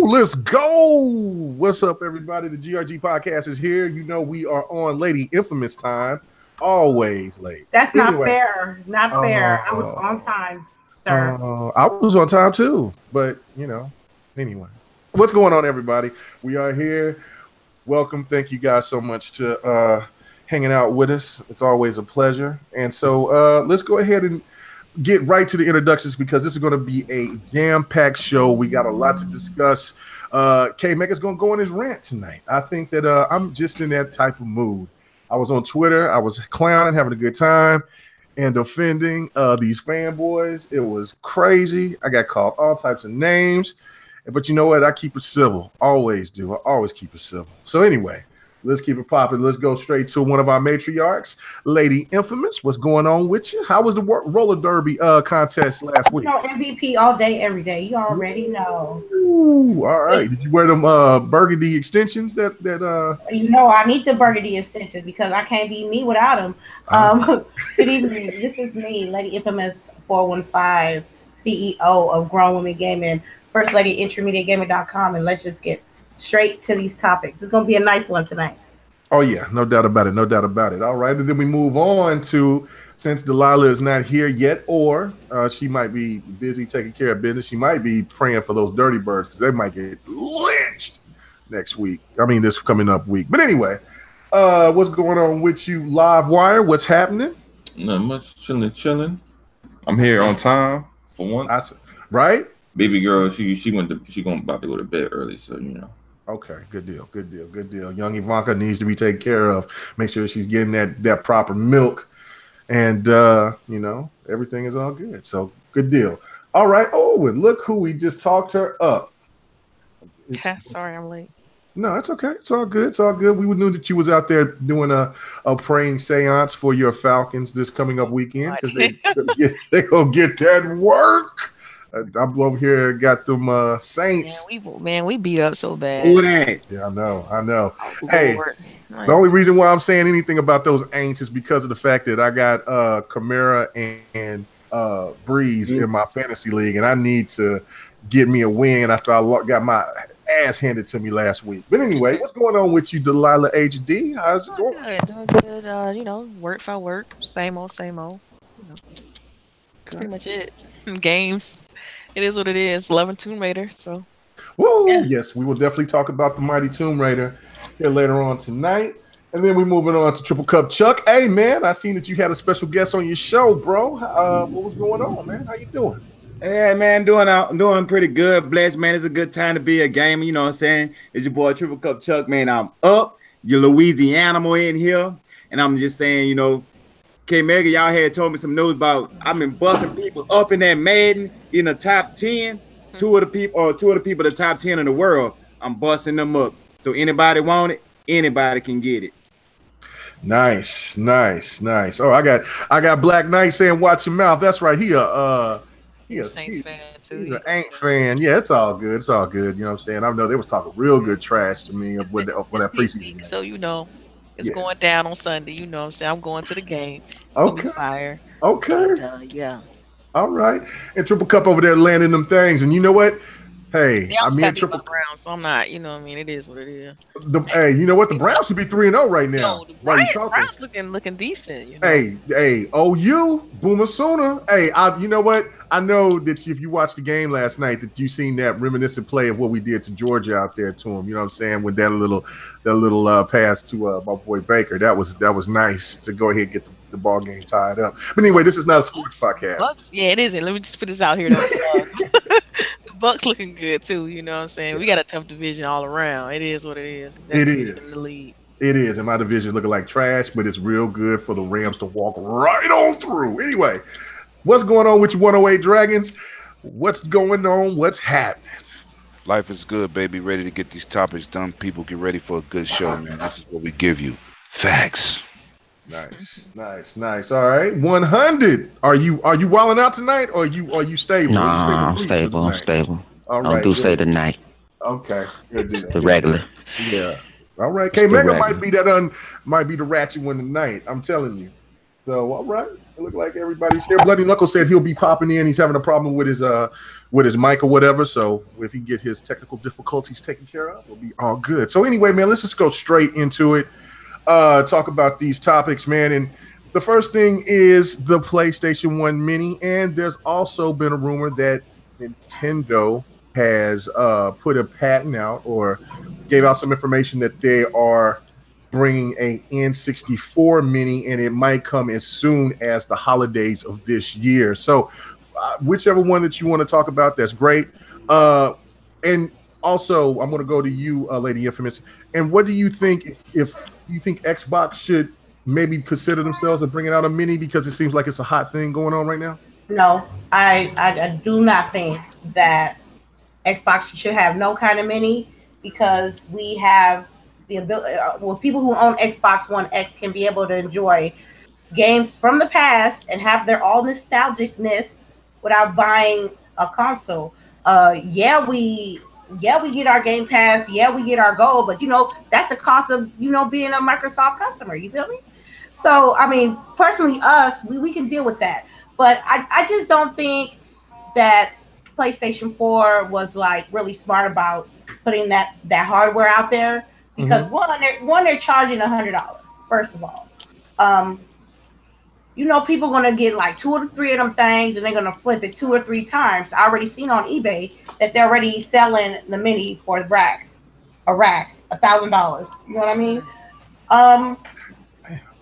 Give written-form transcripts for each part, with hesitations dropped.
Let's go. What's up, everybody? The GRG podcast is here. You know we are on Lady Infamous time. Always late. That's not fair. Not fair. I was on time, sir. I was on time too, but anyway. What's going on, everybody? We are here. Welcome. Thank you guys so much to hanging out with us. It's always a pleasure. And so let's go ahead and get right to the introductions because this is going to be a jam-packed show. We got a lot to discuss. K-Mega's going to go on his rant tonight. I think that I'm just in that type of mood. I was on Twitter. I was clowning, having a good time, and offending these fanboys. It was crazy. I got called all types of names. But you know what? I keep it civil. Always do. I always keep it civil. So anyway, let's keep it popping. Let's go straight to one of our matriarchs, Lady Infamous. What's going on with you? How was the roller derby contest last week? MVP all day, every day. You already know. Ooh, all right. Did you wear them burgundy extensions that I need the burgundy extensions because I can't be me without them. Good evening. This is me, Lady Infamous 415, CEO of Grown Women Gaming, First Lady Intermediategamer.com, and let's just get straight to these topics. It's going to be a nice one tonight. Oh, yeah. No doubt about it. No doubt about it. All right. And then we move on to, since Delilah is not here yet, or she might be busy taking care of business, she might be praying for those dirty birds because they might get lynched next week. I mean, this coming up week. But anyway, what's going on with you, Live Wire? What's happening? Not much. Chilling. I'm here on time for once. Right? Baby girl, she about to go to bed early, so Okay, good deal. Young Ivanka needs to be taken care of. Make sure she's getting that proper milk, and everything is all good. So good deal. All right. Oh, and look who we just talked her up. Sorry, I'm late. No, it's okay. It's all good. We knew that you was out there doing a praying seance for your Falcons this coming up weekend because they gonna get that work. I'm over here, got them Saints. We beat up so bad. Yeah, I know. Hey, the only reason why I'm saying anything about those Aints is because of the fact that I got Kamara and Breeze in my fantasy league, and I need to get me a win after I got my ass handed to me last week. But anyway, what's going on with you, Delilah HD? How's it going? Doing good. Work for work. Same old. That's pretty much it. Games. It is what it is. Loving Tomb Raider. So, Yes, we will definitely talk about the mighty Tomb Raider here later on tonight. And then we're moving on to Triple Cup Chuck. Hey, man, I seen that you had a special guest on your show, bro. What was going on, man? How you doing? Hey, man, doing pretty good. Blessed, man. It's a good time to be a gamer. You know what I'm saying? It's your boy Triple Cup Chuck, man. I'm up. Your Louisiana in here. And I'm just saying, K-Mega, y'all had told me some news about I've been busting people up in that Madden in the top 10. Two of the people the top 10 in the world. I'm busting them up. So anybody want it, anybody can get it. Nice. Oh, I got Black Knight saying watch your mouth. That's right. He a Saints fan too. He's an Ain't fan. Yeah, it's all good. You know what I'm saying? I know they was talking real good trash to me with that preseason. So it's going down on Sunday. You know what I'm saying? I'm going to the game. It's gonna be fire. Okay. But, yeah. All right. And Triple Cup over there landing them things. And you know what? Hey, I'm Triple Brown, so I'm not, it is what it is. Hey, you know what? The Browns should be 3-0 right now. The Browns looking decent. Hey, OU, Boomer Sooner. Hey, you know what? I know that if you watched the game last night, that you seen that reminiscent play of what we did to Georgia out there to him. You know what I'm saying? With that little pass to my boy Baker, that was nice to go ahead and get the ball game tied up. But anyway, this is not a sports podcast. Bucks, yeah, it isn't. Let me just put this out here. Bucks looking good too, you know what I'm saying? We got a tough division all around. It is what it is. It is. In the league. It is. And my division looking like trash, but it's real good for the Rams to walk right on through. Anyway, what's going on with you 108 Dragons? What's going on? What's happening? Life is good, baby. Ready to get these topics done. People get ready for a good show, man. This is what we give you. Facts. Nice. All right, 100. Are you wilding out tonight, or are you stable? No, I'm stable. All right. Don't say tonight. Okay, good. The regular. Yeah. All right. K Mega might be the ratchet one tonight. I'm telling you. So all right. It looked like everybody's here. Bloody Knuckle said he'll be popping in. He's having a problem with his mic or whatever. So if he get his technical difficulties taken care of, it'll be all good. So anyway, man, let's just go straight into it. Talk about these topics, man. And the first thing is the PlayStation 1 Mini, and there's also been a rumor that Nintendo has put a patent out or gave out some information that they are bringing a N64 Mini, and it might come as soon as the holidays of this year. So whichever one that you want to talk about, that's great. And also, I'm going to go to you, Lady Infamous. And what do you think if you think Xbox should maybe consider themselves and bringing out a Mini, because it seems like it's a hot thing going on right now? No, I do not think that Xbox should have no kind of Mini, because we have the ability. Well, people who own Xbox One X can be able to enjoy games from the past and have their all nostalgicness without buying a console. Yeah, we get our Game Pass. Yeah, we get our Gold, but that's the cost of being a Microsoft customer. You feel me? So I mean, personally, we can deal with that, but I just don't think that PlayStation 4 was like really smart about putting that hardware out there, because one they're charging $100. First of all, people are gonna get like 2 or 3 of them things, and they're gonna flip it 2 or 3 times. I already seen on eBay that they're already selling the Mini for a rack, $1,000. You know what I mean?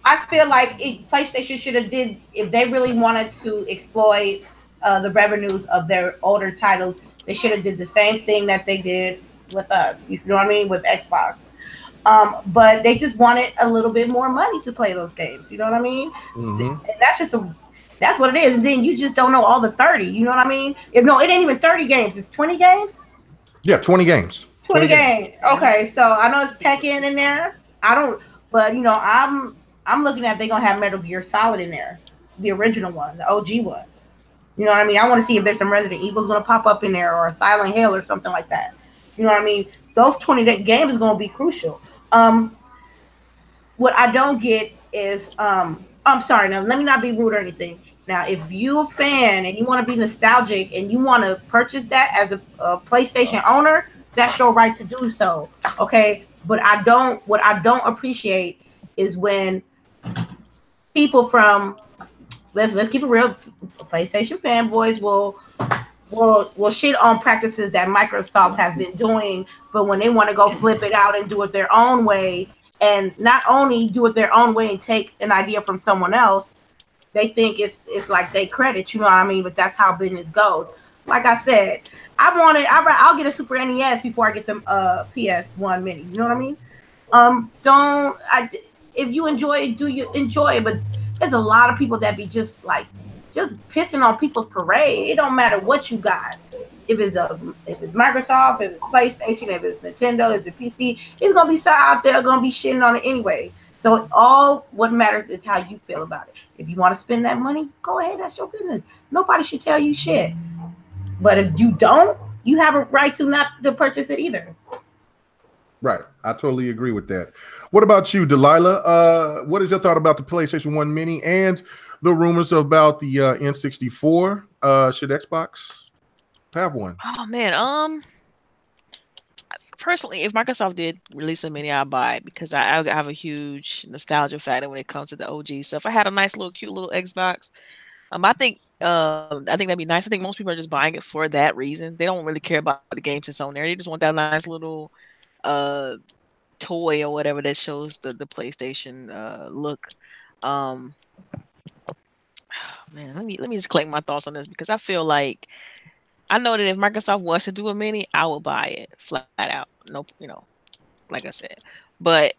I feel like PlayStation should have did, if they really wanted to exploit the revenues of their older titles, they should have did the same thing that they did with us. You know what I mean? With Xbox. But they just wanted a little bit more money to play those games. You know what I mean? And that's what it is. And then you just don't know all the 30. You know what I mean? It ain't even 30 games. It's 20 games? Yeah, 20 games. 20 games. Okay, so I know it's Tekken in there. But I'm looking at they're gonna have Metal Gear Solid in there, the original one, the OG one. You know what I mean? I want to see if there's some Resident Evil's gonna pop up in there, or a Silent Hill or something like that. You know what I mean? Those 20 games is gonna be crucial. What I don't get is I'm sorry, now let me not be rude or anything. Now, if you're a fan and you want to be nostalgic and you want to purchase that as a PlayStation owner, that's your right to do so. Okay, but what I don't appreciate is when people from let's keep it real, PlayStation fanboys will shit on practices that Microsoft has been doing, but when they want to go flip it out and do it their own way, and not only do it their own way and take an idea from someone else, they think it's like they credit, you know what I mean? But that's how business goes. Like I said, I'll get a Super NES before I get the PS1 Mini. You know what I mean? If you enjoy it, do you enjoy it? But there's a lot of people that be just pissing on people's parade. It don't matter what you got. If it's Microsoft, if it's PlayStation, if it's Nintendo, if it's PC, it's gonna be out there gonna be shitting on it anyway. So all what matters is how you feel about it. If you want to spend that money, go ahead. That's your business. Nobody should tell you shit. But if you don't, you have a right to not to purchase it either. Right. I totally agree with that. What about you, Delilah? What is your thought about the PlayStation 1 Mini and the rumors about the N64? Should Xbox have one? Oh man, personally, if Microsoft did release a Mini, I'll buy it, because I have a huge nostalgia factor when it comes to the OG stuff. I had a nice little cute little Xbox. I think that'd be nice. I think most people are just buying it for that reason. They don't really care about the games that's on there. They just want that nice little toy or whatever that shows the PlayStation look. Man, let me just collect my thoughts on this, because I feel like I know that if Microsoft wants to do a Mini, I will buy it flat out. Nope, like I said. But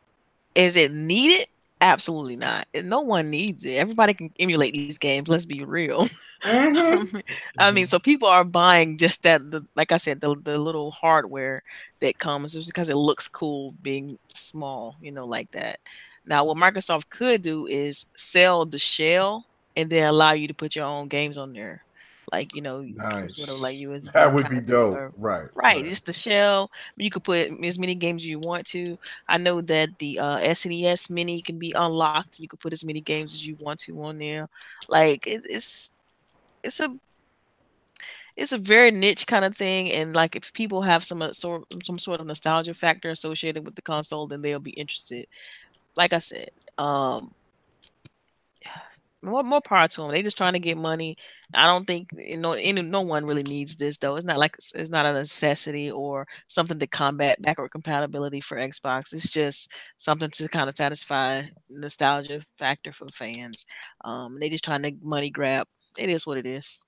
is it needed? Absolutely not. No one needs it. Everybody can emulate these games. Let's be real. I mean, so people are buying just that. Like I said, the little hardware that comes just because it looks cool being small, like that. Now, what Microsoft could do is sell the shell and then allow you to put your own games on there. like some Nice. sort of like USB. That would kind be of thing, dope. or- Right. Right, just the shell. You could put as many games as you want to. I know that the SNES Mini can be unlocked. You could put as many games as you want to on there. Like it's a it's a very niche kind of thing, and like if people have some sort of nostalgia factor associated with the console, then they'll be interested. Like I said, more power to them. They just trying to get money. I don't think no one really needs this though. It's not like it's not a necessity or something to combat backward compatibility for Xbox. It's just something to kind of satisfy nostalgia factor for fans. They just trying to money grab. It is what it is.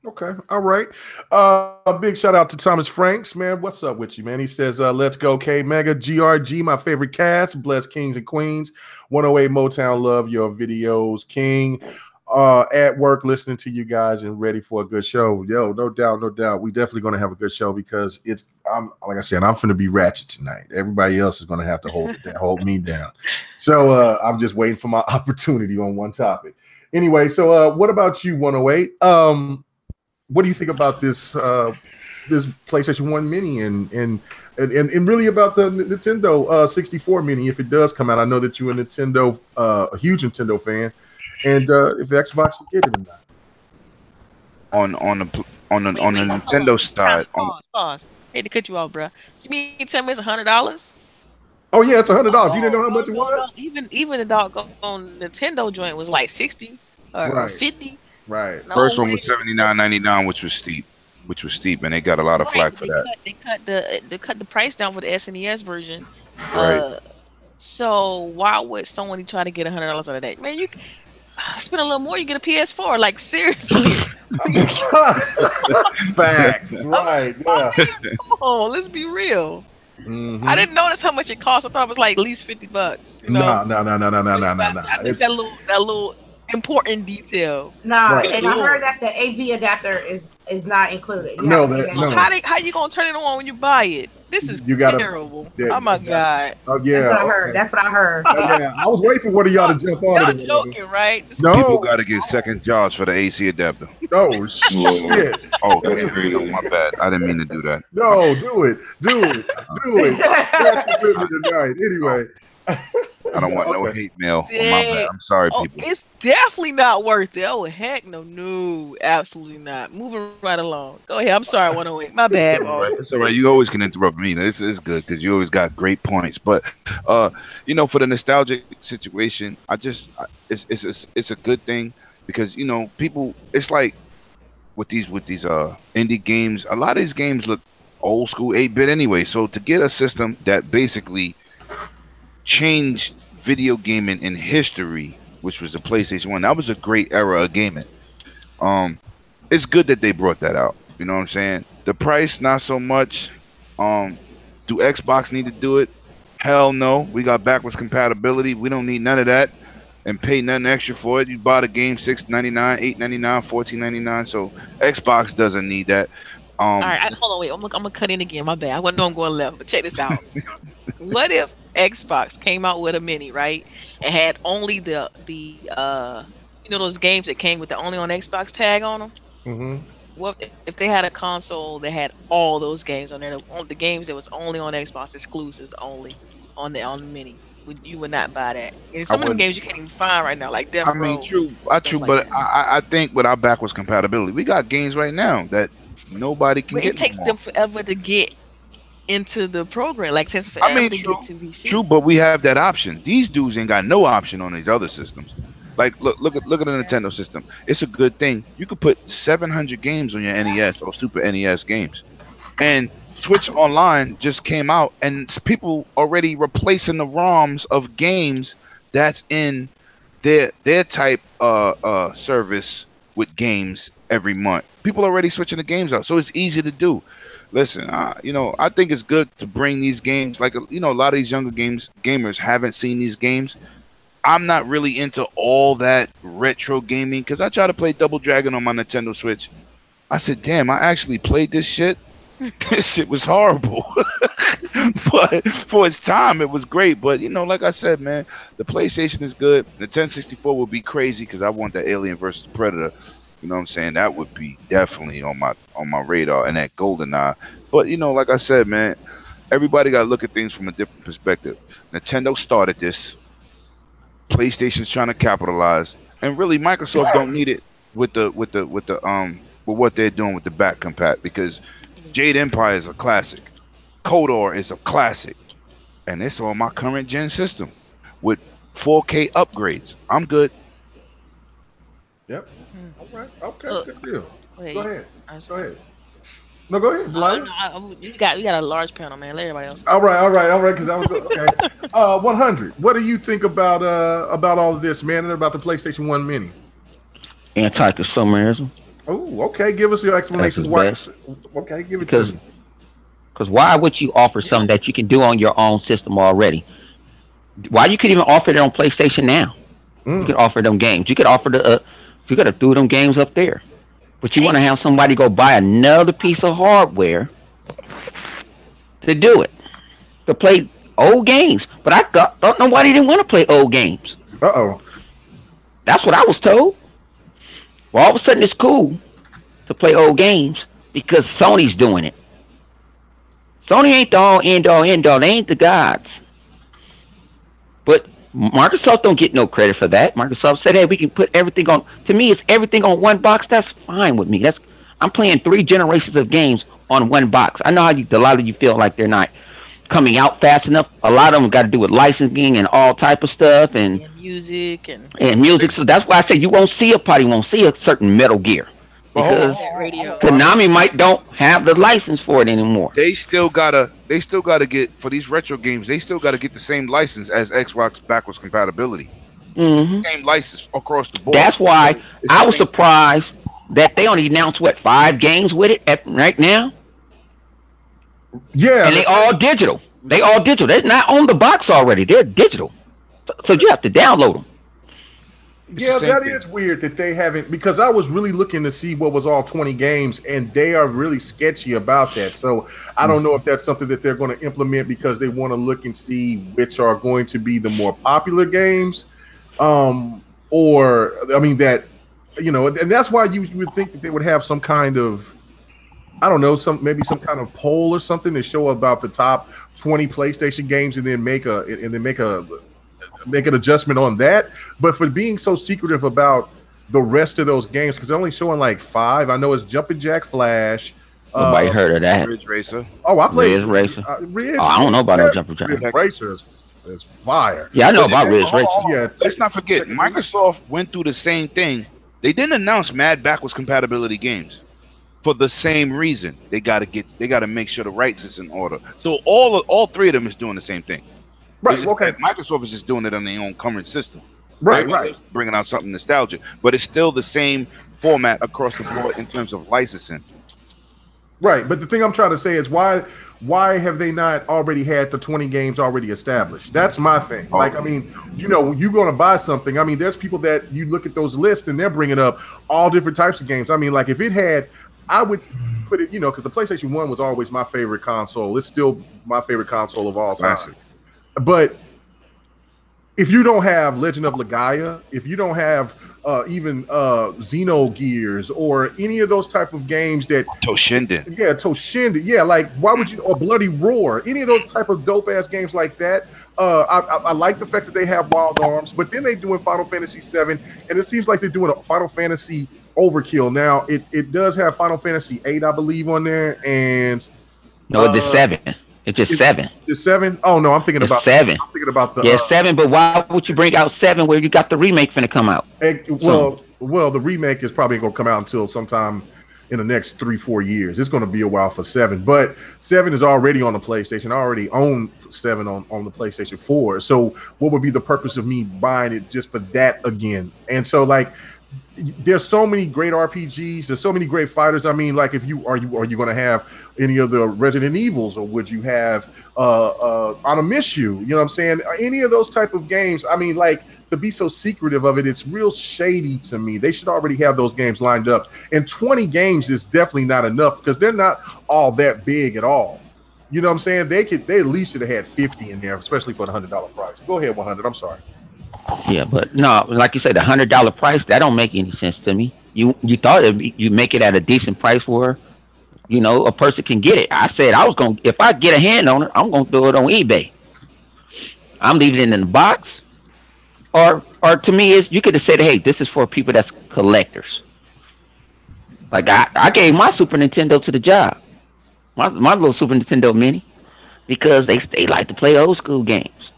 Okay. All right. A big shout out to Thomas Franks, man. What's up with you, man? He says, let's go, K Mega. GRG, my favorite cast. Bless Kings and Queens. 108 Motown, love your videos, King. At work listening to you guys and ready for a good show. Yo, no doubt. We definitely gonna have a good show because I'm like I said, I'm gonna be ratchet tonight. Everybody else is gonna have to hold me down. So I'm just waiting for my opportunity on one topic. Anyway, so what about you, 108? What do you think about this this PlayStation 1 Mini and really about the Nintendo 64 Mini if it does come out? I know that you're a huge Nintendo fan, and if Xbox can get it or not. On the Nintendo side. Pause. Hate to cut you off, bro. You mean you tell me it's $100? Oh yeah, it's $100. You didn't know how much it was? Even the doggone Nintendo joint was like 60 or 50. Right. No First one way. was $79.99, which was steep, and they got a lot of flack for that. They cut the price down for the SNES version. Right. So why would someone try to get $100 out of that? Man, you spend a little more, you get a PS4. Like seriously. Facts. Right. Yeah. Come on, let's be real. Mm-hmm. I didn't notice how much it cost. I thought it was like at least $50. No. I missed that little important detail. Right. And I heard that the AV adapter is not included. How you gonna turn it on when you buy it? This is terrible. Oh my god. Oh yeah. That's what I heard. Yeah, I was waiting for one of y'all to jump on it. Y'all joking, right? No. People got to get second jobs for the AC adapter. No shit. Oh, my bad. I didn't mean to do that. No, do it. That's with me tonight. Anyway. I don't want no hate mail. On my bad. I'm sorry, people. It's definitely not worth it. Oh heck no, absolutely not. Moving right along. Go ahead. I'm sorry, 108. My bad, boss. It's all right. You always can interrupt me. This is good because you always got great points. But for the nostalgic situation, it's a good thing because people. It's like with these indie games. A lot of these games look old school 8-bit anyway. So to get a system that basically changed video gaming in history, which was the PlayStation 1. That was a great era of gaming. It's good that they brought that out. You know what I'm saying? The price, not so much. Do Xbox need to do it? Hell no. We got backwards compatibility. We don't need none of that and pay nothing extra for it. You buy the game $6.99, $8.99, $14.99. So Xbox doesn't need that. All right, hold on, wait. I'm gonna cut in again. My bad. I know I'm going left, but check this out. What if Xbox came out with a mini, right, and had only the those games that came with the only on Xbox tag on them? Mm-hmm. What if they had a console that had all those games on there, the games that was only on Xbox exclusives only on the mini? You would not buy that. And some of them games you can't even find right now, like Death Row. I mean, true, but I think with our backwards compatibility, we got games right now that nobody can get. It takes them forever to get into the program. Like, takes forever to get to VC. True, but we have that option. These dudes ain't got no option on these other systems. Like, look at the Nintendo system. It's a good thing. You could put 700 games on your NES or Super NES games, and Switch Online just came out, and people already replacing the ROMs of games that's in their type service with games every month. People already switching the games out, so it's easy to do. Listen, I think it's good to bring these games. Like, a lot of these younger gamers haven't seen these games. I'm not really into all that retro gaming because I tried to play Double Dragon on my Nintendo Switch. I said, damn, I actually played this shit. This shit was horrible. But for its time, it was great. But, like I said, man, the PlayStation is good. The 1064 will be crazy because I want the Alien versus Predator. You know what I'm saying? That would be definitely on my radar, and that GoldenEye. But you know, like I said, man, everybody got to look at things from a different perspective. Nintendo started this. PlayStation's trying to capitalize, and really, Microsoft don't need it with what they're doing with the back compat, because Jade Empire is a classic, KOTOR is a classic, and it's on my current gen system with 4K upgrades. I'm good. Yep. All right. Okay. Good deal. Wait, Go ahead. Go ahead. No, go ahead. You got a large panel, man. Let everybody else. All right. Because I was okay. 100. What do you think about all of this, man, and about the PlayStation 1 Mini? Anti-consumerism. Oh, okay. Give us your explanation. Why? Okay, give it to me. Because why would you offer something that you can do on your own system already? Why you could even offer it on PlayStation now? You could offer them games. You could offer you could have threw them games up there. But you want to have somebody go buy another piece of hardware to do it, to play old games. But I thought nobody didn't want to play old games. That's what I was told. Well, all of a sudden it's cool to play old games because Sony's doing it. Sony ain't the end all. They ain't the gods. But Microsoft don't get no credit for that. Microsoft said, hey, we can put everything on. To me, it's everything on one box. That's fine with me. I'm playing 3 generations of games on one box. I know how a lot of you feel like they're not coming out fast enough. A lot of them got to do with licensing and all type of stuff and music and music. So that's why I say you won't see a certain Metal Gear. Because Konami don't have the license for it anymore. They still gotta get, for these retro games, they still gotta get the same license as Xbox backwards compatibility. Same license across the board. That's why I was surprised that they only announced 5 games with it right now. Yeah, and they all digital. They're not on the box already. They're digital, so you have to download them. Yeah, that is weird that they haven't, because I was really looking to see what was all 20 games, and they are really sketchy about that. So I don't know if that's something that they're going to implement because they want to look and see which are going to be the more popular games, or I mean that, you know, and that's why you would think that they would have some kind of, I don't know, maybe some kind of poll or something to show about the top 20 PlayStation games, and then make an adjustment on that. But for being so secretive about the rest of those games, because they're only showing like 5. I know it's Jumpin' Jack Flash. Nobody heard of that. Ridge Racer. Oh, I played Ridge Racer. I don't know about no Jumpin' Jack. Ridge Racer is fire. Yeah, I know about Ridge Racer. Yeah, let's not forget, Microsoft went through the same thing. They didn't announce mad backwards compatibility games for the same reason. They gotta make sure the rights is in order. So all 3 of them is doing the same thing. Right. Okay. Microsoft is just doing it on their own current system. Right. Bringing out something nostalgic, but it's still the same format across the board in terms of licensing. Right. But the thing I'm trying to say is why have they not already had the 20 games already established? That's my thing. Like, I mean, you know, when you're going to buy something, I mean, there's people that you look at those lists and they're bringing up all different types of games. I mean, like if it had, I would put it, you know, because the PlayStation 1 was always my favorite console. It's still my favorite console of all time. But if you don't have Legend of Legaia, if you don't have even Xenogears or any of those type of games that Toshinden, yeah, like why would you, or Bloody Roar, any of those type of dope ass games like that. I like the fact that they have Wild Arms, but then they're doing Final Fantasy VII, and it seems like they're doing a Final Fantasy overkill. Now it does have Final Fantasy VIII, I believe, on there, and no, it's 7. It's just 7. Just 7? Oh no, I'm thinking about 7. I'm thinking about the 7. But why would you bring out 7 where you got the remake finna come out? Well, the remake is probably gonna come out until sometime in the next 3-4 years. It's gonna be a while for 7, but 7 is already on the PlayStation. I already own 7 on the PlayStation 4. So what would be the purpose of me buying it just for that again? And so like, there's so many great RPGs. There's so many great fighters. I mean, like, if you are you going to have any of the Resident Evils, or would you have On a Miss You? You know what I'm saying? Any of those type of games. I mean, like, to be so secretive of it, it's real shady to me. They should already have those games lined up. And 20 games is definitely not enough because they're not all that big at all. You know what I'm saying? They at least should have had 50 in there, especially for the $100 price. Go ahead, 100. I'm sorry. Yeah, but no, like you said, the $100 price, that don't make any sense to me. You thought you make it at a decent price where a person can get it. I said I was gonna if I get a hand on it, I'm gonna throw it on eBay. I'm leaving it in the box. Or to me is you could have said, hey, this is for people that's collectors. Like I gave my Super Nintendo to the job, my little Super Nintendo Mini, because they like to play old school games.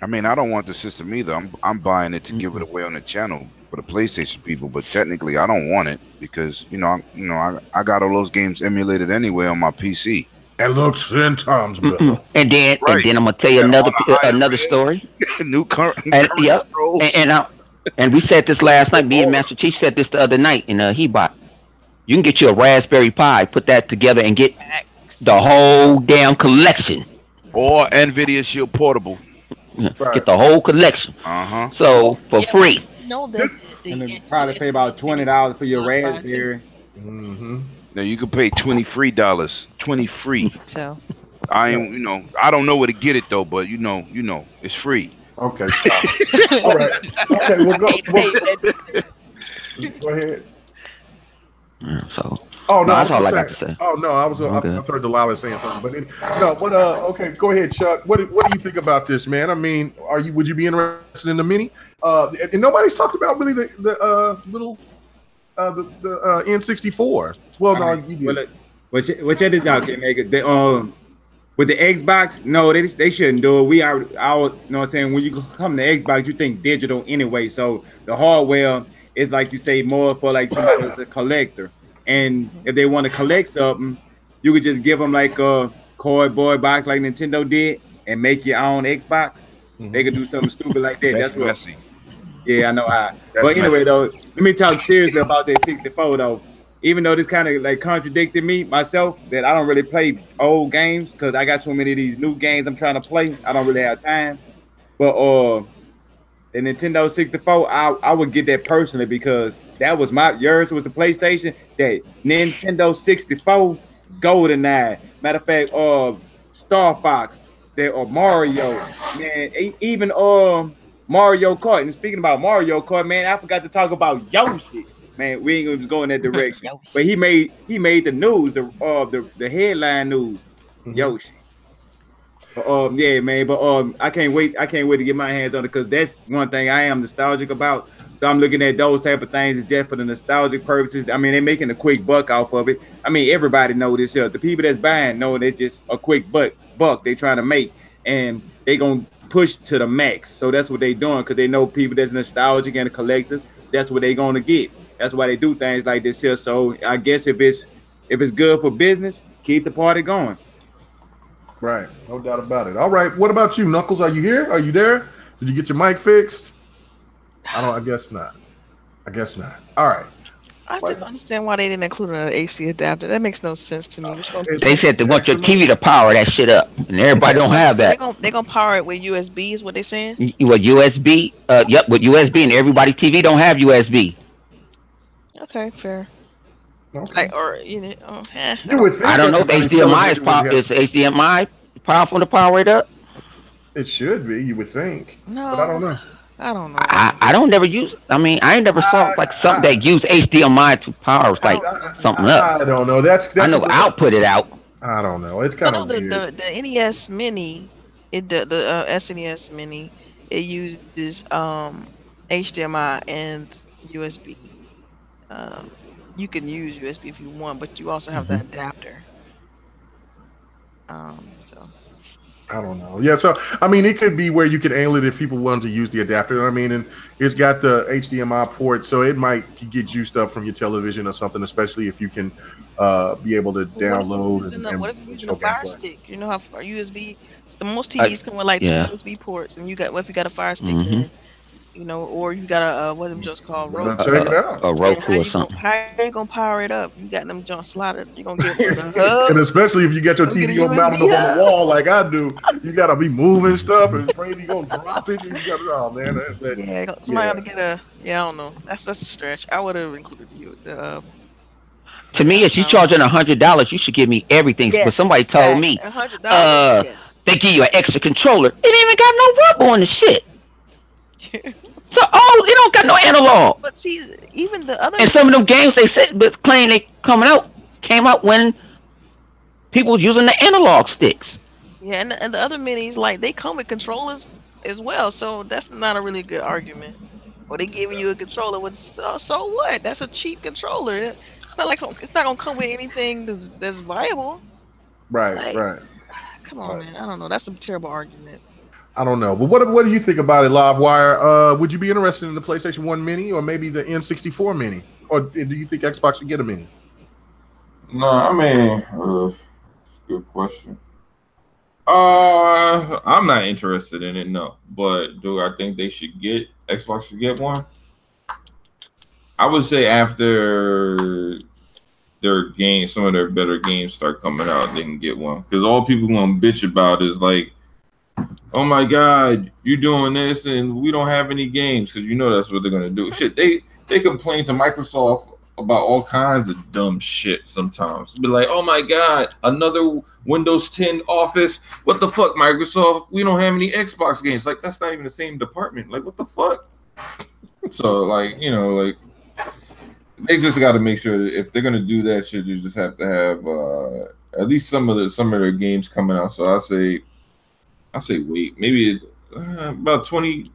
I mean, I don't want the system either. I'm buying it to give it away on the channel for the PlayStation people, but technically I don't want it because I got all those games emulated anyway on my PC. It looks 10 times better. And then I'm gonna tell you another story. New current and we said this last night. Me and Master Chief said this the other night in Hebot. You can get you a Raspberry Pi, put that together, and get the whole damn collection. Or NVIDIA Shield Portable. Right. Get the whole collection. So for free. No, that and then probably pay about $20 for your Raspberry. Now you can pay $23. 20 free. So I don't know where to get it though, but it's free. Okay, stop. All right. Okay, we'll go. Go ahead. So. Oh no, that's all I got to say. Oh no, I heard Delilah saying something, but okay, go ahead, Chuck. What do you think about this, man? I mean, would you be interested in the Mini? And nobody's talked about really the little the N64. Well, no, you did. What you did out can make it. With the Xbox, no, they shouldn't do it. You know what I'm saying? When you come to Xbox, you think digital anyway. So the hardware is like you say more for like somebody who's a collector. And if they want to collect something, you could just give them like a cardboard box like Nintendo did and make your own Xbox. They could do something stupid like that. That's messy. Yeah, I know how. But anyway, though, let me talk seriously about that 64 though. Even though this kind of like contradicted me myself, that I don't really play old games because I got so many of these new games I'm trying to play. I don't really have time. But the Nintendo 64, I would get that personally because that was yours was the PlayStation. That Nintendo 64, GoldenEye, matter of fact, Star Fox, or Mario, man, even Mario Kart. And speaking about Mario Kart, man, I forgot to talk about Yoshi. Man, we ain't gonna go in that direction. But he made the news, the headline news, Yoshi. Yeah, man, but I can't wait to get my hands on it because that's one thing I am nostalgic about. So I'm looking at those type of things just for the nostalgic purposes. I mean, they're making a quick buck off of it. I mean, everybody know this here. The people that's buying know it's just a quick buck they trying to make, and they gonna push to the max. So that's what they doing because they know people that's nostalgic and the collectors. That's what they gonna get. That's why they do things like this here. So I guess if it's good for business, keep the party going. Right, no doubt about it. All right, what about you, Knuckles? Are you here? Are you there? Did you get your mic fixed? I guess not. All right. I just don't understand why they didn't include an AC adapter. That makes no sense to me. They said they want your TV to power that shit up, and everybody don't have that. They're gonna power it with USB, is what they're saying? With USB? Yep, with USB, and everybody TV don't have USB. Okay, fair. Okay. Like, or you would think I don't know if HDMI is HDMI powerful to power it up. It should be. You would think. No, but I don't know. I don't know. I don't never use. I mean, I ain't never saw like something that use HDMI to power like something up. I don't know. That's I know output it out. I don't know. It's kind of weird. The NES Mini, the SNES Mini, it uses HDMI and USB. You can use USB if you want, but you also have the adapter. So I don't know. Yeah, so I mean, it could be where you could angle it if people wanted to use the adapter. I mean, and it's got the HDMI port, so it might get juiced up from your television or something, especially if you can be able to download. What if you're using a Fire Stick? You know how USB? Most TVs come with like two USB ports, and what if you got a Fire Stick? Then, or you got a what them just called Roku. A Roku or something. How you gonna power it up? You got them joints slotted. You gonna get the hub. And especially if you get your TV mounted up on the wall like I do, you gotta be moving stuff and afraid you're gonna drop it. And you gotta, somebody ought to get a. Yeah, I don't know. That's a stretch. I would have included you. To me, if you charging $100, you should give me everything. Yes, but somebody told me $100. Yes. They give you an extra controller. It ain't even got no rubber on the shit. So it don't got no analog. But see, even the other And some of them games they said but claim they came out when people was using the analog sticks. yeah, and the other minis like they come with controllers as well, so that's not a really good argument. Or they giving you a controller with so what? That's a cheap controller. It's not like it's not gonna come with anything that's viable. Right, Like, right. Come on, man. I don't know. That's a terrible argument. I don't know, but what do you think about it, Livewire? Would you be interested in the PlayStation 1 Mini or maybe the N64 Mini, or do you think Xbox should get a Mini? No, I mean, it's a good question. I'm not interested in it, no. But do I think Xbox should get one? I would say after some of their better games start coming out, they can get one. Because all people gonna bitch about is like, oh my God, you're doing this and we don't have any games, because that's what they're gonna do. Shit, they complain to Microsoft about all kinds of dumb shit sometimes. Be like, oh my God, another Windows 10 Office. What the fuck, Microsoft? We don't have any Xbox games. Like, that's not even the same department. Like, what the fuck? So, like, they just got to make sure that if they're gonna do that shit, you just have to have at least some of their games coming out. So I say wait, maybe about 20.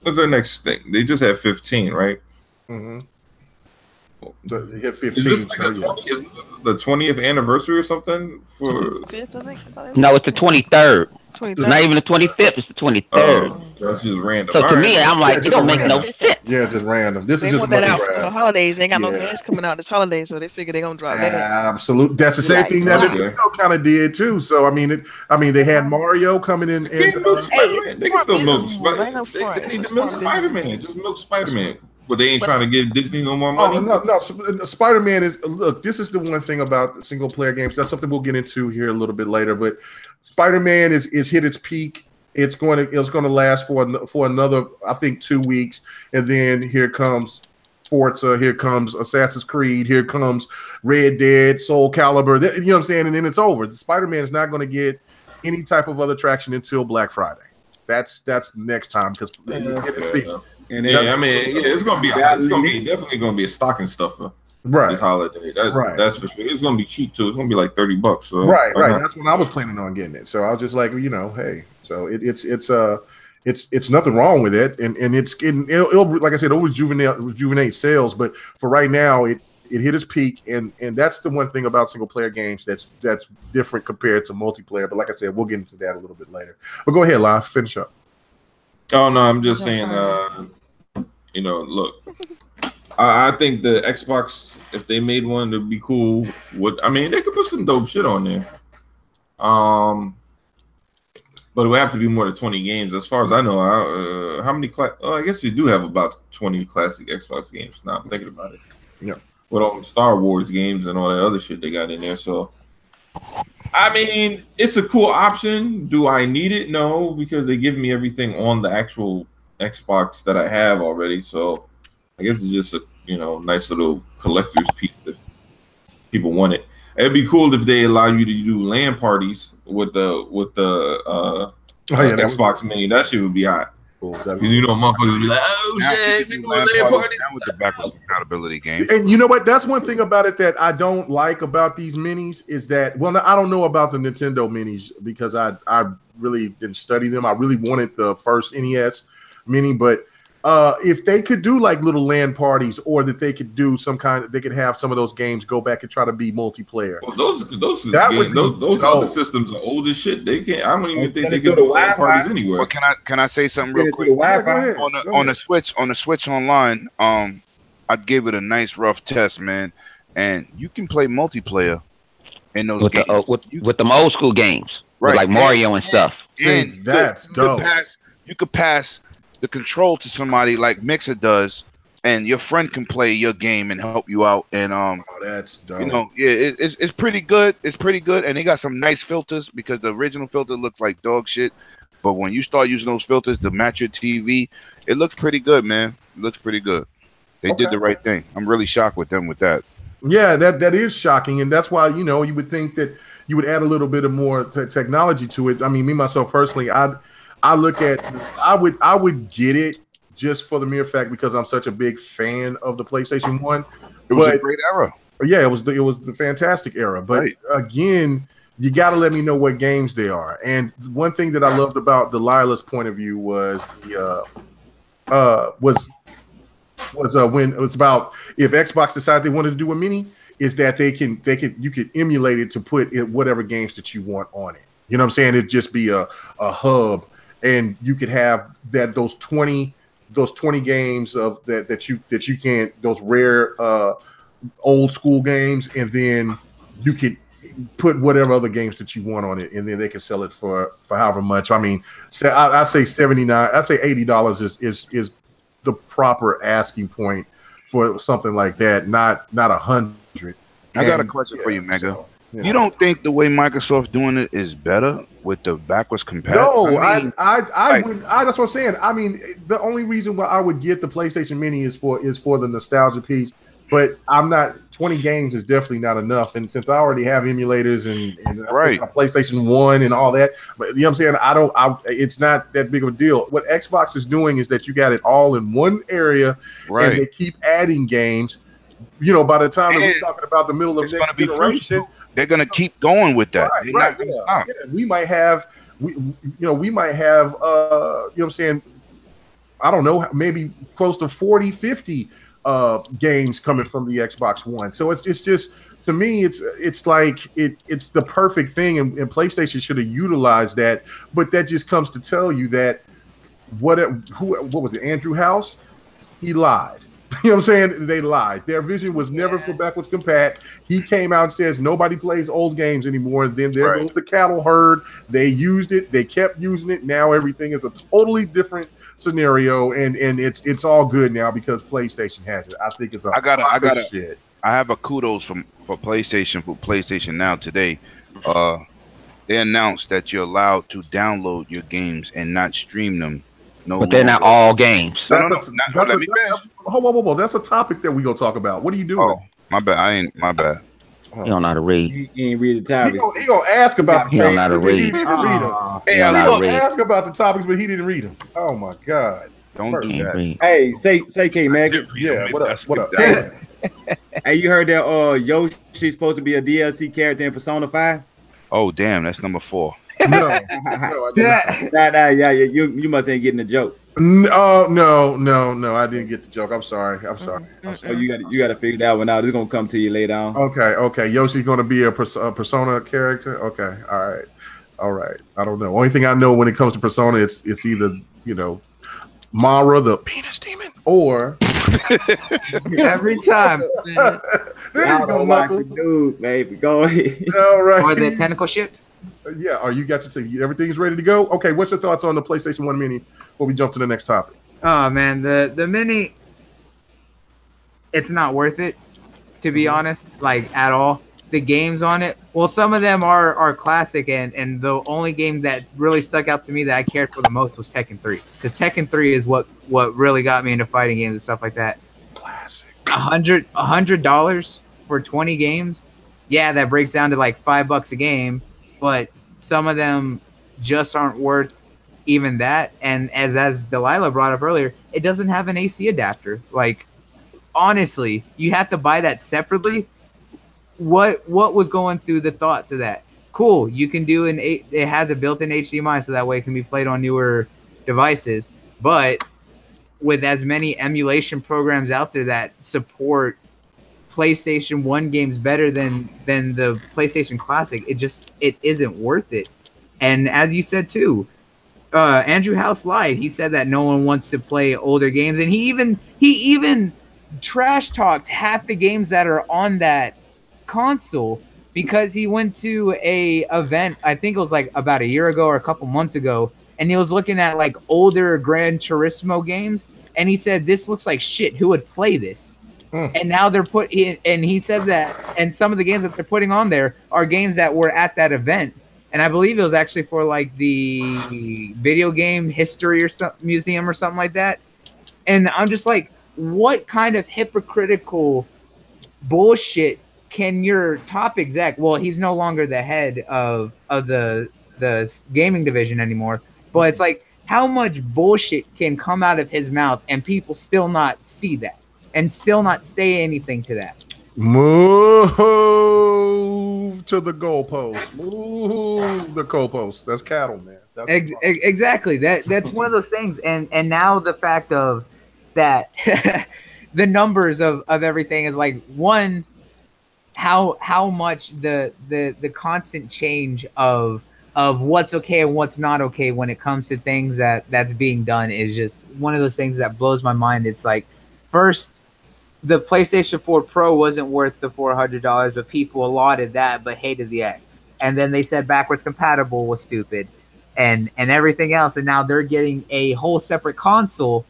What's their next thing? They just had 15, right? Mm-hmm. So you hit 15. Is this like the 20th anniversary or something? For 5th, I think. No, it's the 23rd. 23rd. It's not even the 25th. It's the 23rd. That's just random. So to me, I'm like, it don't make no sense. Yeah, just random. This They is just want that out money for the grab. holidays. They ain't got no games coming out this holiday, so they figure they're gonna drop that. Absolutely, that's the same Like, thing that wow. Nintendo kind of did too. So I mean, they had Mario coming in. They can milk Spider-Man. They can still milk Right up front. They need It's to milk a smart business. Spider-Man. Just milk Spider-Man. But they ain't trying to give Disney no more money. Oh no! Spider-Man is this is the one thing about single player games. That's something we'll get into here a little bit later. But Spider-Man is hit its peak. It's going to last for another, I think, 2 weeks, and then here comes Forza, here comes Assassin's Creed, here comes Red Dead, Soul Calibur. You know what I'm saying? And then it's over. Spider-Man is not going to get any type of other traction until Black Friday. That's next time because And I mean, it's definitely gonna be a stocking stuffer. Right. This holiday. Right. That's for sure. It's gonna be cheap too. It's gonna be like $30. So Right. That's when I was planning on getting it. So I was just like, hey. So it's nothing wrong with it, and it'll like I said, it'll rejuvenate sales. But for right now, it hit its peak, and that's the one thing about single player games that's different compared to multiplayer. But like I said, we'll get into that a little bit later. But go ahead, Live, finish up. Oh no, I'm just saying. Look, I think the Xbox, if they made one, it'd be cool. They could put some dope shit on there. But it would have to be more than 20 games. As far as I know, how many? I guess we do have about 20 classic Xbox games. Now I'm thinking about it. Yeah. With all the Star Wars games and all that other shit they got in there. So, I mean, it's a cool option. Do I need it? No, because they give me everything on the actual Xbox that I have already. So, I guess it's just a nice little collector's piece if people want it. It'd be cool if they allow you to do LAN parties with the Xbox Mini. That shit would be hot. Cool. Motherfuckers would be like, oh shit, we doing LAN party. That was the backwards compatibility game. And you know what? That's one thing about it that I don't like about these minis is that, well, I don't know about the Nintendo minis because I really didn't study them. I really wanted the first NES mini, but if they could do like little LAN parties, or that they could do they could have some of those games go back and try to be multiplayer. Well, those other systems are old as shit. They can't. I don't even think they can do LAN parties anywhere. Well, can I say something real quick? On the Switch online, I gave it a nice rough test, man, and you can play multiplayer in those games with them old school games, right? Like Mario and stuff. And that's dope. You could pass the control to somebody like Mixer does, and your friend can play your game and help you out. And that's dope. It's pretty good. It's pretty good, and they got some nice filters because the original filter looks like dog shit. But when you start using those filters to match your TV, it looks pretty good, man. It looks pretty good. They did the right thing. I'm really shocked with them with that. Yeah, that is shocking, and that's why you would think that you would add a little bit of more technology to it. I mean, me myself personally, I look at I would get it just for the mere fact because I'm such a big fan of the PlayStation 1. It was a great era. Yeah, it was the fantastic era. But again, you got to let me know what games they are. And one thing that I loved about Delilah's point of view was when it's about if Xbox decided they wanted to do a mini, is that you could emulate it to put in whatever games that you want on it. You know what I'm saying? It'd just be a hub, and you could have those 20 games of that you can't, those rare old school games, and then you could put whatever other games that you want on it, and then they can sell it for however much. I mean, I say $79, I'd say $80 is the proper asking point for something like that, not 100. I got a question for you, Mega. So, yeah. You don't think the way Microsoft doing it is better with the backwards compatible? No, I wouldn't. That's what I'm saying. I mean, the only reason why I would get the PlayStation Mini is for the nostalgia piece. But I'm not. 20 games is definitely not enough. And since I already have emulators and PlayStation 1 and all that, but you know what I'm saying, it's not that big of a deal. What Xbox is doing is that you got it all in one area, and they keep adding games. You know, by the time that we're talking about the middle of next generation, they're gonna keep going with that. We might have, you know what I'm saying, I don't know, maybe close to 40, 50 games coming from the Xbox One. So it's just, to me, it's like it's the perfect thing, and PlayStation should have utilized that. But that just comes to tell you that what was it? Andrew House, he lied. You know what I'm saying? They lied. Their vision was never for backwards compat. He came out and says nobody plays old games anymore. And then there goes the cattle herd. They used it. They kept using it. Now everything is a totally different scenario, and it's all good now because PlayStation has it. I think it's shit. I have a kudos for PlayStation Now today. They announced that you're allowed to download your games and not stream them. No, but they're not all games. Let me finish. Whoa. That's a topic that we gonna talk about. What are you doing? Oh, my bad. My bad. You don't know how to read. You ain't read the topics. He gonna ask about the topics. He don't know how to read. He didn't even read them. He gonna ask about the topics, but he didn't read them. Oh my God! Don't do that. Hey, say K Mag. Yeah. What up? Hey, you heard that Yoshi's supposed to be a DLC character in Persona 5? Oh damn, that's number 4. No, you must ain't getting the joke. No, I didn't get the joke. I'm sorry. Oh, you got to figure that one out. It's gonna come to you later on. Okay. Yoshi's gonna be a Persona character. Okay, all right. I don't know. Only thing I know when it comes to Persona, it's either Mara the penis demon or every time. There you go, Knuckles. The news, baby. Go ahead. All right. Or the tentacle ship. Yeah, you got to say everything's ready to go? Okay, what's your thoughts on the PlayStation 1 Mini before we jump to the next topic? Oh man, the Mini, it's not worth it, to be honest, like at all. The games on it, well, some of them are classic, and the only game that really stuck out to me that I cared for the most was Tekken 3, because Tekken 3 is what really got me into fighting games and stuff like that. Classic. $100 for 20 games, yeah, that breaks down to like $5 a game, but some of them just aren't worth even that. And as Delilah brought up earlier, it doesn't have an AC adapter. Like, honestly, you have to buy that separately. What was going through the thoughts of that? Cool, you can do it has a built-in HDMI, so that way it can be played on newer devices. But with as many emulation programs out there that support PlayStation 1 games better than the PlayStation Classic, it isn't worth it. And as you said too, Andrew House lied. He said that no one wants to play older games, and he even trash talked half the games that are on that console because he went to a event, I think it was like about a year ago or a couple months ago, and he was looking at like older Gran Turismo games, and he said, "This looks like shit. Who would play this?" And now they're and he said that, and some of the games that they're putting on there are games that were at that event. And I believe it was actually for like the video game history or museum or something like that. And I'm just like, what kind of hypocritical bullshit can your top exec? Well, he's no longer the head of the gaming division anymore. But it's like, how much bullshit can come out of his mouth and people still not see that and still not say anything to that? Move to the goalpost. Move the goalpost. That's cattle, man. That's Exactly. That's one of those things. And now the fact of that the numbers of everything is like, one, how much the constant change of what's okay and what's not okay when it comes to things that's being done is just one of those things that blows my mind. It's like, first, the PlayStation 4 Pro wasn't worth the $400, but people allotted that but hated the X. And then they said backwards compatible was stupid and everything else. And now they're getting a whole separate console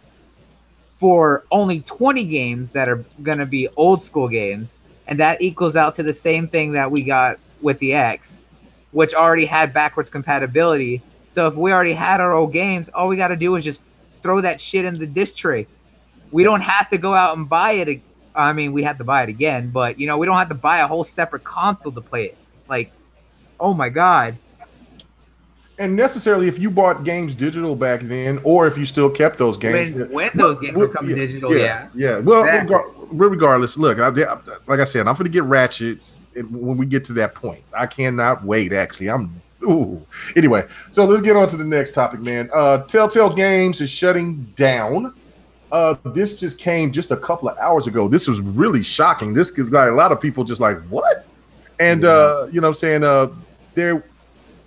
for only 20 games that are going to be old school games. And that equals out to the same thing that we got with the X, which already had backwards compatibility. So if we already had our old games, all we got to do is just throw that shit in the disc tray. We don't have to go out and buy it. I mean, we have to buy it again, but, we don't have to buy a whole separate console to play it. Like, oh my God. And necessarily, if you bought games digital back then, or if you still kept those games. When those games were coming digital, yeah. Well, regardless, look, like I said, I'm going to get ratchet when we get to that point. I cannot wait, actually. Anyway, so let's get on to the next topic, man. Telltale Games is shutting down. This just came just a couple of hours ago. This was really shocking. This is like a lot of people just like, what? And you know what I'm saying? There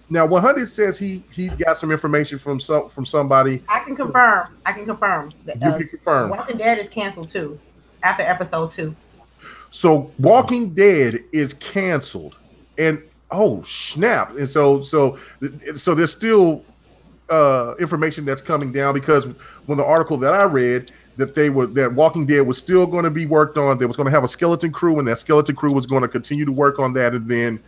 now 100 says he got some information from somebody. I can confirm. You can confirm. Walking Dead is canceled too after episode 2. So Walking Dead is canceled, and oh snap! And so there's still information that's coming down, because when the article that I read that Walking Dead was still going to be worked on, they was going to have a skeleton crew, and that skeleton crew was going to continue to work on that, and then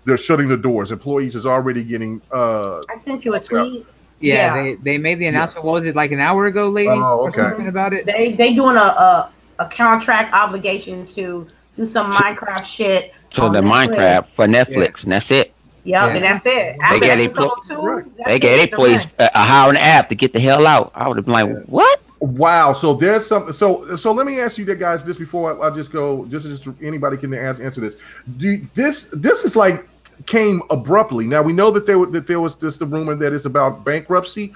they're shutting the doors. Employees is already getting. I sent you a tweet. Yeah, they made the announcement. What was it, like an hour ago, lady? Oh, okay. Or something about it. They doing a contract obligation to do some Minecraft shit. So the Minecraft for Netflix, and that's it. Yep, and that's it. They gave employees a hour and a half to get the hell out. I would have been like, what? Wow. So there's something. So let me ask you guys this before I just go. Just anybody can answer this. This is like came abruptly. Now we know that there was just the rumor that it's about bankruptcy.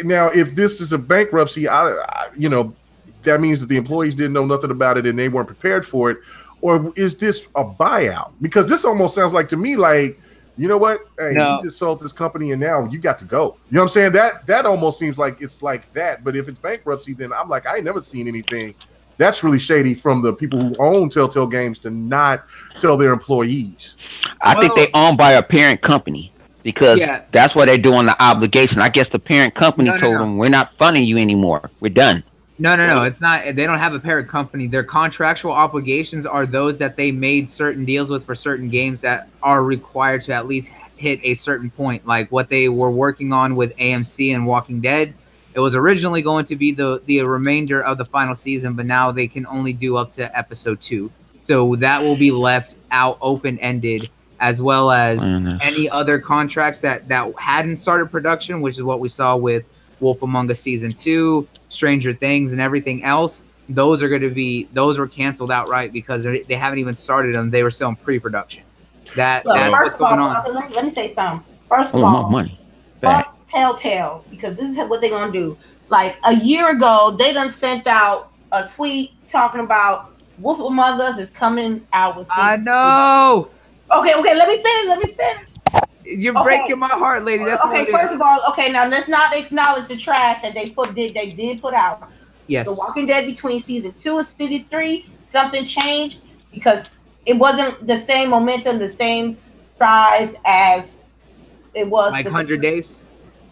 Now, if this is a bankruptcy, that means that the employees didn't know nothing about it and they weren't prepared for it. Or is this a buyout? Because this almost sounds like to me like, you know what? Hey, you just sold this company and now you got to go. You know what I'm saying? That almost seems like it's like that. But if it's bankruptcy, then I'm like, I ain't never seen anything. That's really shady from the people who own Telltale Games to not tell their employees. I think they owned by a parent company, because that's what they're doing the obligation. I guess the parent company told them, we're not funding you anymore. We're done. No. It's not. They don't have a parent company. Their contractual obligations are those that they made certain deals with for certain games that are required to at least hit a certain point. Like what they were working on with AMC and Walking Dead. It was originally going to be the remainder of the final season, but now they can only do up to episode 2. So that will be left out open-ended, as well as any other contracts that hadn't started production, which is what we saw with Wolf Among Us Season 2, Stranger Things, and everything else. Those were canceled outright because they haven't even started them. They were still in pre-production. That's what's going on. Let me say something. First of all, money. Fuck Telltale, because this is what they're gonna do. Like a year ago, they done sent out a tweet talking about Wolf Among Us is coming out with. I know. Okay. Let me finish. You're breaking my heart, lady. That's okay. First of all, now let's not acknowledge the trash that they did put out. Yes. The Walking Dead between season 2 and season 3, something changed because it wasn't the same momentum, the same drive as it was. Like 100 Days.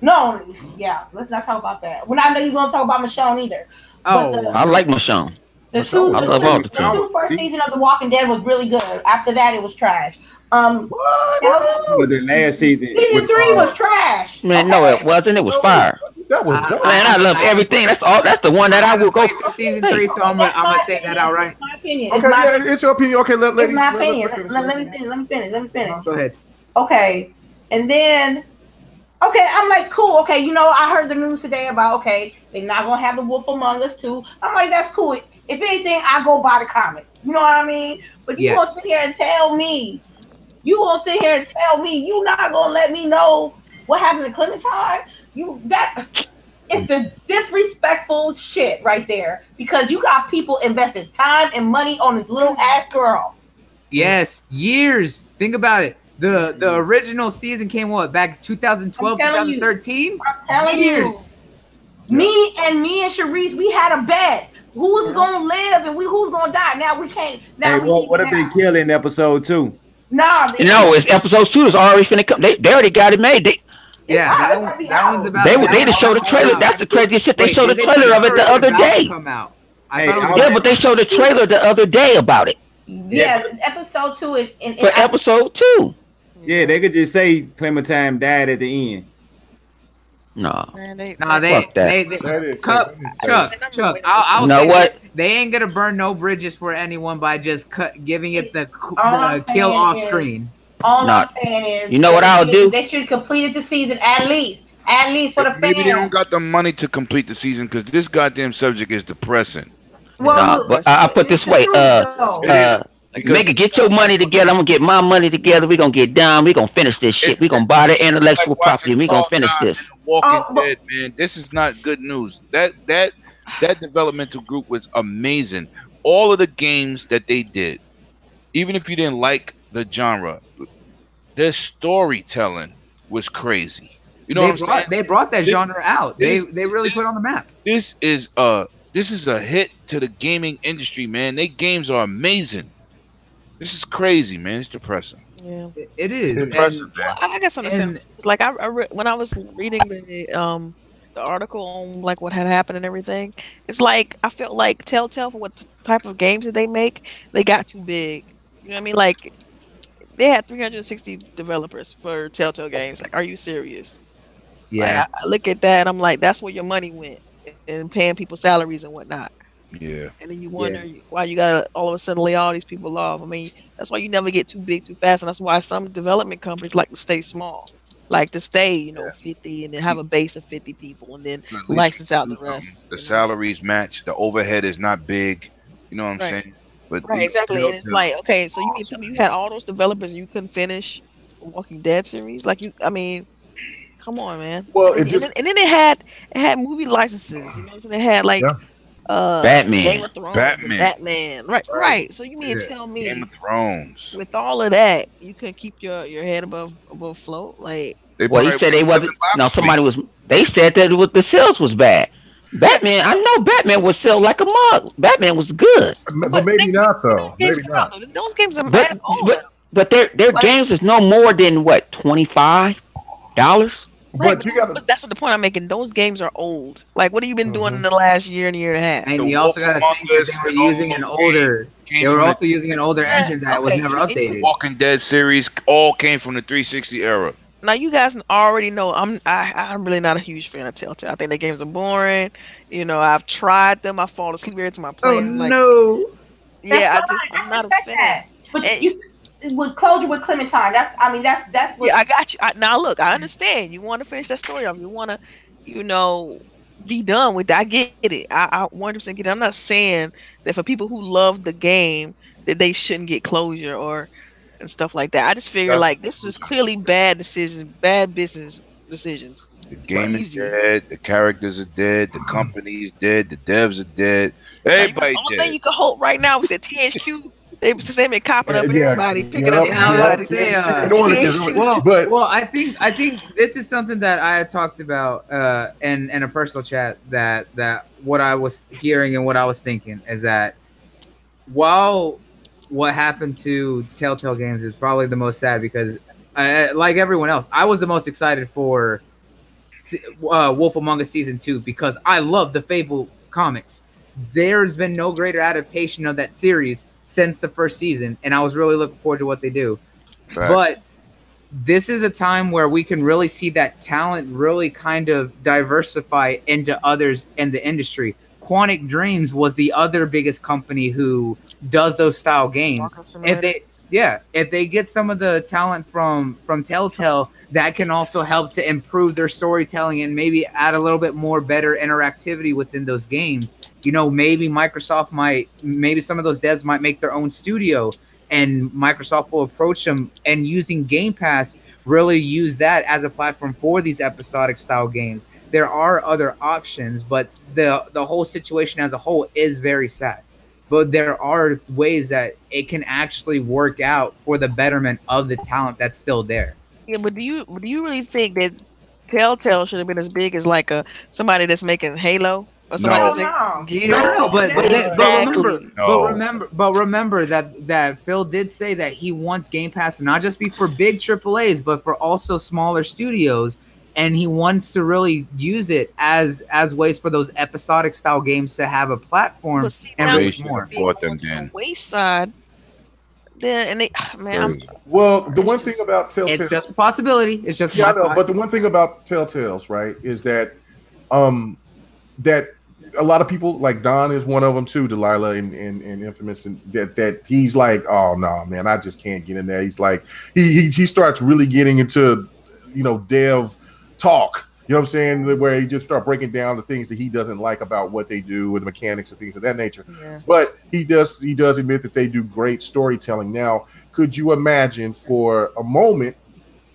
No, yeah. Let's not talk about that. Well, I know you're gonna talk about Michonne either. I like Michonne. The two first season of The Walking Dead was really good. After that, it was trash. But the last season 3 was trash. Man, no, it wasn't. It was fire. That was dope. Man, I love everything. That's the one that I will go for. Season 3, so I'm gonna say that outright. My opinion. It's your opinion. Okay, let my opinion. Let me finish. Go ahead. Okay, and then Okay, I'm like, cool. Okay, you know, I heard the news today about, okay, they're not going to have the Wolf Among Us 2. I'm like, that's cool. If anything, I go buy the comics. You know what I mean? But you going to sit here and tell me, you're not going to let me know what happened to Clementine? It's the disrespectful shit right there. Because you got people investing time and money on this little ass girl. Yes, years. Think about it. The original season came back 2012, 2013? I'm telling you. Me and Sharice, we had a bet. Who was gonna live and who's gonna die? Now we can't. Now what if they kill in episode 2? No, it's episode 2 is already finna come. They already got it made. That one's about. They just showed the trailer. That's the craziest shit. They showed the trailer of it the other day. But they showed the trailer the other day about it. Yeah, episode 2 for episode 2. Yeah, they could just say Clementine died at the end. No. Chuck. I'll know say what? This, they ain't gonna burn no bridges for anyone by just giving it the kill off screen. All I'm saying is, you know what I'll do? They should complete the season at least for the fans. Maybe they don't got the money to complete the season because this goddamn subject is depressing. Well, but I'll put this way. Make it get your money together. I'm gonna get my money together. We're gonna get down. We're gonna finish this shit. We're gonna buy the intellectual property. We're gonna finish this. Walking Dead, man. This is not good news. That developmental group was amazing. All of the games that they did, even if you didn't like the genre, their storytelling was crazy. You know what I'm saying? They brought that genre out. They really put it on the map. This is a hit to the gaming industry, man. They games are amazing. This is crazy, man. It's depressing. Yeah, it is. It's depressing, man. I guess understand. Like when I was reading the article on like what had happened and everything, it's like I felt like Telltale for what type of games that they make, they got too big. You know what I mean? Like they had 360 developers for Telltale Games. Like, are you serious? Yeah. Like, I look at that and I'm like, that's where your money went in paying people salaries and whatnot. Yeah. And then you wonder why you gotta all of a sudden lay all these people off. I mean, that's why you never get too big too fast, and that's why some development companies like to stay small, like to stay 50 and then have a base of 50 people and then license out the rest. The salaries match. The overhead is not big. You know what I'm saying? But exactly. And it's like, okay, so you mean tell me you had all those developers and you couldn't finish the Walking Dead series? Like come on, man. Well, and then it had movie licenses. You know, so they had like. Batman, Game of Thrones, Batman, right. So you mean tell me Game of Thrones with all of that, you couldn't keep your head above float? Like, he said they wasn't. No, somebody was. They said that the sales was bad. Batman, I know Batman would sell like a mug. Batman was good, but maybe not though. Maybe not. Those games are but their games is no more than what $25. But that's what the point I'm making. Those games are old. Like, what have you been doing in the last year and a year and a half? And you also got to think that they were using an older. They were also using an older engine that was never updated. The Walking Dead series all came from the 360 era. Now you guys already know I'm really not a huge fan of Telltale. I think their games are boring. You know, I've tried them. I fall asleep every time I play them. Like, no. Yeah, I'm not a fan. But with closure with Clementine, that's what. Yeah, I got you. Now look, I understand. You want to finish that story off. You want to, be done with it. I get it. I 100% get it. I'm not saying that for people who love the game that they shouldn't get closure and stuff like that. I just figure like this was clearly bad decisions, bad business decisions. The game is dead. The characters are dead. The company's dead. The devs are dead. Everybody dead. The only thing you can hope right now is that THQ. Since they've been copping up everybody, picking up everybody. Well, I think this is something that I had talked about in a personal chat that what I was hearing and what I was thinking is that while what happened to Telltale Games is probably the most sad because like everyone else, I was the most excited for Wolf Among Us Season 2 because I love the Fable comics. There's been no greater adaptation of that series since the first season, and I was really looking forward to what they do. Facts. But this is a time where we can really see that talent really kind of diversify into others in the industry. Quantic Dreams was the other biggest company who does those style games. And Yeah, if they get some of the talent from Telltale, that can also help to improve their storytelling and maybe add a little bit more better interactivity within those games. You know, maybe maybe some of those devs might make their own studio, and Microsoft will approach them and using Game Pass, really use that as a platform for these episodic style games. There are other options, but the whole situation as a whole is very sad. But there are ways that it can actually work out for the betterment of the talent that's still there. Yeah, but do you really think that Telltale should have been as big as like somebody that's making Halo or somebody No. that's making No, but Exactly. remember that Phil did say that he wants Game Pass to not just be for big AAAs, but for also smaller studios, and he wants to really use it as ways for those episodic style games to have a platform But see, and now reach it's more. being Bought them going to the then. wayside. Then and they, man, Well, the It's one just- thing about Telltale, It's just a possibility. It's just yeah, I my know, thought. but the one thing about Telltales, right, is that that a lot of people, like Don is one of them too, Delilah and Infamous, and that he's like, oh no, man, I just can't get in there. He's like, he starts really getting into, dev talk. You know what I'm saying? Where he just start breaking down the things that he doesn't like about what they do and the mechanics and things of that nature. Yeah. But he does admit that they do great storytelling. Now, could you imagine for a moment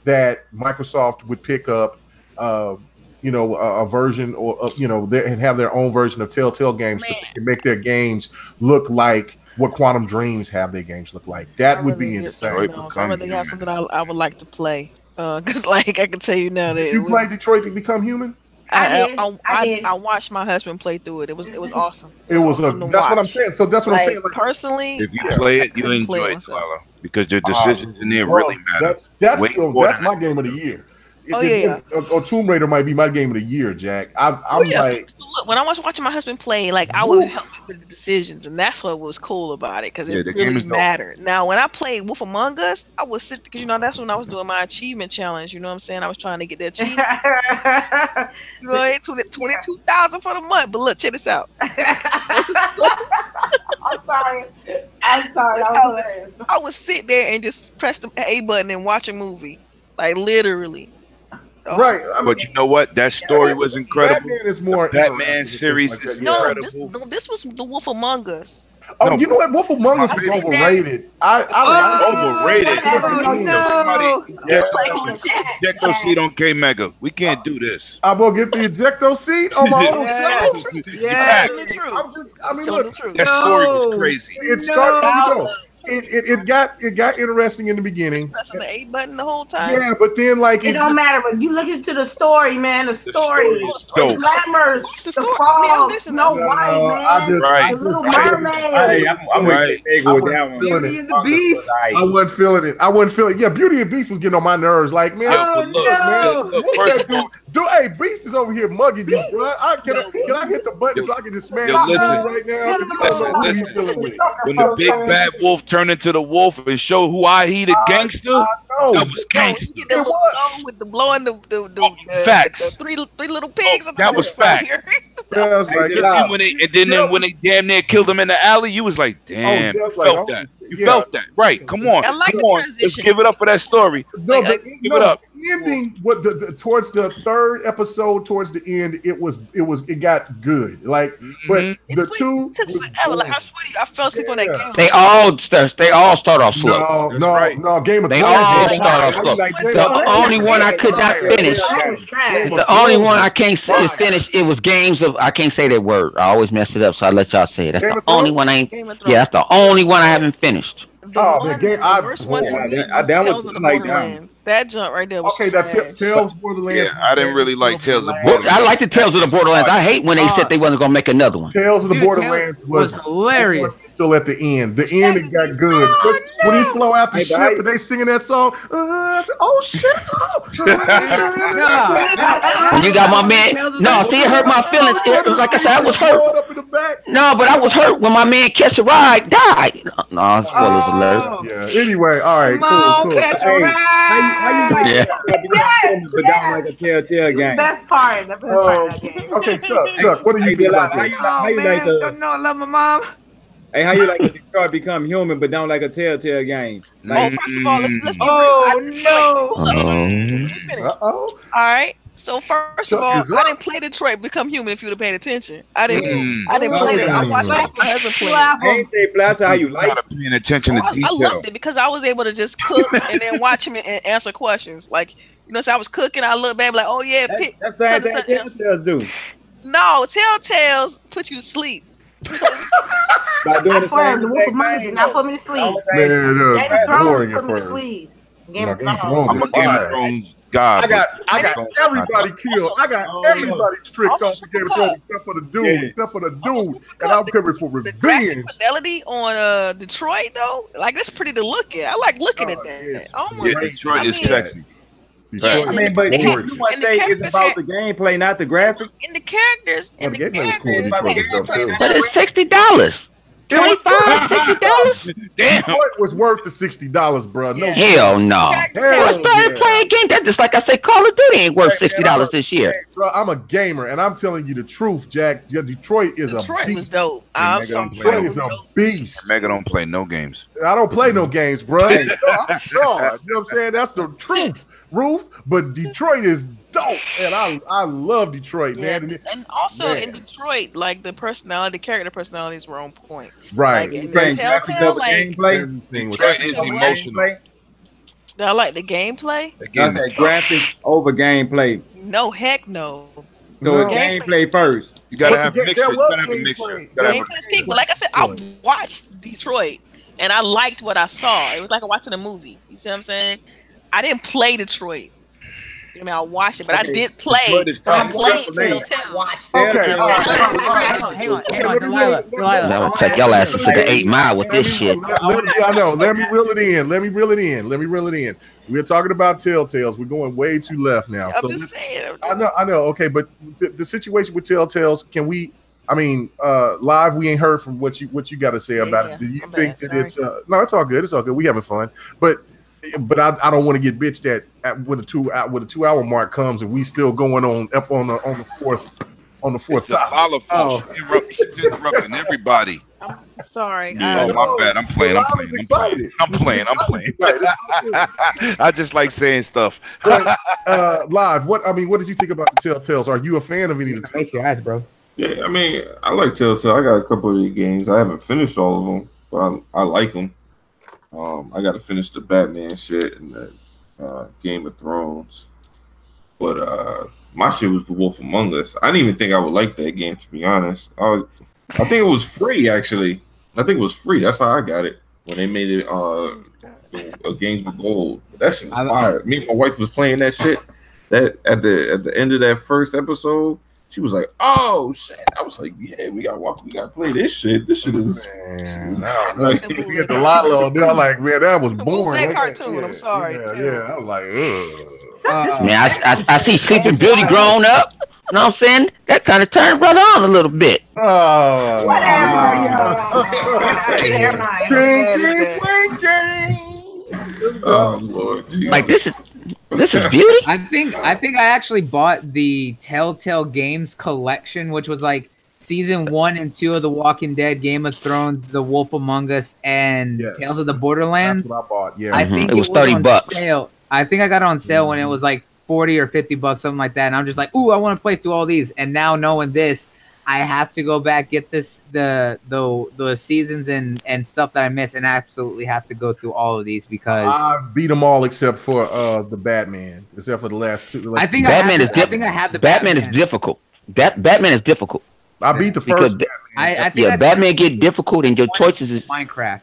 that Microsoft would pick up, a version or and have their own version of Telltale Games, but they can make their games look like what Quantum Dreams have their games look like? That would be insane. Right. No, so I'd rather have something I would like to play. Because like I can tell you now that Did you play Detroit to Become Human? I watched my husband play through it. It was awesome. It was awesome to that's what I'm watch. saying. So that's what I'm Like, saying. Like, personally, If you play it, you couldn't play enjoy it it, myself. Tyler, because your decisions in there bro, really matter. That's Way still more that's than my game of the year. Oh, yeah. Or Tomb Raider might be my game of the year, Jack. I'm like, look, when I was watching my husband play, like I would help him with the decisions, and that's what was cool about it because Yeah, it the game really is dope. mattered. Now, when I played Wolf Among Us, I would sit because that's when I was doing my achievement challenge. You know what I'm saying? I was trying to get the achievement. You know, 22,000 for the month. But look, check this out. I'm sorry. That was hilarious. I would sit there and just press the A button and watch a movie, like literally. right. I mean, But you know what? That story was incredible. Batman is more Batman interactive, series like is that, No, incredible. this was the Wolf Among Us. Oh, No, you know what? Wolf Among Us I is sit there- overrated. I Overrated. Somebody- Yeah, Like, Check those seat on K Mega. We can't do this. I'm gonna get the ejecto seat on my own Yeah. show. Yeah. telling the truth. I mean, Telling look, the truth. That story was crazy. it started. Here we go. It got interesting in the beginning. Pressing the A button the whole time. Yeah, but then like It don't matter, but you look into the story, man. The story, story is the glamours, Watch the the story. I mean, I'm frogs, listening. Snow No, White, man. I just, Right. The Little Mermaid. I'm with Right. Meg with that one. Beauty and the Beast. I wasn't feeling it. Yeah, Beauty and Beast was getting on my nerves. Like, man, Yo, but look, man, look, look first at of all, hey, Beast is over here mugging you, bro. Can I hit the button so I can just smash yo, you listen. right now? 'Cause you don't know who Listen. he's dealing with. when the big bad wolf turned into the wolf and showed who he the gangster, No, that was gangster. You get that little blow with the blowing the Facts. three little pigs. Oh, that was fact. Yeah, I was like, And then when they damn near killed him in the alley, you was like, damn, Oh, you that's like, felt oh, that. You yeah. felt that, right? Come on, I like come the on. Let's transition. give it up for that story. no, Like, but give it up. The ending, what towards the third episode, towards the end, it got good. Like, but the two took forever. Like I swear to you, I fell asleep on that Yeah. game. They all start off slow. no, Game of They Thrones. all is start off like- slow. The only one I could not finish. That was trash. The only one I can't finish. It was games of. I can't say that word. I always mess it up, so I let y'all say it. That's Game the of Thrones? only one I ain't. Game of Thrones. Yeah, that's the only one I haven't finished. The Oh, one, the game- the worst one to boy, me that- was that was Tales of the like Borderlands. That jump right there was Okay, that trash. Tales Borderlands. Yeah, I didn't really like Tales of Which I like the Tales of the Borderlands. I hate when they said they wasn't gonna make another one. Tales of the Dude, Borderlands was hilarious. Till at the end. The end it got good. When he flew out the Hey, ship and they singing that song, I said, oh shit. When you got my man, no, see, it hurt my feelings. Like I said, I was hurt. Up in the back. No, but I was hurt when my man Catch a Ride died. No, spoilers alert. Yeah. Anyway, all right, cool. Catch a Hey, ride. how you like Yeah. that? But don't like a Telltale game. Best part. The best part of that game. Okay, Chuck, what do you Hey, think Delilah, about how that? you like the No, I love my mom. Hey, how you like a Detroit become human but don't like a Telltale game? Oh, first of all, let's be Oh, real. no. Hold up. Let me finish. Uh-oh. All right. So first Chuck of all, is I up. didn't play Detroit Become Human. If you'd have paid attention, I didn't Mm. play that. I watched my husband play it. I ain't say plus how you like. Not paying attention to I detail. loved it because I was able to just cook and then watch him and answer questions. Like, you know, so I was cooking, I look back like, oh yeah, pick. That's the same thing Telltales do. No, Telltales put you to sleep. By doing I the swear, same the Wolf of thing, Money did not put me to sleep. Man, Game of Thrones boring put at me to first. sleep. No, Game of Game of Thrones. Thrones I'm a is Game of fire. Thrones god. I got everybody killed. I got everybody tricked Also, off the Game of Thrones except for the dude, except for the dude, and I'm coming for The graphic revenge. fidelity on Detroit though, like that's pretty to look at. I like looking at that. yes. Oh my Yeah, God. Detroit is I mean, sexy. Detroit I mean, but They you had- want to and the say it's characters about had- the gameplay, not the graphic. In the characters, Yeah, in the the gameplay was cool in characters, Detroit and stuff too. But it's $60. It was $25, $60? Damn. Detroit was worth the $60, bro. No, Yeah. Hell no. characters Hell had- I started yeah. playing games. That's just like I say, Call of Duty ain't worth $60 this year. Hey, bro, I'm a gamer, and I'm telling you the truth, Jack. Yeah, Detroit is Detroit a was beast. dope. I'm Mega sorry. don't Detroit play is a beast. Mega don't play no games. I don't play no games, bro. I'm fraud. You know what I'm saying? That's the truth, Roof. But Detroit is dope, and I love Detroit, Yeah, man. and also Man. in Detroit, like the character personalities were on point. Right. Like, in Saying Telltale, graphics over like, gameplay. Everything was Detroit is emotional. I like the gameplay. I said graphics over gameplay. No, heck no. So it's No. gameplay first. You gotta But have there mixture. You was gotta have a gameplay. mixture. You gotta have a Gameplay's king. But like I said, I watched Detroit and I liked what I saw. It was like watching a movie. You see what I'm saying? I didn't play Detroit. I mean, I watched it, but I did play. Detroit is So I tough. played For me. Telltale. Watch. Okay. all right. Hang on, Delilah. That would take y'all asses to the 8 Mile with this shit. I know. Let me reel it in. We're talking about Telltales. We're going way too left now. I'm So just saying. I know. Okay, but the situation with Telltales, can we? I mean, live, we ain't heard from what you got to say about it. Do you I'm think bad, that it's no? It's all good. It's all good. We having fun, but I don't want to get bitched at when the 2 hour mark comes and we still going on up on the fourth The topic. Lala fault. She's interrupting everybody. I'm sorry. Oh my bad. I'm playing. Lala's excited. I'm playing. I just like saying stuff. Live. What did you think about the Telltales? Are you a fan of any of the Face your Telltales? eyes, bro. Yeah, I mean, I like Telltale. I got a couple of the games. I haven't finished all of them, but I like them. I got to finish the Batman shit and the Game of Thrones. But my shit was The Wolf Among Us. I didn't even think I would like that game, to be honest. I think it was free, actually. I think it was free. That's how I got it when they made it a Games with Gold. That shit was fire. Me and my wife was playing that shit. That at the end of that first episode, she was like, "Oh shit!" I was like, "Yeah, we gotta play this shit. This shit is." Man, Like, we get the Lala on there. Like, man, that was boring. That cartoon, I'm sorry, Yeah, too. yeah. I was like, ugh. Man, I see Sleeping Beauty grown up. You know what I'm saying? That kind of turned brother on a little bit. Oh, Whatever. Never mind. Kinky winky. oh Lord, Jesus. Like this is Beauty. I think I actually bought the Telltale Games collection, which was like season 1 and 2 of The Walking Dead, Game of Thrones, The Wolf Among Us, and Yes. Tales of the Borderlands. That's what I bought. Yeah. I think It was on $30. sale. I think I got it on sale when it was like $40 or $50, something like that. And I'm just like, ooh, I want to play through all these. And now knowing this, I have to go back, get the seasons and stuff that I missed, and I absolutely have to go through all of these because I beat them all except for the Batman, except for the last two. I think Batman I is have, I think I have the Batman is difficult. Batman is difficult. I beat the Because first. I think yeah, Batman get difficult and your choices is Minecraft.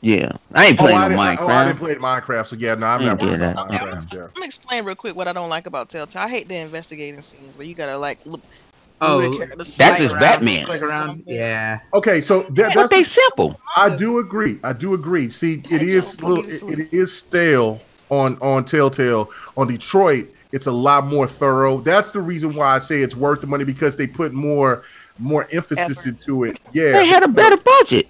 yeah. I ain't playing no I didn't Minecraft. play Minecraft, so yeah, no, I'm You not did worried that. about Minecraft. Yeah. I'm gonna explain real quick what I don't like about Telltale. I hate the investigating scenes where you gotta like look. Oh, That's just Batman. Click around. Yeah. Okay, so But that's they simple. I do agree. See, it is stale on Telltale. On Detroit, it's a lot more thorough. That's the reason why I say it's worth the money because they put more emphasis Effort. into it. They Yeah, had a better budget.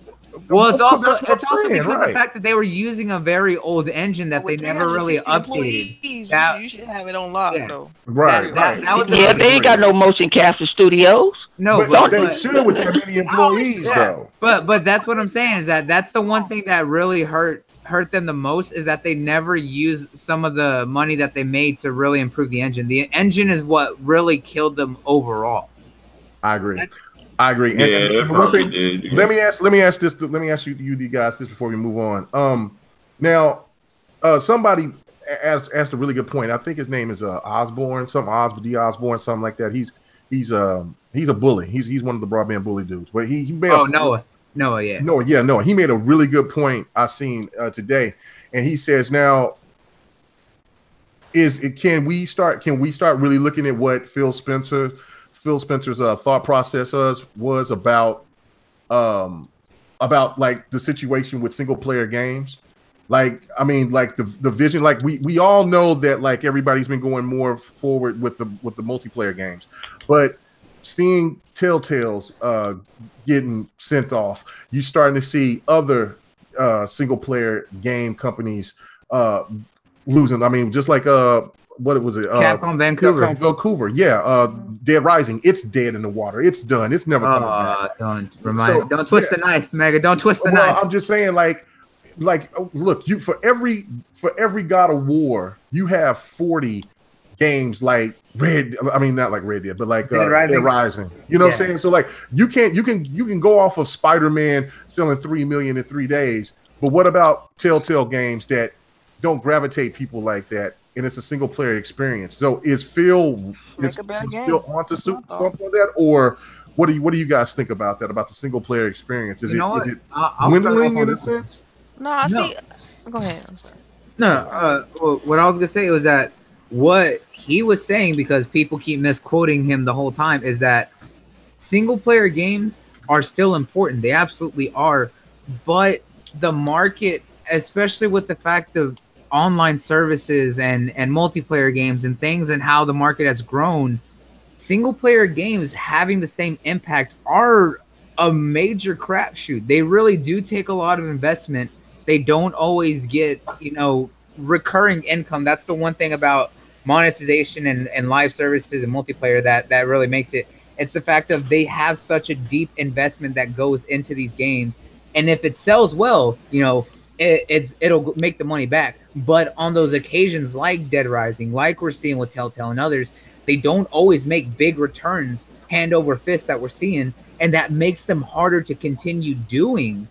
Well, it's also that's what I'm saying, because right. the fact that they were using a very old engine that they With never really 360 updated. employees, That- you should have it on lock, Yeah. though. Right, that was the Yeah, thing. they ain't got no motion capture studios. No, but they but should with that many employees, yeah, though. but that's what I'm saying is that's the one thing that really hurt them the most is that they never used some of the money that they made to really improve the engine. The engine is what really killed them overall. I agree. And Yeah, and it one probably thing, did. Yeah. let me ask you guys this before we move on. Now, somebody asked a really good point. I think his name is Osborne, D Osborne, something like that. He's a bully. He's one of the broadband bully dudes. But he made Noah, yeah. Noah. He made a really good point I seen today, and he says now, can we start really looking at what Phil Spencer's thought process was about like the situation with single player games. Like, I mean, like the vision, like we all know that like everybody's been going more forward with the multiplayer games, but seeing Telltale's getting sent off, you starting to see other single player game companies losing. I mean, just like what was it? Capcom Vancouver. Yeah. Dead Rising. It's dead in the water. It's done. It's never coming back. Don't twist the knife, Mega. Don't twist the knife. I'm just saying, like, look, you for every God of War, you have 40 games like not like Red Dead, but like Dead Rising. You know what I'm saying? So like you can go off of Spider-Man selling 3 million in 3 days, but what about Telltale Games that don't gravitate people like that, and it's a single player experience? So is Phil onto something like that, or what do you guys think about that, about the single player experience? Is it dwindling in a sense? No, see. Go ahead. I'm sorry. No, what I was gonna say was that what he was saying, because people keep misquoting him the whole time, is that single player games are still important. They absolutely are, but the market, especially with the fact of online services and multiplayer games and things and how the market has grown, single player games having the same impact are a major crapshoot. They really do take a lot of investment. They don't always get, recurring income. That's the one thing about monetization and live services and multiplayer that really makes it. It's the fact of they have such a deep investment that goes into these games, and if it sells well, it'll make the money back. But on those occasions like Dead Rising, like we're seeing with Telltale and others, they don't always make big returns hand over fist that we're seeing, and that makes them harder to continue doing.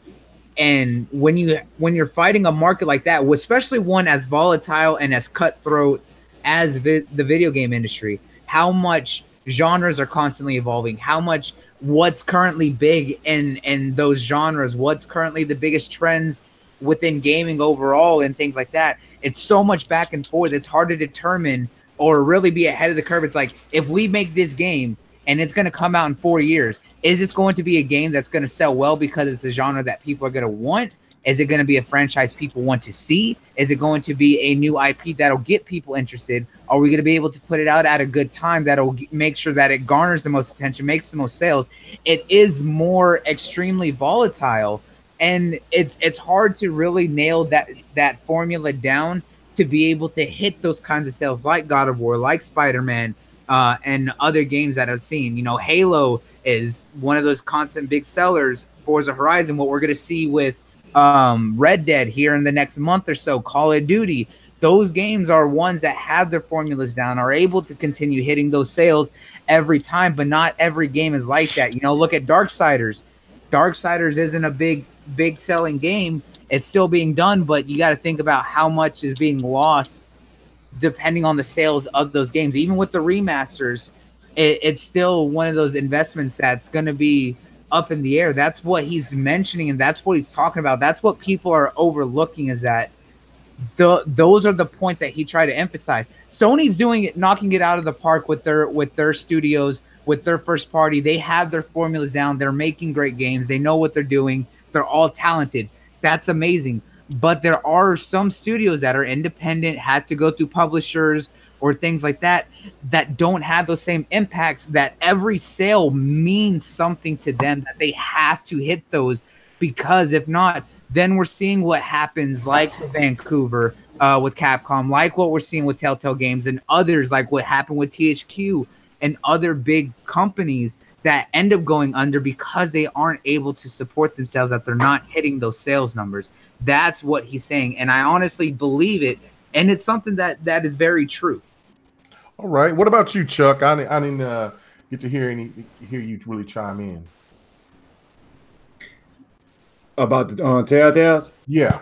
And when you're fighting a market like that, especially one as volatile and as cutthroat as the video game industry, how much genres are constantly evolving, how much what's currently big in those genres, what's currently the biggest trends within gaming overall and things like that. It's so much back and forth. It's hard to determine or really be ahead of the curve. It's like, if we make this game and it's going to come out in 4 years, is this going to be a game that's going to sell well because it's a genre that people are going to want? Is it going to be a franchise people want to see? Is it going to be a new IP that'll get people interested? Are we going to be able to put it out at a good time that'll make sure that it garners the most attention, makes the most sales? It is more extremely volatile, and it's hard to really nail that formula down to be able to hit those kinds of sales like God of War, like Spider-Man, and other games that I've seen. Halo is one of those constant big sellers. Forza Horizon, what we're going to see with Red Dead here in the next month or so, Call of Duty. Those games are ones that have their formulas down, are able to continue hitting those sales every time, but not every game is like that. Look at Darksiders. Darksiders isn't a big selling game. It's still being done, but you got to think about how much is being lost depending on the sales of those games. Even with the remasters, it's still one of those investments that's going to be up in the air. That's what he's mentioning, and that's what he's talking about. That's what people are overlooking, is that those are the points that he tried to emphasize. Sony's doing it, knocking it out of the park with their studios, with their first party. They have their formulas down. They're making great games. They know what they're doing. They're all talented. That's amazing. But there are some studios that are independent, had to go through publishers or things like that, that don't have those same impacts, that every sale means something to them, that they have to hit those because if not, then we're seeing what happens like with Vancouver with Capcom, like what we're seeing with Telltale Games and others, like what happened with THQ and other big companies that end up going under because they aren't able to support themselves, that they're not hitting those sales numbers. That's what he's saying, and I honestly believe it, and it's something that is very true. All right. What about you, Chuck? I didn't get to hear you really chime in About the Telltales. Yeah.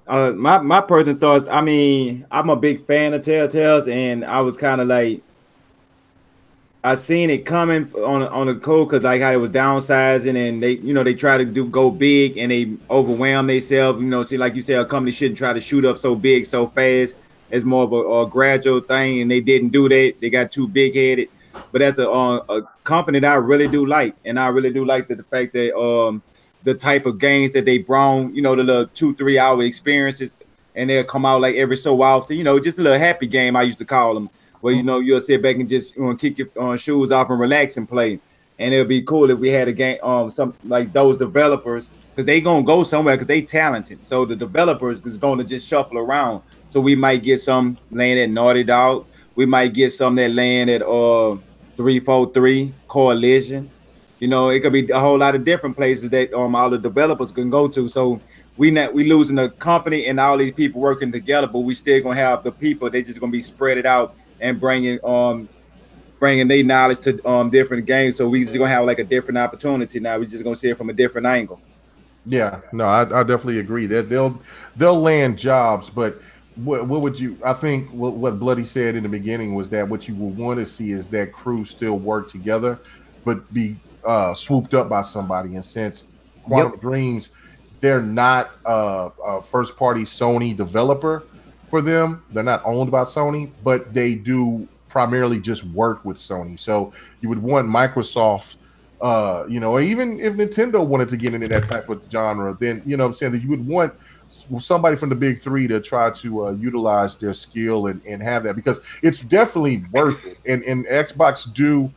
My personal thoughts. I mean, I'm a big fan of Telltales, and I was kind of like, I seen it coming on the code because like how it was downsizing, and they try to go big and they overwhelm themselves. See, like you said, a company shouldn't try to shoot up so big so fast. It's more of a gradual thing, and they didn't do that. They got too big headed. But as a company that I really do like, and I really do like the fact that the type of games that they brought, the little 2-3 hour experiences, and they'll come out like every so often, just a little happy game I used to call them. Where you'll sit back and just kick your shoes off and relax and play, and it'll be cool if we had a game. Some like those developers, because they gonna go somewhere because they talented. So the developers is gonna just shuffle around. So we might get some land at Naughty Dog. We might get some that land at 343 Coalition. It could be a whole lot of different places that all the developers can go to. So we losing the company and all these people working together, but we still gonna have the people. They just gonna be spread it out and bringing their knowledge to different games. So we just gonna have like a different opportunity now. We're just gonna see it from a different angle. Yeah, no, I definitely agree that they'll land jobs, but what would you? I think what Bloody said in the beginning was that what you would want to see is that crew still work together, but be swooped up by somebody. And since Quantum Dreams, they're not a first party Sony developer. For them, they're not owned by Sony, but they do primarily just work with Sony. So you would want Microsoft, or even if Nintendo wanted to get into that type of genre, then I'm saying that you would want somebody from the big three to try to utilize their skill and have that, because it's definitely worth it. And Xbox do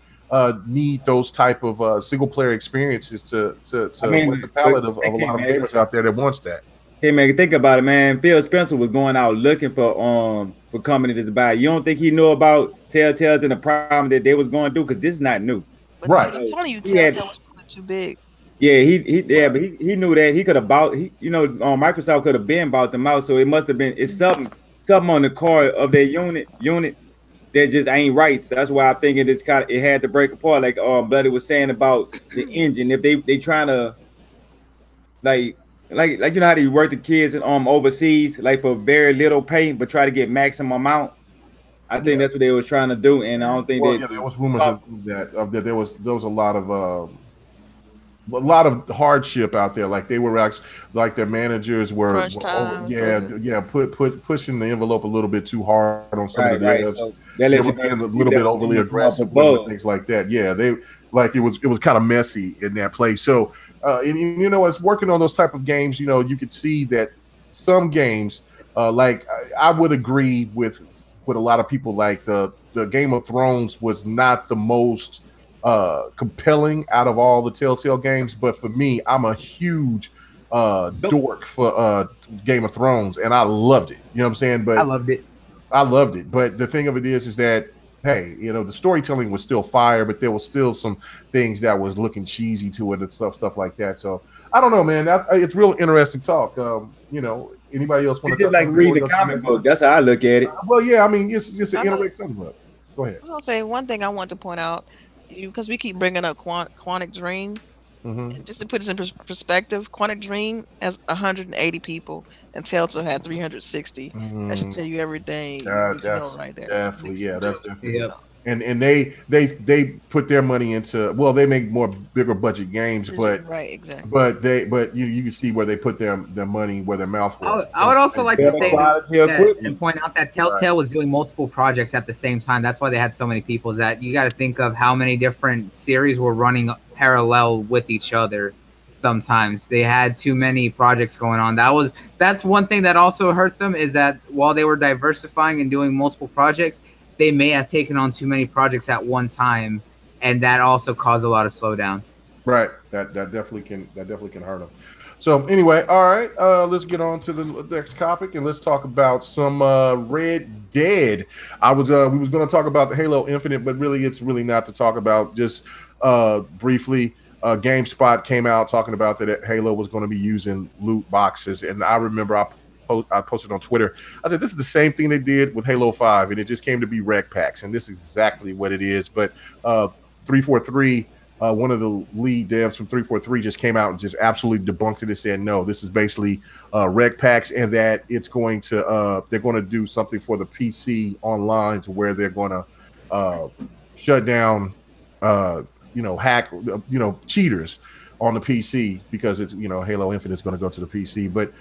need those type of single player experiences to work the palette of a lot of gamers out there that wants that. Hey man, think about it, man. Phil Spencer was going out looking for companies to buy. You don't think he knew about Telltales and the problem that they was going through? Because this is not new, but right? I'm telling you, Telltale was pulling too big. Yeah, but he knew that he could have bought. Microsoft could have been bought them out. So it must have been something on the core of their unit that just ain't right. So that's why I'm thinking it had to break apart. Like Bloody was saying about the engine. If they trying to like how they work the kids overseas, like for very little pay, but try to get maximum amount. I think that's what they was trying to do, and I don't think there was rumors of that there was a lot of hardship out there. Like they were actually, like their managers were pushing the envelope a little bit too hard on some of the devs. So they were being a little bit overly aggressive with things like that. Yeah, it was kind of messy in that place. So it's working on those type of games. You could see that some games, like I would agree with a lot of people, like the Game of Thrones was not the most compelling out of all the Telltale games, but for me, I'm a huge dork for Game of Thrones, and I loved it. You know what I'm saying? But I loved it. But the thing of it is that, hey, the storytelling was still fire, but there was still some things that was looking cheesy to it and stuff like that. So I don't know, man. It's real interesting talk. Anybody else want to just like read the comic book? That's how I look at it. Well, yeah, I mean, it's an interactive book. Go ahead. I was gonna say one thing I want to point out, because we keep bringing up Quantic Dream. Just to put this in perspective, Quantic Dream has 180 people, and Telltale had 360. That should tell you everything you need to know right there. Definitely, that's definitely. Yep. And they put their money into, well, they make bigger budget games, but right, exactly. But you can see where they put their money where their mouth was. I would also like to say and point out that Telltale was doing multiple projects at the same time. That's why they had so many people. Is that you got to think of how many different series were running parallel with each other. Sometimes they had too many projects going on. That's one thing that also hurt them, is that while they were diversifying and doing multiple projects, they may have taken on too many projects at one time, and that also caused a lot of slowdown. Right. That definitely can hurt them. So anyway, all right. Let's get on to the next topic and let's talk about some Red Dead. We was going to talk about the Halo Infinite, but really it's really not to talk about. Just briefly, GameSpot came out talking about that Halo was going to be using loot boxes, and I remember I posted on Twitter. I said this is the same thing they did with Halo 5, and it just came to be rec packs, and this is exactly what it is. But 343. One of the lead devs from 343 just came out and just absolutely debunked it and said, no, this is basically rec packs, and that it's going to they're going to do something for the PC online to where they're going to shut down hack cheaters on the PC because it's Halo Infinite is going to go to the PC, but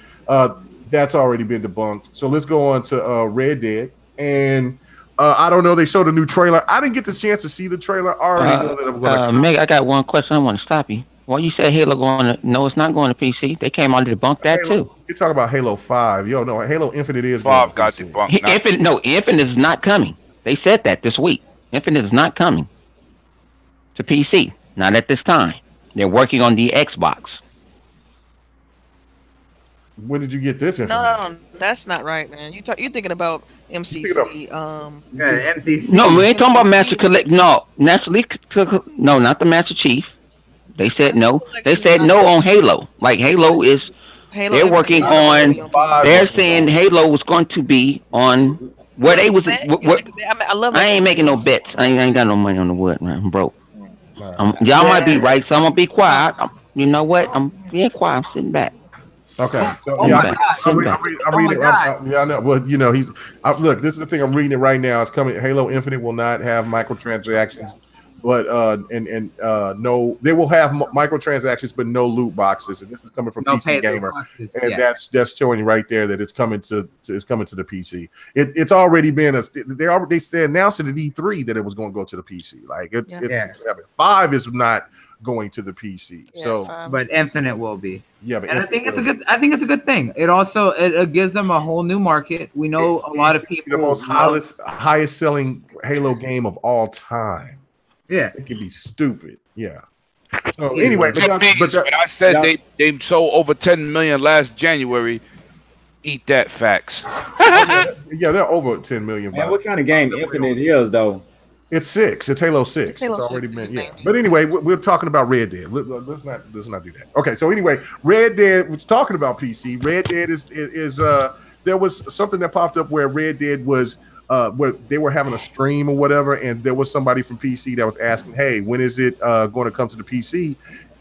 that's already been debunked. So let's go on to Red Dead. And I don't know. They showed a new trailer. I didn't get the chance to see the trailer. I already know that I'm going to. Meg, I got one question. I want to stop you. Well, you said Halo going to? No, it's not going to PC. They came on to debunk that too. You're talking about Halo 5. Yo, no, Halo Infinite is 5 got debunked. Infinite is not coming. They said that this week. Infinite is not coming to PC. Not at this time. They're working on the Xbox. When did you get this information? No, that's not right, man. You thinking about MCC? MCC. No, we ain't talking about Master Collect. No, no, not the Master Chief. They said no. They said no on Halo. Like Halo is. They're working on. They're saying Halo was going to be on. Where they was. I ain't making no bets. I ain't got no money on the wood, man. I'm broke. Y'all might be right, so I'm gonna be quiet. You know what? I'm being quiet. I'm sitting back. Okay. So, I'm reading it. I know. Well, look, this is the thing. I'm reading it right now. It's coming. Halo Infinite will not have microtransactions, but no, they will have microtransactions, but no loot boxes. And this is coming from PC Gamer, and that's showing you right there that it's coming to the PC. It's already been they announced it at E3 that it was going to go to the PC. Like it's 5 is not going to the PC. But Infinite will be. Yeah, but I think it's a good thing. It also it gives them a whole new market. We know a lot of people. The most highest selling Halo game of all time. Yeah, it could be stupid. Yeah. So anyway, but I said they sold over 10 million last January. Eat that, facts. Yeah, they're over 10 million. Man, what kind of game Infinite is though? It's 6. It's Halo 6. It's already been, But anyway, we're talking about Red Dead. Let's not do that. Okay, so anyway, Red Dead was talking about PC. Red Dead is there was something that popped up where Red Dead was where they were having a stream or whatever, and there was somebody from PC that was asking, "Hey, when is it going to come to the PC?"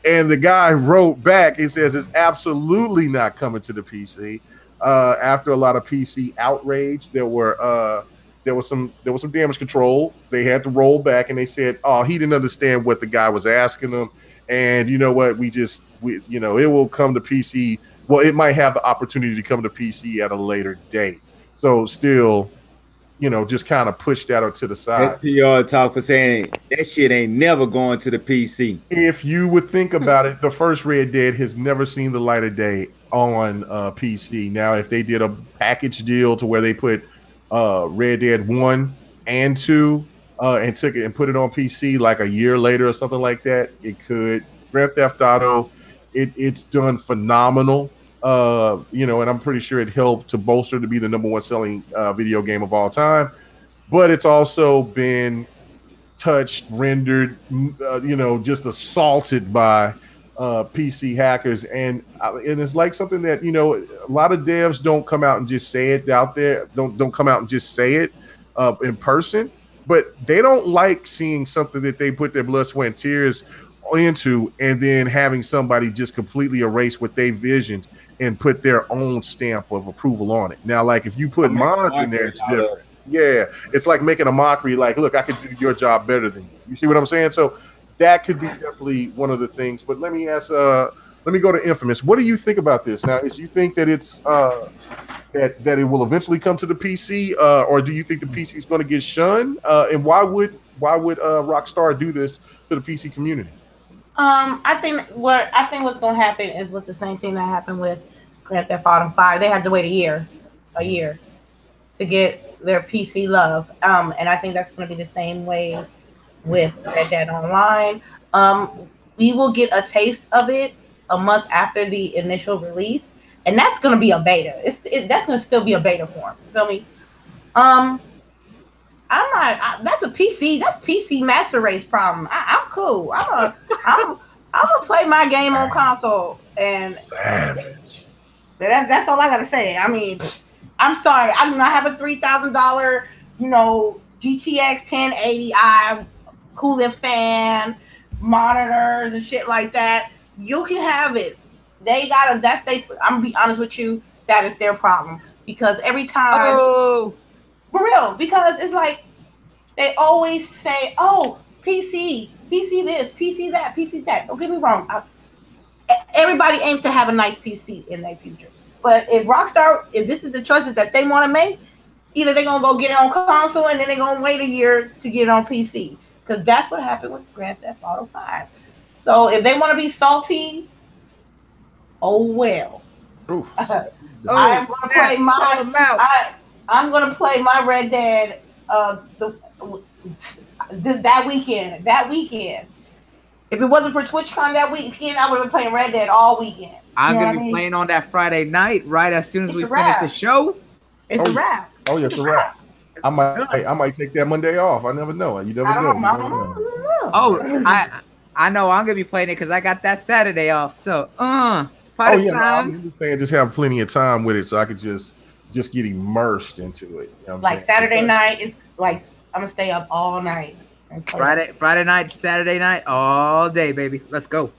And the guy wrote back. He says it's absolutely not coming to the PC. After a lot of PC outrage, there was some damage control. They had to roll back, and they said, "Oh, he didn't understand what the guy was asking him." And you know what? It will come to PC. Well, it might have the opportunity to come to PC at a later date. So still, just kind of push that to the side. That's PR talk for saying that shit ain't never going to the PC. If you would think about it, the first Red Dead has never seen the light of day on PC. Now, if they did a package deal to where they put Red Dead 1 and 2 and took it and put it on PC like a year later or something like that, it could. Grand Theft Auto, it's done phenomenal. And I'm pretty sure it helped to bolster to be the #1 selling video game of all time. But it's also been touched, rendered, just assaulted by PC hackers, and it's like something that a lot of devs don't come out and just say it out there. Don't come out and just say it in person, but they don't like seeing something that they put their blood, sweat, and tears into, and then having somebody just completely erase what they visioned and put their own stamp of approval on it. Now, like if you put mods in there, it's different. Yeah, it's like making a mockery. Like, look, I can do your job better than you. You see what I'm saying? So that could be definitely one of the things. But let me ask. Let me go to Infamous. What do you think about this? Now, is you think that it's that it will eventually come to the PC, or do you think the PC is going to get shunned? And why would Rockstar do this to the PC community? I think what's going to happen is with the same thing that happened with Grand Theft Auto 5. They had to wait a year to get their PC love. And I think that's going to be the same way with Red Dead Online. we will get a taste of it a month after the initial release, and that's going to be a beta. That's going to still be a beta form. You feel me? I'm not. That's a PC. That's PC master race problem. I'm cool. I'm gonna play my game on console, and savage. That's all I gotta say. I mean, I'm sorry. I do not have a $3,000, GTX 1080i cooling fan, monitors and shit like that. You can have it. They gotta. I'm gonna be honest with you. That is their problem, because every time. Oh. For real, because it's like they always say, "Oh, PC this, PC that, PC that." Don't get me wrong. Everybody aims to have a nice PC in their future, but if this is the choices that they want to make, either they're gonna go get it on console and then they're gonna wait a year to get it on PC, because that's what happened with Grand Theft Auto 5. So if they want to be salty, oh well. I'm gonna play I'm gonna play my Red Dead that weekend. If it wasn't for TwitchCon that weekend, I would have been playing Red Dead all weekend. I'm gonna be playing on that Friday night, right as soon as we finish the show. It's a wrap. Oh yeah, it's a wrap. I might take that Monday off. I never know. You never know. Oh, I know I'm gonna be playing it because I got that Saturday off. So party time. I'm just saying, just have plenty of time with it, so I could just get immersed into it. You know like Saturday night is like I'm gonna stay up all night. Friday night, Saturday night, all day, baby. Let's go.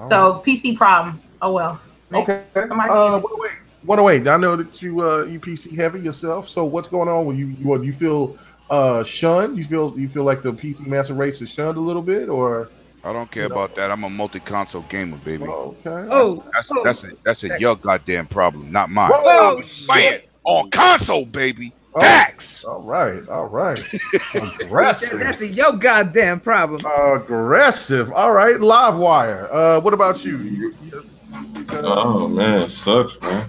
So PC problem. Oh well. Okay. 108. I know that you PC heavy yourself. So what's going on with you? You feel shunned? You feel like the PC master race is shunned a little bit, or? I don't care about that. I'm a multi-console gamer, baby. Okay. That's your goddamn problem, not mine. Whoa, man, on console, baby. Facts. All right. Aggressive. That's your goddamn problem. Aggressive. All right. Livewire. What about you? Oh man, it sucks, man.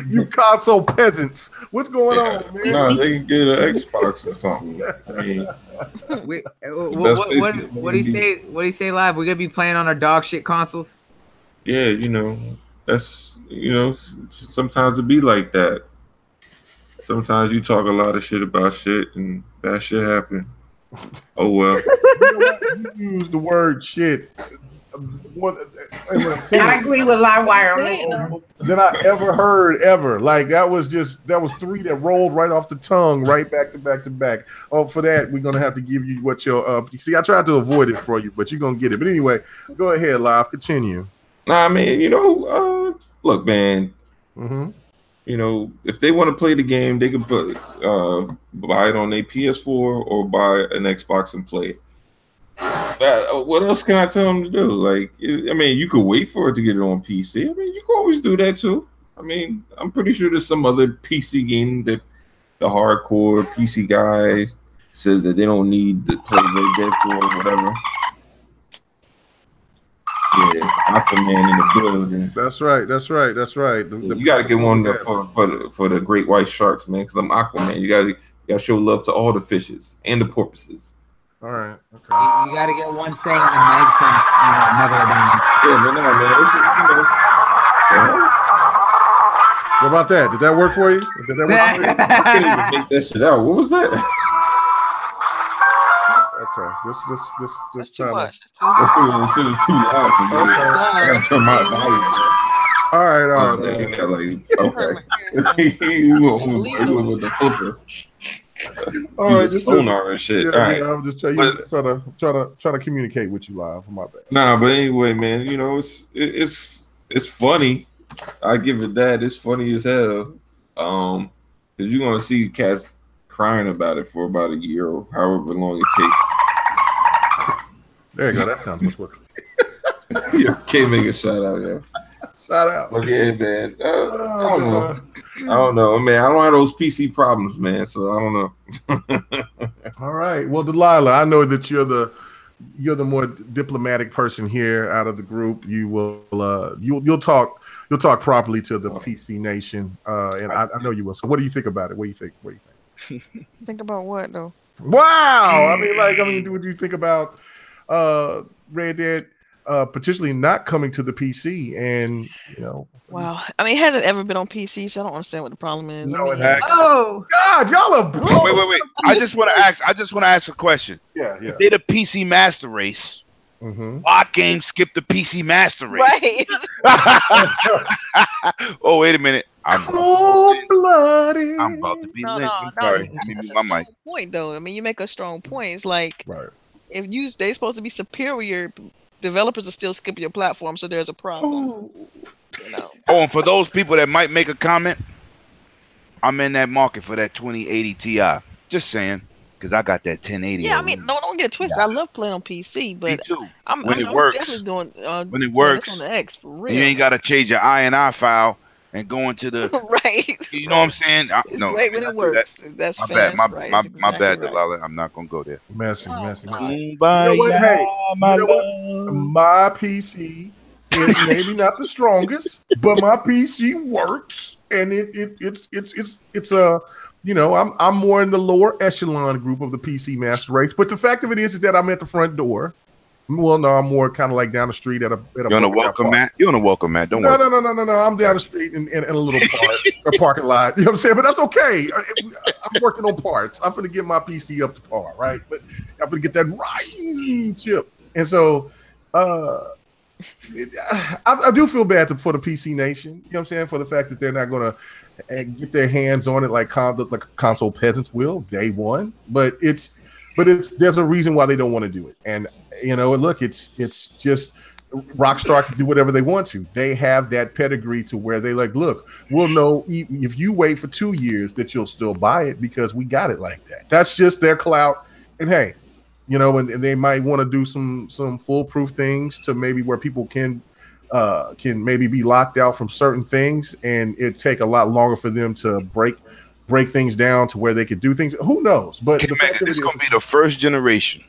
You console peasants. What's going on, man? No, they can get an Xbox or something. I mean, what do you say? What do you say live? We're gonna be playing on our dog shit consoles. Yeah, that's sometimes it be like that. Sometimes you talk a lot of shit about shit and bad shit happen. Oh well. You use the word shit. I agree with Livewire than I ever heard. Like that was three that rolled right off the tongue, right back to back. Oh, for that we're gonna have to give you what your see. I tried to avoid it for you, but you're gonna get it. But anyway, go ahead, Live. Continue. Nah, I mean, look, man. Mm-hmm. If they want to play the game, they can buy it on a PS4 or buy an Xbox and play it. What else can I tell them to do? Like, I mean, you could wait for it to get it on PC. I mean, you can always do that too. I mean, I'm pretty sure there's some other PC game that the hardcore PC guy says that they don't need to play Red Dead for or whatever. Yeah, Aquaman in the building. That's right. You got to get one for the great white sharks, man. Because I'm Aquaman. You got to show love to all the fishes and the porpoises. All right. Okay. You got to get one saying that makes sense. Megalodons. Yeah, but no, man. What about that? Did that work for you? I couldn't even make that shit out. What was that? Okay. This too much. That shit was too loud for me. I gotta turn my volume. All right. Okay. You went with the flipper. All right, sonar and shit. Yeah, all right. I'm just trying to communicate with you live. My bad. Nah, but anyway, man, it's funny. I give it that. It's funny as hell. Because you're gonna see cats crying about it for about a year or however long it takes. There you go. That sounds good. Yeah, can't make a shout out, yeah. Shout out. But yeah, man. I don't know, man. I don't have those PC problems, man. So I don't know. All right. Well, Delilah, I know that you're the more diplomatic person here out of the group. You will you'll talk properly to the PC Nation, and I know you will. So what do you think about it? What do you think? Think about what though? Wow. I mean, what do you think about Red Dead potentially not coming to the PC? And Wow. I mean, it hasn't ever been on PC, so I don't understand what the problem is. No, I it mean, hasn't. Oh, God, y'all are broke. Wait. I just want to ask a question. Yeah. If they the PC Master Race, why games skip the PC Master Race? right. Oh, wait a minute. I'm Bloody. about to be No, lynched. no, I'm no. sorry. Let me That's mute a my mic. strong point, though. I mean, you make a strong point. It's like Right. if they supposed to be superior, developers are still skipping your platform, so there's a problem. You know. Oh, and for those people that might make a comment, I'm in that market for that 2080 Ti. Just saying, because I got that 1080. Yeah, I mean, don't get it twisted. I love playing on PC, but Me too. I'm When it works. definitely doing When it doing works, this on the X for real. you ain't got to change your INI file and go into the. right. You know what I'm saying? It's No, great when it works. That's my fast. bad. Right. My Exactly bad, right. Delilah. I'm not gonna go there. Messy. No. You know what? Hey, my you know what? My PC is maybe not the strongest, but my PC works, and it's I'm more in the lower echelon group of the PC Master Race. But the fact of it is that I'm at the front door. Well, no, I'm more kind of like down the street at a. You on a welcome mat? You on a welcome mat? Don't No. worry. I'm down the street in a little parking lot. You know what I'm saying? But that's okay. I'm working on parts. I'm going to get my PC up to par, right? But I'm going to get that rising chip. And so I do feel bad for the PC Nation. You know what I'm saying? For the fact that they're not going to get their hands on it like console peasants will day one. But there's a reason why they don't want to do it. And look, it's just Rockstar can do whatever they want to. They have that pedigree to where they like, look, we'll know if you wait for 2 years that you'll still buy it because we got it like that. That's just their clout. And hey, and they might want to do some foolproof things to maybe where people can maybe be locked out from certain things, and it take a lot longer for them to break things down to where they could do things. Who knows? But This is gonna be the first generation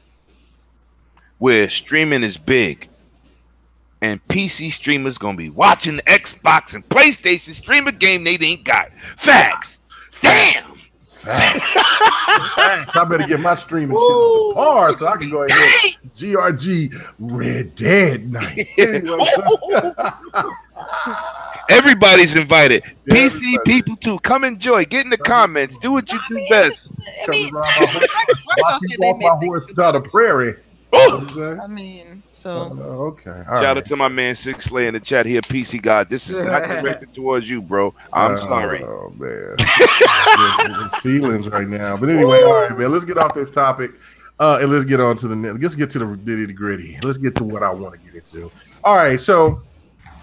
where streaming is big, and PC streamers gonna be watching the Xbox and PlayStation stream a game they ain't got. Facts. Damn. Facts. I better get my streaming shit up to par so I can go ahead and GRG Red Dead night. Everybody's invited. Yeah, PC everybody. people too. Come enjoy. Get in the comments. Do what you do best. I mean, Watch me walk my horse down the prairie. I mean, so okay. Shout out to my man Six Slay in the chat here, PC God. This is not directed towards you, bro. I'm sorry. Oh man, feelings right now. But anyway, all right, man. Let's get off this topic, and let's get on to let's get to the nitty gritty. Let's get to what I want to get into. All right, so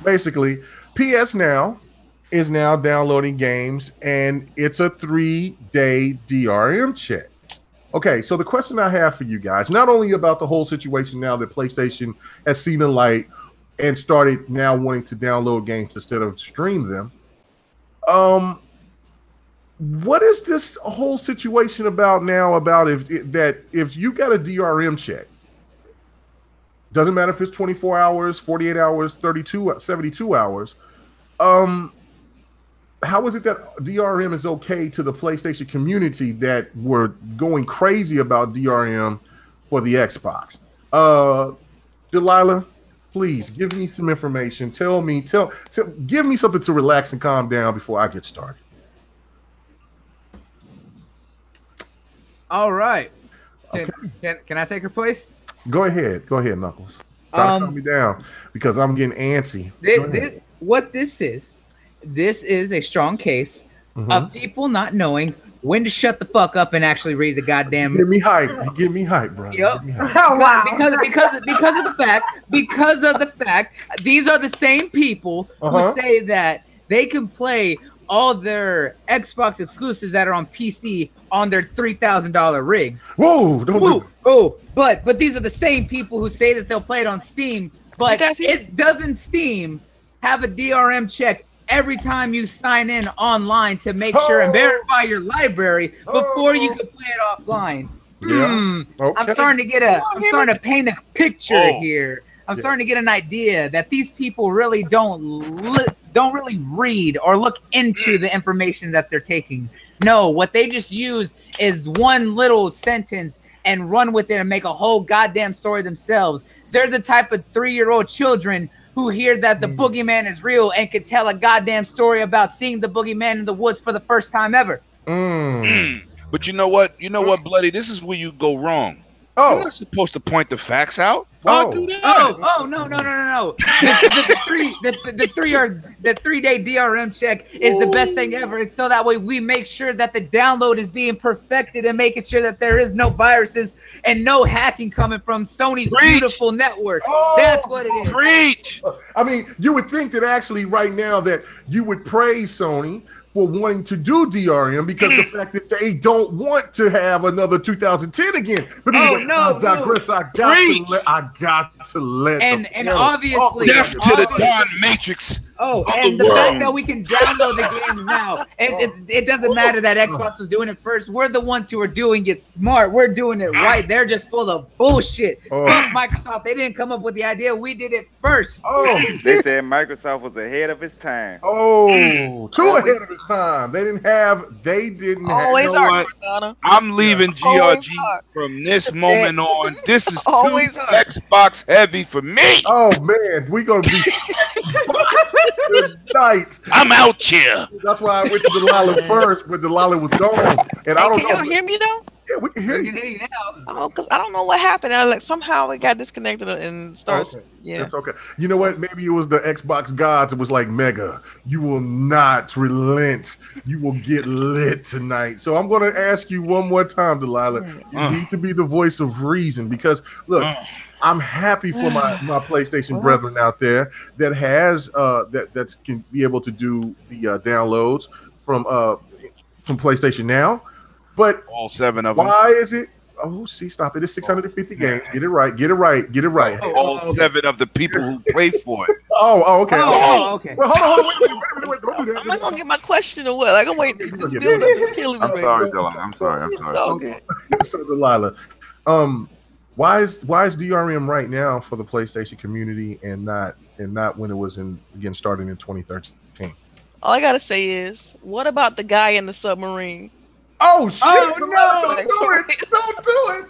basically, PS Now is now downloading games, and it's a 3-day DRM check. Okay, so the question I have for you guys, not only about the whole situation now that PlayStation has seen the light and started now wanting to download games instead of stream them, what is this whole situation about now? About if you got a DRM check, doesn't matter if it's 24 hours, 48 hours, 72 hours. How is it that DRM is okay to the PlayStation community that were going crazy about DRM for the Xbox? Delilah, please give me some information. Give me something to relax and calm down before I get started. all right. Can I take her place? Go ahead, Knuckles. Try to calm me down because I'm getting antsy. This is a strong case of people not knowing when to shut the fuck up and actually read the goddamn. Give me hype, bro. Yep. Oh wow! Because of the fact, these are the same people who say that they can play all their Xbox exclusives that are on PC on their $3,000 rigs. Whoa! But these are the same people who say that they'll play it on Steam. But doesn't Steam have a DRM check every time you sign in online to make sure and verify your library before you can play it offline? Yeah. Okay. I'm starting to paint a picture here. I'm starting to get an idea that these people really don't really read or look into the information that they're taking. No, what they just use is one little sentence and run with it and make a whole goddamn story themselves. They're the type of 3-year-old children who hear that the boogeyman is real and can tell a goddamn story about seeing the boogeyman in the woods for the first time ever. But you know what? You know what, Bloody? This is where you go wrong. You're not supposed to point the facts out. Why do that? No. The 3-day DRM check is the best thing ever. It's so that way we make sure that the download is being perfected and making sure that there is no viruses and no hacking coming from Sony's beautiful network. That's what it is. Preach. I mean, you would think that actually right now that you would praise Sony for wanting to do DRM because the fact that they don't want to have another 2010 again. But anyway, I digress. I got to let and obviously death to the Don Matrix. And the fact that we can download the games now, it doesn't matter that Xbox was doing it first. We're the ones who are doing it smart. We're doing it right. They're just full of bullshit. Fuck Microsoft. They didn't come up with the idea. We did it first. They said Microsoft was ahead of its time. Too ahead of its time. They didn't have. Always hard. I'm leaving GRG from this moment on. This is Xbox heavy for me. Oh man, we gonna be tonight. I'm out here. That's why I went to Delilah first, but Delilah was gone, and I don't know. Can y'all hear me though? Yeah, we can hear you now. Oh, because I don't know what happened. Somehow it got disconnected and starts. Okay. Yeah, it's okay. You know what? Maybe it was the Xbox gods. It was like, Mega, you will not relent. You will get lit tonight. So I'm going to ask you one more time, Delilah. You need to be the voice of reason because look. I'm happy for my PlayStation brethren out there that has that can be able to do the downloads from PlayStation Now, but all 7 of them. Why is it? Stop it! It's 650 games. Get it right. All 7 of the people who play for it. Okay. Okay. Well, hold on. Wait. Don't do that. Am I gonna get my question or what? Like I'm waiting. This build up is killing me. I'm sorry, Delilah. I'm sorry. Okay. So Delilah, why is DRM right now for the PlayStation community and not when it was starting in 2013? All I gotta say is, what about the guy in the submarine? Oh shit! No! Don't do it!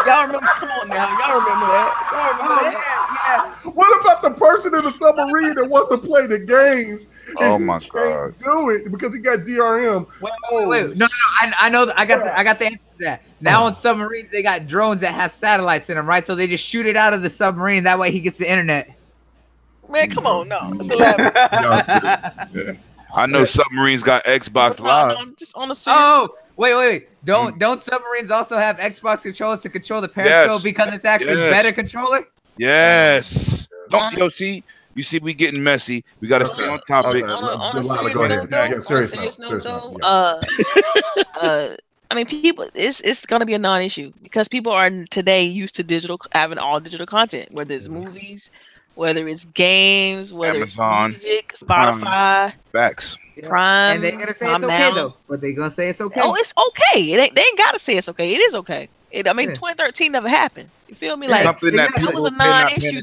Y'all remember? Come on now, y'all remember that? Yeah. What about the person in the submarine that wants to play the games? Oh my god! Do it because he got DRM. Wait. No. I know. I got the answer to that. Now on submarines, they got drones that have satellites in them, right? So they just shoot it out of the submarine. That way he gets the internet. Man, come on, no. That's elaborate. I know submarines got Xbox Live. I'm just on the wait. Don't submarines also have Xbox controllers to control the periscope because it's actually better controller? Yes. See, you see, we getting messy. We got to stay on topic. On a serious note, though, I mean, people, it's gonna be a non-issue because people are today used to having all digital content, whether it's movies, whether it's games, whether Amazon, it's music, Spotify, facts, Prime, and they're gonna say it's okay though. But they're gonna say it's okay. Oh, it's okay. They ain't gotta say it's okay. It is okay. 2013 never happened. You feel me? Like that was a non-issue.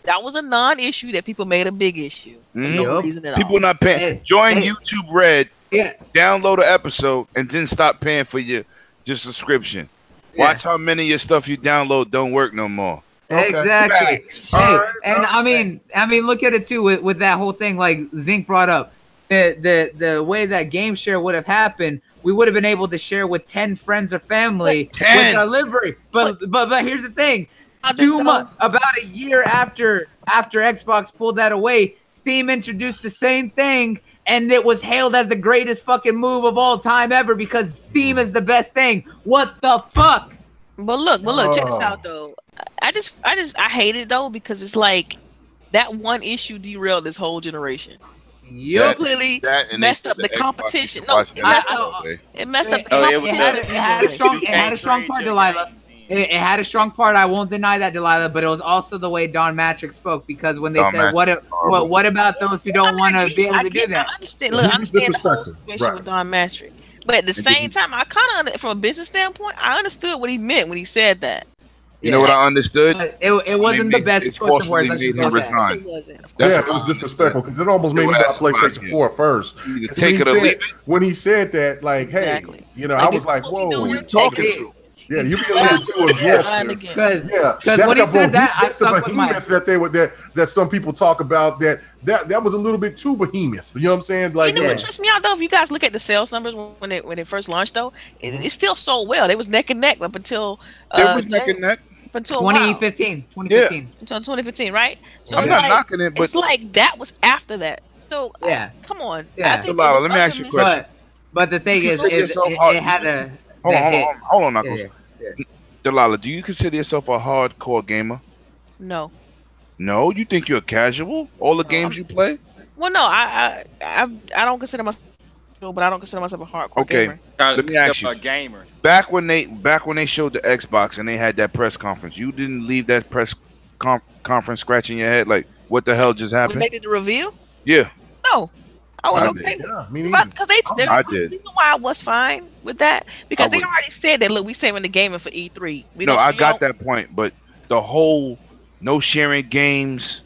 That was a non-issue that people made a big issue. For no reason at all. People not paying. Join YouTube Red. Download an episode and then stop paying for your subscription. Watch how many of your stuff you download don't work no more. Exactly. And I mean, look at it too with that whole thing. Like Zinc brought up, the way that game share would have happened, we would have been able to share with 10 friends or family with our library. But here's the thing: about a year after Xbox pulled that away, Steam introduced the same thing. And it was hailed as the greatest fucking move of all time ever because Steam is the best thing. What the fuck? But look, check this out though. I hate it though because it's like that one issue derailed this whole generation. You completely messed up the competition. No, it messed up. It messed up the competition. It had a strong part, Delilah. It had a strong part. I won't deny that, Delilah. But it was also the way Don Matrix spoke because when they said, "What about those who don't want to be able to do that?" I understand the whole situation with Don Matrix, but at the same time, I kind of, from a business standpoint, I understood what he meant when he said that. You know what I understood? It wasn't the best choice of words. Let's just go with that. It wasn't. Yeah, it was disrespectful because it almost made me buy PlayStation 4 first. Take it or leave it. When he said that, like, Exactly. hey, you know, I was like, whoa, Who you talking to? yeah, you be a little too aggressive. Because Yeah, when he said that, I that's the stuck with my. behemoth that they were that some people talk about. That was a little bit too behemoth. You know what I'm saying? Like, You know what trips me out though? If you guys look at the sales numbers when it first launched, though, it still sold well. They was neck and neck up until It was neck and neck. up until 2015. until 2015, right? So I'm it's not like, knocking it, but it's like that was after that. So Yeah. come on. Yeah. I think Delilah, it was let me ask you a other question. But the thing is, consider yourself hard- it had a. Hold on, Knuckles. Yeah. Delilah, do you consider yourself a hardcore gamer? No. No, you think you're a casual? All the games you play? Well, no, I don't consider myself, but I don't consider myself a hardcore Okay. gamer. Let me ask you. A gamer. Back when they showed the Xbox and they had that press conference, you didn't leave that press conference scratching your head like, what the hell just When happened? they did the review, Yeah, no, I was I okay with it. yeah, me neither. Because I did. You know why I was fine with that? Because I they would. already said that. Look, we saving the gaming for E3. no, I got that point, but the whole no sharing games.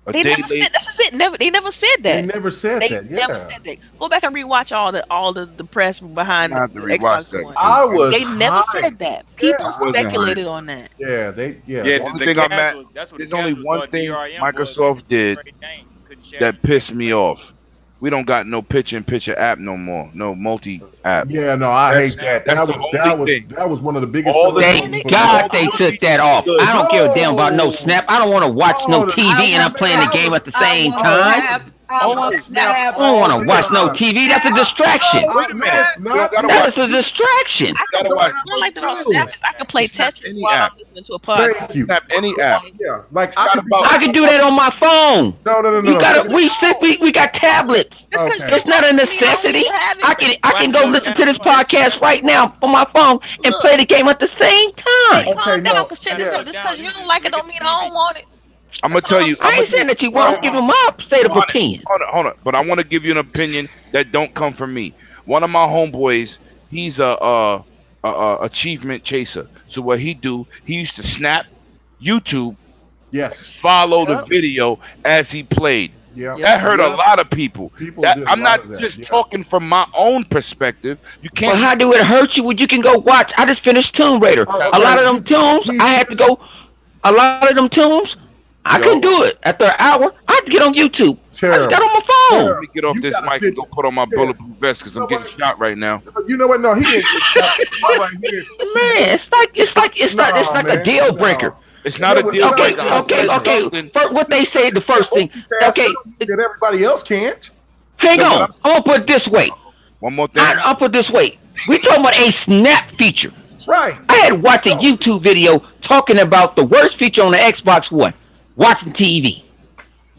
They never said. That's just it. They never said that. They never said They that. never Yeah, said that. Go back and rewatch all the press behind I have the to rewatch Xbox that. One. I was. They never hyped. said that. People I wasn't speculated on that. Yeah, Yeah, only the thing I'm casuals, that's what There's the only casuals one thought thing DRM Microsoft was. did Trade game. Couldn't share that it. pissed me off. We don't got no picture-in-picture app no more. No multi app. Yeah, no, I hate that. That's That the was only thing. that was one of the biggest. All the selling Thank points God for- they took that off. I don't give a damn about no Snap. I don't want to watch no Oh, TV and I'm playing the game at the same time. I want Snap. I don't want to watch no TV. That's a distraction. Wait a minute. It's not- You gotta That watch is a distraction. I gotta can watch I like the most Snap is I can play Snap Tetris any while app. I'm listening to a podcast. Thank you. Snap any app. Yeah, like Not I could about- I can do that on my phone. no. You got we got tablets. Just 'cause Okay. you It's not a don't need necessity. to have it. I can go listen to this podcast right now on my phone and play the game at the same time. Hey, calm Okay, down, no. cause check this Yeah. out. Just because you don't like it don't mean I don't want it. I'm gonna tell you. I ain't saying that you won't give them up. State of opinion. Hold on. But I want to give you an opinion that don't come from me. One of my homeboys, he's a achievement chaser. So what he do? He used to snap YouTube, Yes. follow the Yep. video as he played. Yeah. That hurt a lot of people. People That, did a I'm lot not of that, just yeah. talking from my own perspective. You Well, can't. how do it hurt you when you can go watch? I just finished Tomb Raider. Oh, A lot of okay. them tombs, I had to go. A lot of them tombs, I couldn't do it. After an hour, I had to get on YouTube. I Terrible. just got on my phone. Let me get off You this gotta mic sit- and go put on my Yeah. bulletproof vest because I'm getting shot right now. You know what? No, he didn't get shot. Right here. Man, it's not man. a deal breaker. It's not a No, deal Okay, breaker. I said okay. something. What they say the first thing. Okay, That everybody else can't. hang No, but on. I'm gonna put it this way. One more thing. I'll put it this way. We talking about a snap feature. Right. I had to watch a YouTube video talking about the worst feature on the Xbox One, watching TV.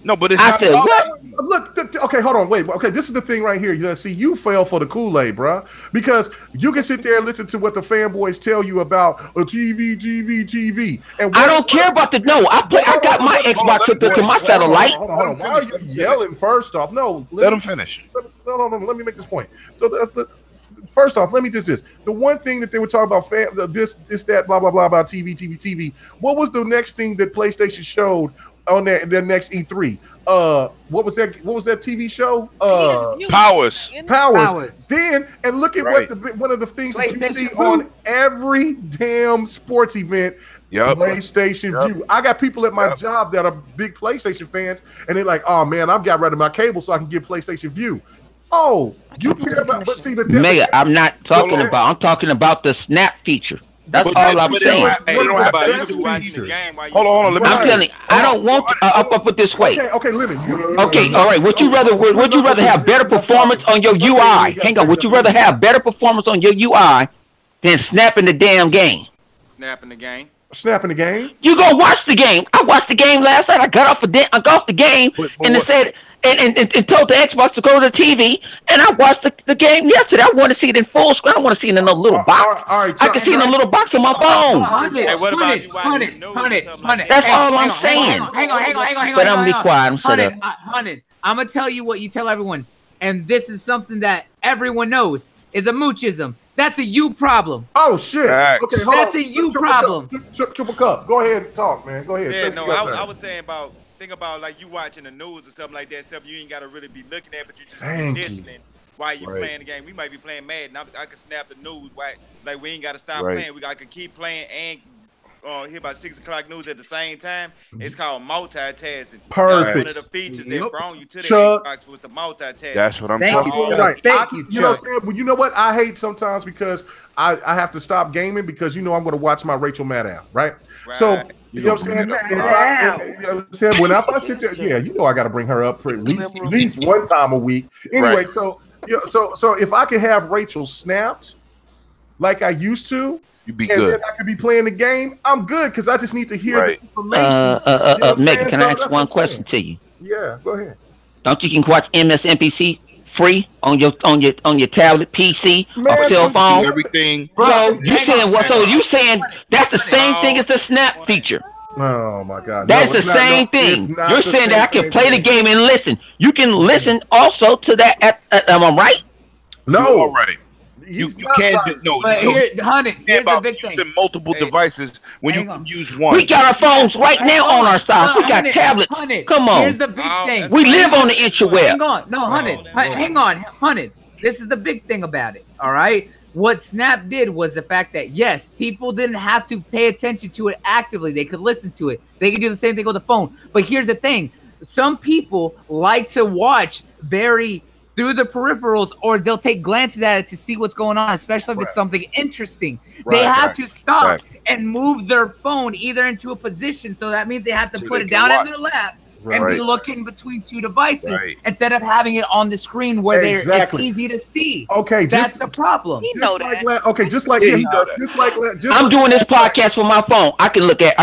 No, but it's I not said, about what? that. Look, okay, hold on, wait. Okay, this is the thing right here. You see, you fell for the Kool-Aid, bruh. Because you can sit there and listen to what the fanboys tell you about a TV. And I don't care about the no. I got my Xbox hooked up to my satellite. Hold on. Why are you yelling? First off, no. Let him finish. No. Let me make this point. So first off, let me just this. The one thing that they were talking about, this, that, blah blah blah about TV. What was the next thing that PlayStation showed on their next E3? What was that? What was that TV show? Powers. Powers. Then and look at Right. one of the things that you PlayStation see View. on every damn sports event. Yep. PlayStation View. I got people at my job that are big PlayStation fans, and they're like, "Oh man, I've got rid of my cable so I can get PlayStation View." Oh, you care about? But see, the Mega, I'm not talking about. I'm talking about the snap feature. That's all I'm saying. Hey, What what about about best you watching the features? game while you Hold on. Let me I'm telling you, I don't want. I'll put it this way. Okay, Lemon. Okay, all right. Would you rather have better performance on your UI? Hang on. Would you rather have better performance on your UI than snapping the damn game? snapping the game? Snapping the game? You go watch the game. I watched the game last night. I got off the game, and it said and told the Xbox to go to the TV, and I watched the game yesterday. I want to see it in full screen. I don't want to see it in a little box. All right, I can see it in a little box on my phone. Hey, what about you watching the news and stuff like that? That's all I'm saying. Hang on. But I'm be quiet. I'm shut up. I'm gonna tell you what you tell everyone, and this is something that everyone knows. is a moochism. That's a you problem. Oh shit! Facts. Okay, hold That's on. a you Triple problem. Cup, triple cup. Go ahead and talk, man. Go ahead. Yeah, Say no, what you gotta I say. was saying about think about like you watching the news or something like that. Stuff you ain't gotta really be looking at, but you just Thank be you. listening while you Right. playing the game. We might be playing Madden. I can snap the news. Right? Like we ain't gotta stop Right. playing. I can keep playing and hear about 6 o'clock news at the same time. It's called multitasking. That was one Perfect. of the features Yep. that brought you to the Chuck. Xbox was the multitasking. That's what I'm Thank talking you. about. Right. Thank you, You know what I'm Chuck. saying? Well, you know what? I hate sometimes because I have to stop gaming because I'm going to watch my Rachel Maddow, right? So, Right. you know what I'm saying? gonna You know what I'm saying? When I sit there, yeah, I got to bring her up for at least one time a week. Anyway, Right. so if I could have Rachel snapped like I used to, You be and good. then I could be playing the game, I'm good because I just need to hear Right. the information. You know what I'm Megan, saying? can So I ask that's one what I'm question to you? Yeah, go ahead. Don't you can watch MSNBC free on your tablet, PC, Man, or cell don't phone? Everything. So you Hang saying on, what? hang So on. you saying that's the same thing as the snap feature? Oh my God! That's No, the it's not- same no, it's thing. not You're the saying that I can same play the thing. game and listen. You can listen also to that. Am I right? You're No, all right. You he's not can't right. do no. But no, here, honey, you here's the about big thing. using multiple devices when you Hang can on. use one. We got our phones right now on our side. We got Honey, tablets. honey, Come on. Here's the big Oh, thing. that's We fine. live on the interweb. Hang on. No, honey. Oh, Hang on. Honey. This is the big thing about it. All right. What Snap did was the fact that, yes, people didn't have to pay attention to it actively. They could listen to it. They could do the same thing with the phone. But here's the thing. Some people like to watch very through the peripherals, or they'll take glances at it to see what's going on, especially if it's something interesting. They Right, have to stop right. and move their phone either into a position. So that means they have to So put they it can down in watch. their lap Right. and be looking between two devices Right. instead of having it on the screen where Exactly. it's easy to see. Okay, That's just the problem. You know like that. just like Yeah, he does that. I'm doing this podcast from my phone. I can look at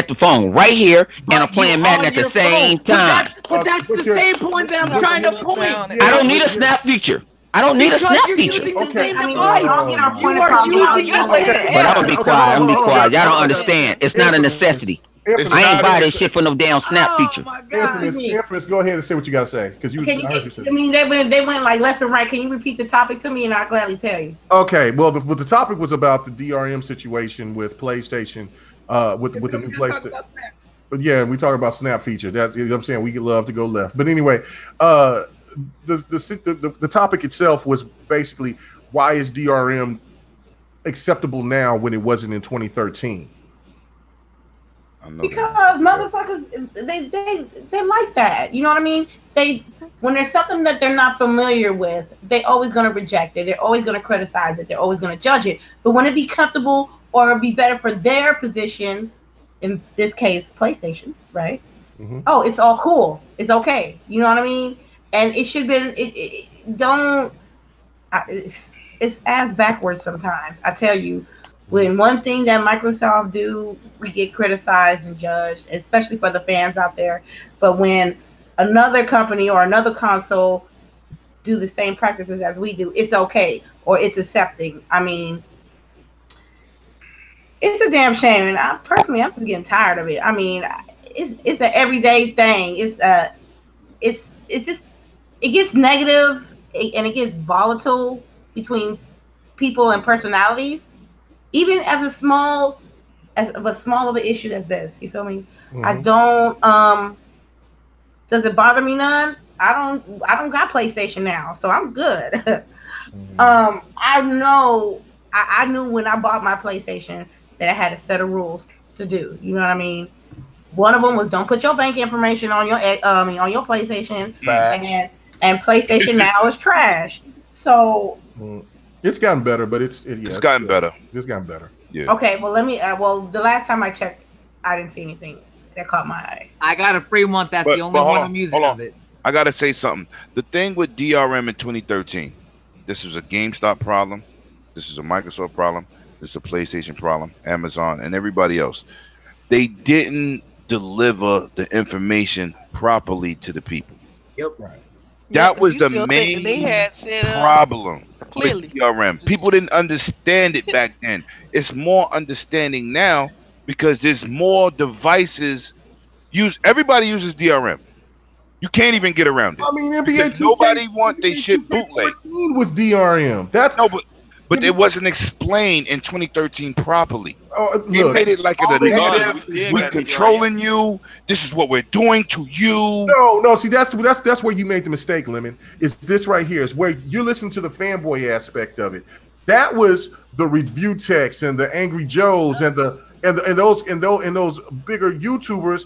the phone right here, and I'm But playing you Madden on at the your same phone. But time. But that's But the you're- same point that I'm but trying to you're- point. Yeah, I don't need a snap feature. I don't need a Because snap you're feature. using the Okay. same I mean, device. I'll get our You point are across. using I'll the get our same point But I'm gonna be Okay, quiet. I'm gonna be hold on, quiet. Y'all don't hold on. understand. It's not a necessity. Infamous, I ain't buy Infamous, this shit for no damn snap feature. Oh my god. Infamous, go ahead and say what you got to say because you. Can I heard you say. I mean, they went like left and right. Can you repeat the topic to me, and I'll gladly tell you. Okay, well, the topic was about the DRM situation with PlayStation, with the new PlayStation. But yeah, and we talk about snap feature. That, you know what I'm saying, we love to go left. But anyway, the topic itself was basically why is DRM acceptable now when it wasn't in 2013? I know Because that. motherfuckers, they like that. You know what I mean? When there's something that they're not familiar with, they're always going to reject it. They're always going to criticize it. They're always going to judge it. But when it be comfortable or be better for their position, in this case, PlayStation's, right? Mhm. Oh, it's all cool. It's okay. You know what I mean? And it should be. It's ass backwards sometimes. I tell you. When one thing that Microsoft do, we get criticized and judged, especially for the fans out there. But when another company or another console do the same practices as we do, it's okay or it's accepting. I mean, it's a damn shame, and I'm just getting tired of it. I mean, it's an everyday thing. It's just it gets negative and it gets volatile between people and personalities. Even as a small of an issue as this, you feel me? Mhm. I don't. Does it bother me none? I don't got PlayStation now, so I'm good. I know. I knew when I bought my PlayStation that I had a set of rules to do. You know what I mean? One of them was don't put your bank information on your on your PlayStation, and PlayStation now is trash. So. It's gotten better, but it's gotten better. It's gotten better. Yeah. Okay, well let me. The last time I checked, I didn't see anything that caught my eye. I got a free month. That's the only one I'm using of it. I gotta say something. The thing with DRM in 2013, this was a GameStop problem. This is a Microsoft problem. This is a PlayStation problem. Amazon and everybody else. They didn't deliver the information properly to the people. Yep. Right. That was You the still main think they had set up problem clearly. with DRM. People didn't understand it back then. It's more understanding now because there's more devices. Everybody uses DRM. You can't even get around it. I mean, NBA 2K, nobody want they shit bootleg. 2014 was DRM. That's no, but it wasn't explained in 2013 properly. They look, made it like a negative. still We're got controlling you. This is what we're doing to you. No. See, that's where you made the mistake, Lemon. Is this right here? Is where you're listening to the fanboy aspect of it. That was the review text and the Angry Joes and those bigger YouTubers,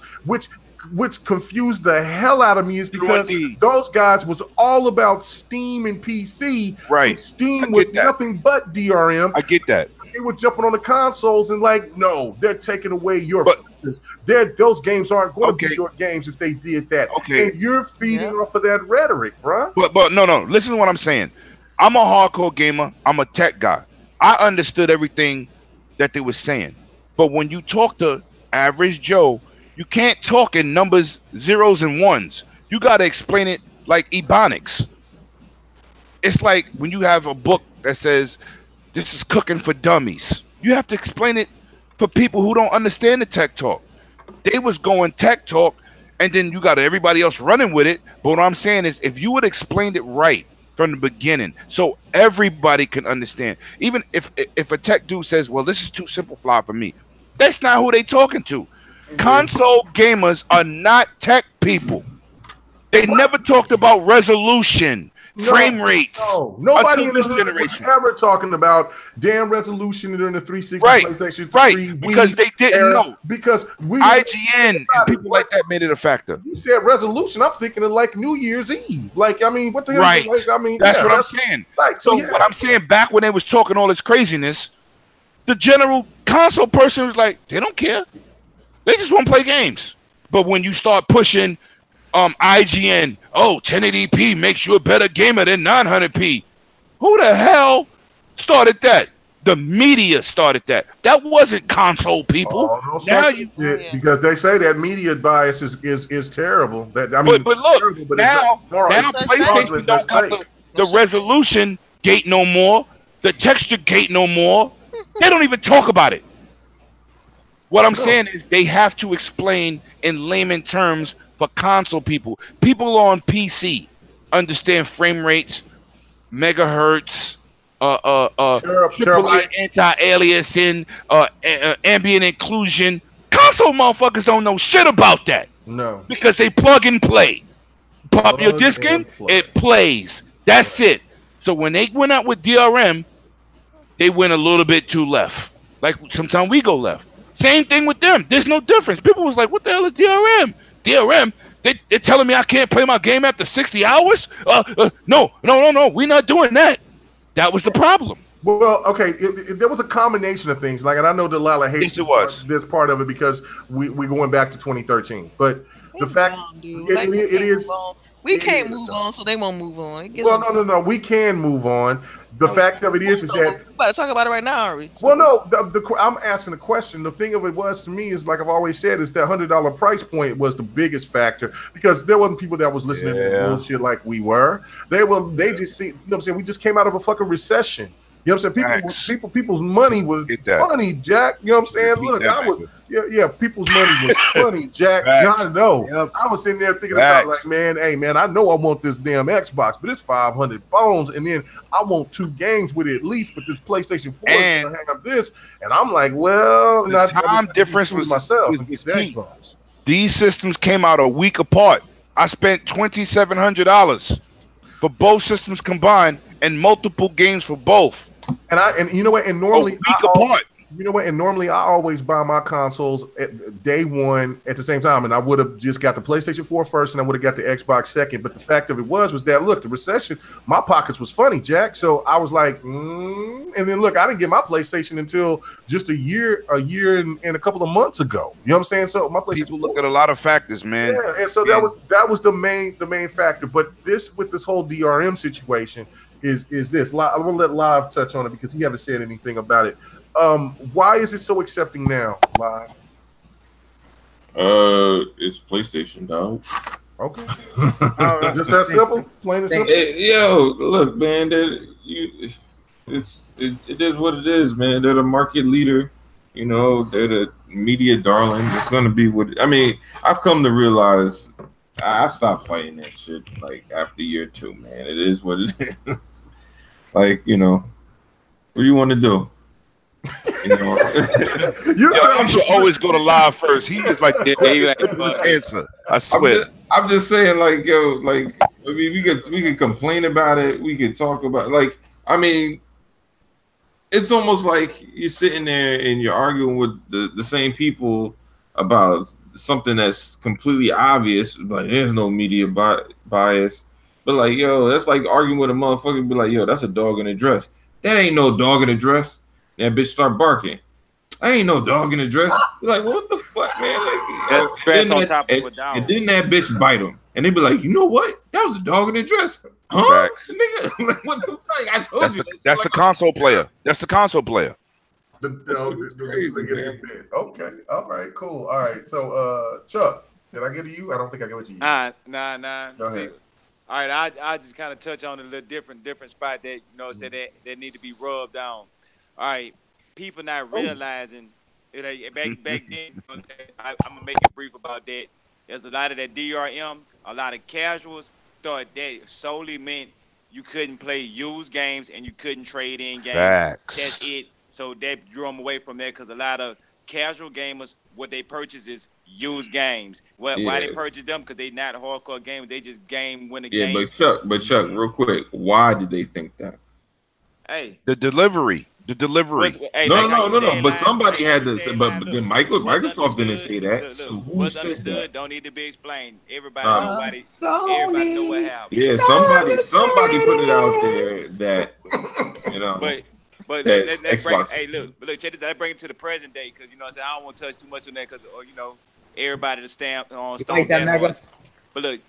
which confused the hell out of me, is because those guys was all about Steam and PC. Right. Steam was nothing but DRM. I get that. They were jumping on the consoles and like, no, they're taking away your features. Those games aren't going to be your games if they did that. Okay. And you're feeding off of that rhetoric, bro. But no. Listen to what I'm saying. I'm a hardcore gamer. I'm a tech guy. I understood everything that they were saying. But when you talk to average Joe, you can't talk in numbers, zeros and ones. You got to explain it like Ebonics. It's like when you have a book that says, this is cooking for dummies. You have to explain it for people who don't understand the tech talk. They was going tech talk, and then you got everybody else running with it. But what I'm saying is, if you would explain it right from the beginning, so everybody can understand. Even if a tech dude says, well, this is too simplified for me. That's not who they talking to. Console gamers are not tech people. They never talked about resolution, frame rates. No, nobody in this the generation was ever talking about damn resolution during the 360 PlayStation 3. Right, because they didn't know. Because IGN and people like that made it a factor. You said resolution, I'm thinking of like New Year's Eve. Like, I mean, what the hell? Right. Like, I mean, that's what I'm saying. Like, so what I'm saying, back when they was talking all this craziness, the general console person was like, they don't care. They just want to play games. But when you start pushing IGN, 1080p makes you a better gamer than 900p. Who the hell started that? The media started that. That wasn't console people. Now because they say that media bias is terrible. That I mean, but look, terrible, but now PlayStation don't got the resolution gate no more, the texture gate no more. They don't even talk about it. What I'm saying is they have to explain in layman terms for console people. People on PC understand frame rates, megahertz, anti-aliasing, ambient inclusion. Console motherfuckers don't know shit about that. No. Because they plug and play. Pop your disc in, it plays. That's it. So when they went out with DRM, they went a little bit too left. Like sometimes we go left. Same thing with them. There's no difference. People was like, what the hell is DRM? DRM? They're telling me I can't play my game after 60 hours? No. We're not doing that. That was the problem. Well, okay, there was a combination of things. Like, and I know Delilah hates this part of it because we're going back to 2013. But the fact it is... We can't move on, so they won't move on. Well, no. We can move on. The fact of it is that we're about to talk about it right now, are we? Well, no. I'm asking a question. The thing of it was to me is like I've always said is that $100 price point was the biggest factor because there wasn't people that was listening to bullshit like we were. They just see. You know what I'm saying? We just came out of a fucking recession. You know what I'm saying? People's money was funny, Jack. You know what I'm saying? Look, people's money was funny, Jack. I know. Yep. I was sitting there thinking about like, man, I know I want this damn Xbox, but it's 500 bones, and then I want 2 games with it at least. But this PlayStation 4 is gonna hang up this, and I'm like, well, the time difference was myself. Key. These systems came out a week apart. I spent $2,700 for both systems combined and multiple games for both. And you know what? And normally I always buy my consoles at day one at the same time, and I would have just got the PlayStation 4 first, and I would have got the Xbox second. But the fact of it was that look, the recession, my pockets was funny, Jack. So I was like, and then look, I didn't get my PlayStation until just a year and a couple of months ago. You know what I'm saying? So my PlayStation. People look at a lot of factors, man. Yeah, and so that was the main factor. But with this whole DRM situation. Is this? I'm gonna let Live touch on it because he haven't said anything about it. Why is it so accepting now, Live? It's PlayStation, dog. Okay, just that simple, plain and simple. Yo, look, man, it is what it is, man. They're the market leader. You know, they're the media darling. It's gonna be what I mean. I've come to realize I stopped fighting that shit like after year 2, man. It is what it is. Like, you know, what do you want to do? You know, I should always go to live first. He is like the simplest answer. I swear. I'm just saying, like, yo, like, I mean, we could complain about it. We could talk about, like, I mean, it's almost like you're sitting there and you're arguing with the same people about something that's completely obvious. Like, there's no media bias, but like, yo, that's like arguing with a motherfucker and be like, yo, that's a dog in a dress. That ain't no dog in a dress. That bitch start barking. I ain't no dog in a dress. You're like, what the fuck, man? Like, That's dress on top of a dog. And then that bitch bite him, and they be like, you know what? That was a dog in a dress, huh? Nigga, like, what the fuck? I told you. That's the console player. That's the console player. Okay. All right. Cool. All right. So, Chuck, did I get to you? I don't think I gave it to you. Nah. Go ahead. All right, I just kind of touch on a little different spot that, you know, say that need to be rubbed on. All right, people not realizing it, back then. You know, I'm gonna make it brief about that. There's a lot of that DRM. A lot of casuals thought that solely meant you couldn't play used games and you couldn't trade in games. Facts. That's it. So that drew them away from that because a lot of casual gamers, what they purchase is used games. Why they purchase them? Because they not hardcore gamers. They just win a game. But Chuck, real quick, why did they think that? Hey, the delivery. No. But somebody had to say. But Microsoft didn't say that. So who said that? Don't need to be explained. Everybody know what happened. Yeah, somebody put it out there that, you know. But let's bring. Hey, look, check this. Let's bring it to the present day because, you know what I'm saying, I don't want to touch too much on that because, you know, everybody to stamp on stone. But look,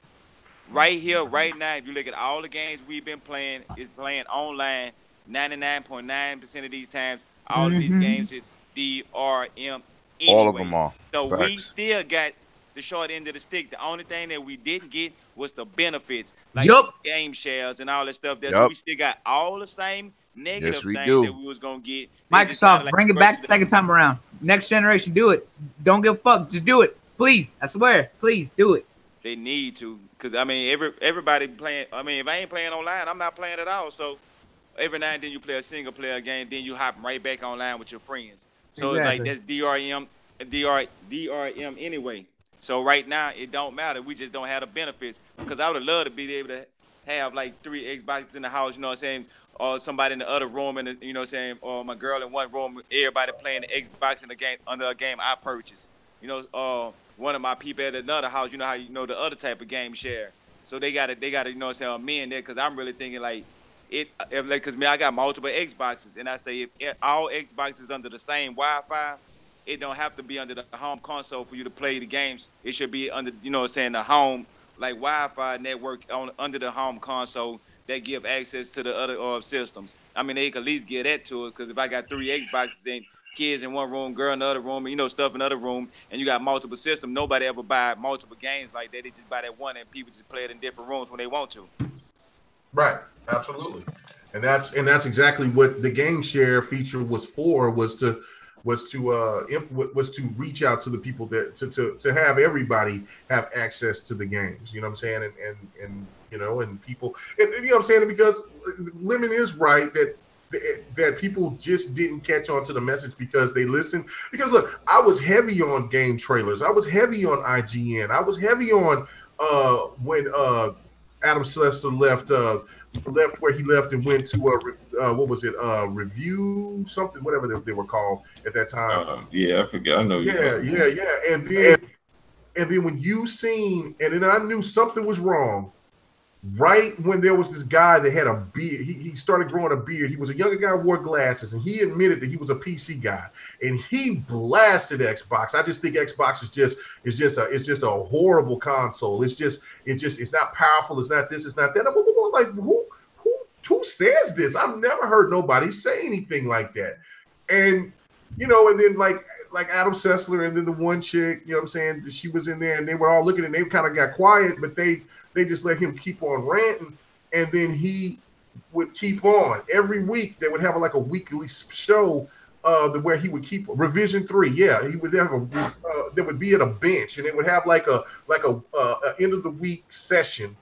right here, right now, if you look at all the games we've been playing, is playing online. 99.9% of these times, all of these games is DRM anyway. All of them are. So Facts. we still got the short end of the stick. The only thing that we didn't get was the benefits, like game shares and all that stuff. So we still got all the same negative things that we was gonna get. Microsoft, bring it back the second time around. Next generation, do it. Don't give a fuck. Just do it, please. I swear, please do it. They need to, because I mean, everybody playing. I mean, if I ain't playing online, I'm not playing at all. So every now and then you play a single player game, then you hop right back online with your friends. So it's like that's DRM anyway. So right now it don't matter. We just don't have the benefits. Because I would love to be able to have like 3 Xboxes in the house, you know what I'm saying? Or somebody in the other room, and you know what I'm saying? Or my girl in one room, everybody playing the Xbox in the game under a game I purchased. You know, one of my people at another house, you know how you know the other type of game share. So they got you know what I'm saying, me in there, because I'm really thinking like because I got multiple Xboxes, and I say if all Xboxes under the same Wi-Fi, it don't have to be under the home console for you to play the games. It should be under, you know what I'm saying, the home like Wi-Fi network under the home console that give access to the other systems. I mean, they can at least get that to it, because if I got 3 Xboxes and kids in one room, girl in the other room, and, you know, stuff in the other room, and you got multiple systems, nobody ever buy multiple games like that. They just buy that one, and people just play it in different rooms when they want to. Right, absolutely, and that's exactly what the game share feature was for. Was to reach out to the people that to have everybody have access to the games. You know what I'm saying? And you know, and people, and you know what I'm saying, because Lemon is right that people just didn't catch on to the message because they listened. Because look, I was heavy on game trailers. I was heavy on IGN. I was heavy on when Adam Sessler left where he left and went to what was it, review something, whatever they were called at that time. Yeah, I forget. I know. Yeah. And then when you seen, and then I knew something was wrong. Right when there was this guy that had a beard, he started growing a beard. He was a younger guy, wore glasses, and he admitted that he was a PC guy, and he blasted Xbox. I just think Xbox is just a horrible console. It's not powerful. It's not this. It's not that. I'm like, who says this? I've never heard nobody say anything like that. And you know, and then like Adam Sessler, and then the one chick, you know what I'm saying, she was in there, and they were all looking, and they kind of got quiet, but they just let him keep on ranting, and then he would keep on. Every week they would have like a weekly show where he would keep revision 3. Yeah, he would have there would be at a bench, and it would have like a end of the week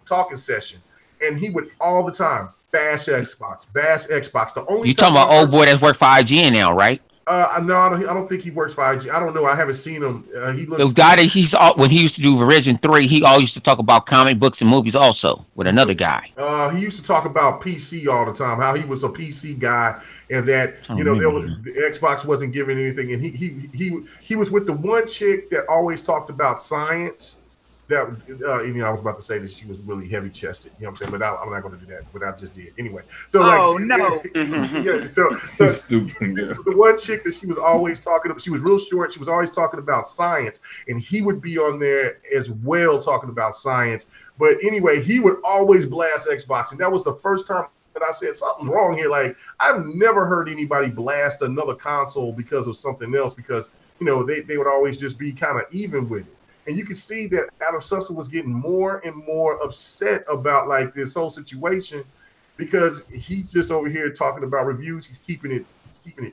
talking session, and he would all the time bash Xbox. The only you talking about old boy that's worked for IGN now, right? No, I don't think he works for IG. I don't know. I haven't seen him. He looks. The guy that when he used to do Revision 3, he always used to talk about comic books and movies also with another guy. He used to talk about PC all the time. How he was a PC guy, and that the Xbox wasn't giving anything. And he was with the one chick that always talked about science. That I was about to say that she was really heavy chested. You know what I'm saying? But I'm not going to do that. But I just did anyway. So no. Yeah. So the one chick that she was always talking about. She was real short. She was always talking about science, and he would be on there as well talking about science. But anyway, he would always blast Xbox, and that was the first time that I said something's wrong here. Like, I've never heard anybody blast another console because of something else, because they would always just be kind of even with it. And you can see that Adam Sussman was getting more and more upset about like this whole situation, because he's just over here talking about reviews. He's keeping it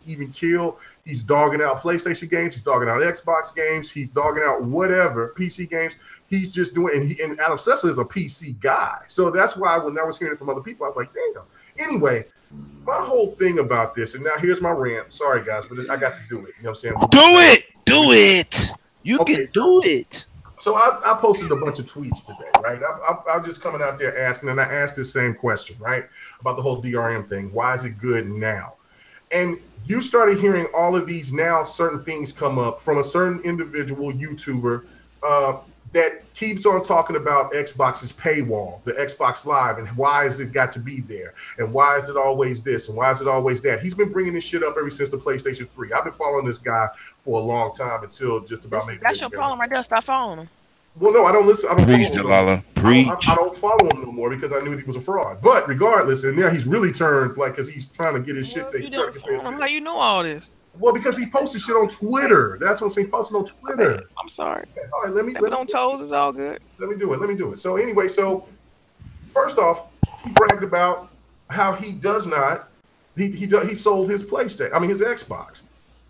even kill. He's dogging out PlayStation games. He's dogging out Xbox games. He's dogging out whatever PC games. He's just doing. And Adam Sussman is a PC guy, so that's why when I was hearing it from other people, I was like, damn. Anyway, my whole thing about this, and now here's my rant. Sorry guys, but I got to do it. You know what I'm saying? Do it. You can do it. So I posted a bunch of tweets today, right? I'm just coming out there asking, and I asked the same question, right? About the whole DRM thing. Why is it good now? And you started hearing all of these now certain things come up from a certain individual YouTuber that keeps on talking about Xbox's paywall, the Xbox Live, and why has it got to be there? And why is it always this? And why is it always that? He's been bringing this shit up ever since the PlayStation 3. I've been following this guy for a long time until just about maybe. That's your problem right there. Stop following him. Well, no, I don't listen. I don't Preach, follow him. Preach. I don't follow him no more because I knew he was a fraud. But regardless, and now he's really turned because he's trying to get his shit taken care of. How you know all this? Well, because he posted shit on Twitter. That's what I'm saying. Posted on Twitter. Okay, I'm sorry. Okay, all right, let me on toes. It's all good. Let me do it. So anyway, first off, he bragged about how he does not. He sold his PlayStation. I mean, his Xbox.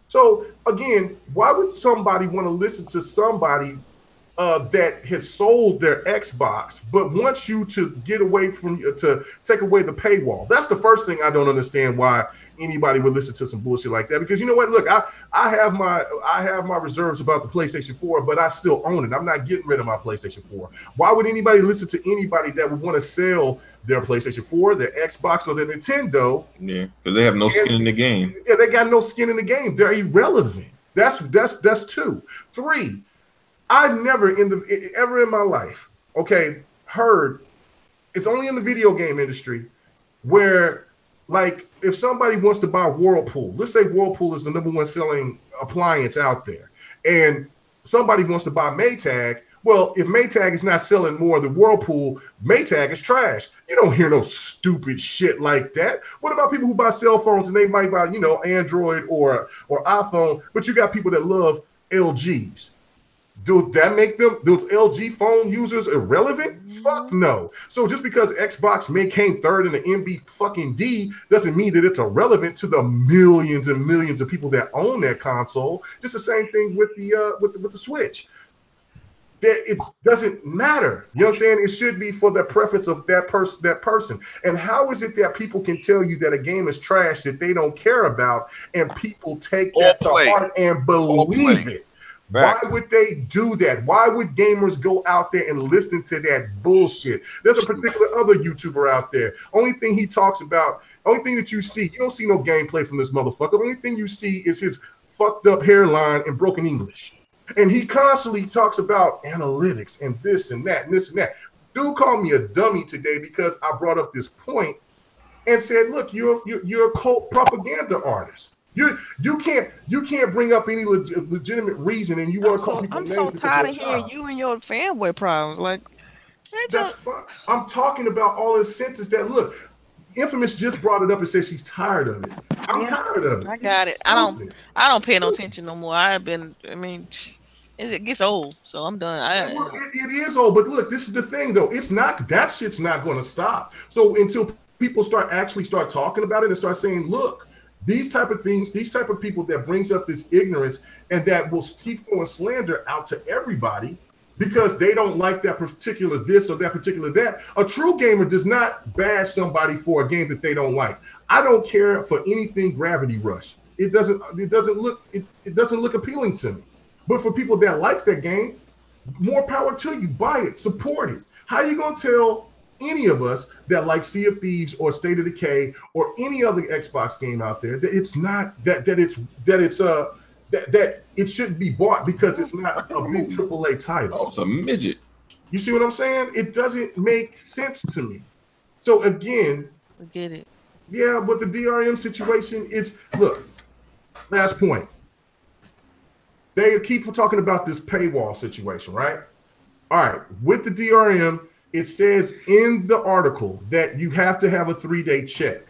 So again, why would somebody want to listen to somebody that has sold their Xbox but wants you to get away from to take away the paywall? That's the first thing I don't understand, why anybody would listen to some bullshit like that. Because you know what? Look, I have my reserves about the PlayStation 4, but I still own it. I'm not getting rid of my PlayStation 4. Why would anybody listen to anybody that would want to sell their PlayStation 4, their Xbox, or their Nintendo? Yeah, because they have no skin in the game. Yeah, they got no skin in the game. They're irrelevant. That's 2. 3. I've never ever in my life, heard, it's only in the video game industry where, like, if somebody wants to buy Whirlpool, let's say Whirlpool is the #1 selling appliance out there, and somebody wants to buy Maytag. Well, if Maytag is not selling more than Whirlpool, Maytag is trash. You don't hear no stupid shit like that. What about people who buy cell phones and they might buy, Android or iPhone, but you got people that love LGs? Do that make those LG phone users irrelevant? Fuck no. So just because Xbox came third in the MB doesn't mean that it's irrelevant to the millions and millions of people that own that console. Just the same thing with the Switch. That it doesn't matter. You know what I'm saying? It should be for the preference of that person. And how is it that people can tell you that a game is trash that they don't care about, and people take that to heart and believe it? Why would they do that? Why would gamers go out there and listen to that bullshit? There's a particular other YouTuber out there. Only thing he talks about, only thing that you see, you don't see no gameplay from this motherfucker. Only thing you see is his fucked up hairline and broken English. And he constantly talks about analytics and this and that and this and that. Dude called me a dummy today because I brought up this point and said, look, you're a cult propaganda artist. You can't bring up any legitimate reason, and you want to call people names. I'm so tired of hearing you and your fanboy problems. Like, that's fine. I'm talking about all the senses that look. Infamous just brought it up and said she's tired of it. I'm tired of it. I got it. I don't pay no attention no more. It gets old, so I'm done. It is old, but look, this is the thing though. It's not, that shit's not going to stop. So until people start talking about it and start saying, look, These type of things, these type of people that brings up this ignorance and that will keep throwing slander out to everybody because they don't like that particular this or that particular that. A true gamer does not bash somebody for a game that they don't like. I don't care for anything Gravity Rush. It doesn't look appealing to me. But for people that like that game, more power to you. Buy it, support it. How you gonna tell any of us that like Sea of Thieves or State of Decay or any other Xbox game out there that it's not that it shouldn't be bought because it's not a big AAA title? Oh, it's a midget. You see what I'm saying? It doesn't make sense to me. So again, I get it. Yeah, but the DRM situation, look, last point. They keep talking about this paywall situation, right? All right, with the DRM, it says in the article that you have to have a 3-day check.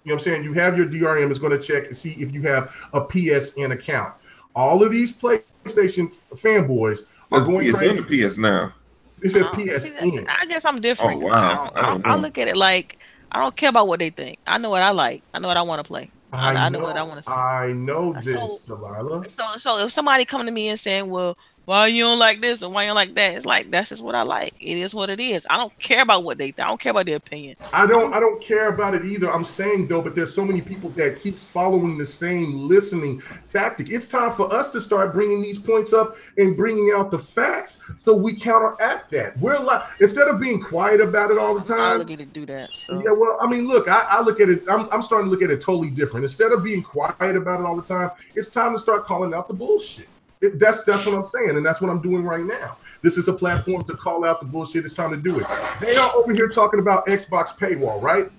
You know what I'm saying? You have your DRM is going to check and see if you have a PSN account. All of these PlayStation fanboys are going crazy. PSN PS now. It says PSN. I guess I'm different. Oh, wow. I look at it like I don't care about what they think. I know what I like. I know what I want to play. I know what I want to see. I know this, Delilah. So if somebody come to me and saying, well, why you don't like this or why you don't like that? It's like, that's just what I like. It is what it is. I don't care about what they think. I don't care about their opinion. I don't care about it either. I'm saying though, but there's so many people that keeps following the same listening tactic. It's time for us to start bringing these points up and bringing out the facts so we counteract that. We're like, instead of being quiet about it all the time. I'm looking to do that. So. Yeah, well, I mean, look, I look at it. I'm starting to look at it totally different. Instead of being quiet about it all the time, it's time to start calling out the bullshit. That's what I'm saying, and that's what I'm doing right now. This is a platform to call out the bullshit. It's time to do it. They are over here talking about Xbox paywall, right?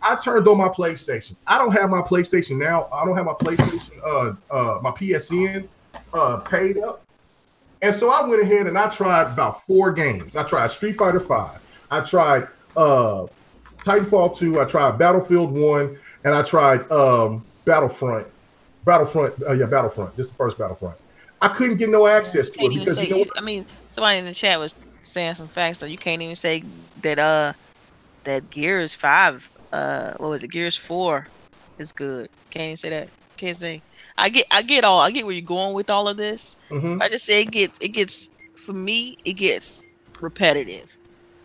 I turned on my PlayStation. I don't have my PlayStation now. I don't have my PlayStation, my PSN paid up. And so I went ahead and I tried about 4 games. I tried Street Fighter V. I tried Titanfall 2. I tried Battlefield 1, and I tried Battlefront. Battlefront. Just the first Battlefront. I couldn't get no access to it because I mean, somebody in the chat was saying some facts, so you can't even say that that Gears 5, what was it, Gears 4 is good. Can't even say that. Can't say. I get where you're going with all of this. Mm-hmm. I just say it gets for me, it gets repetitive.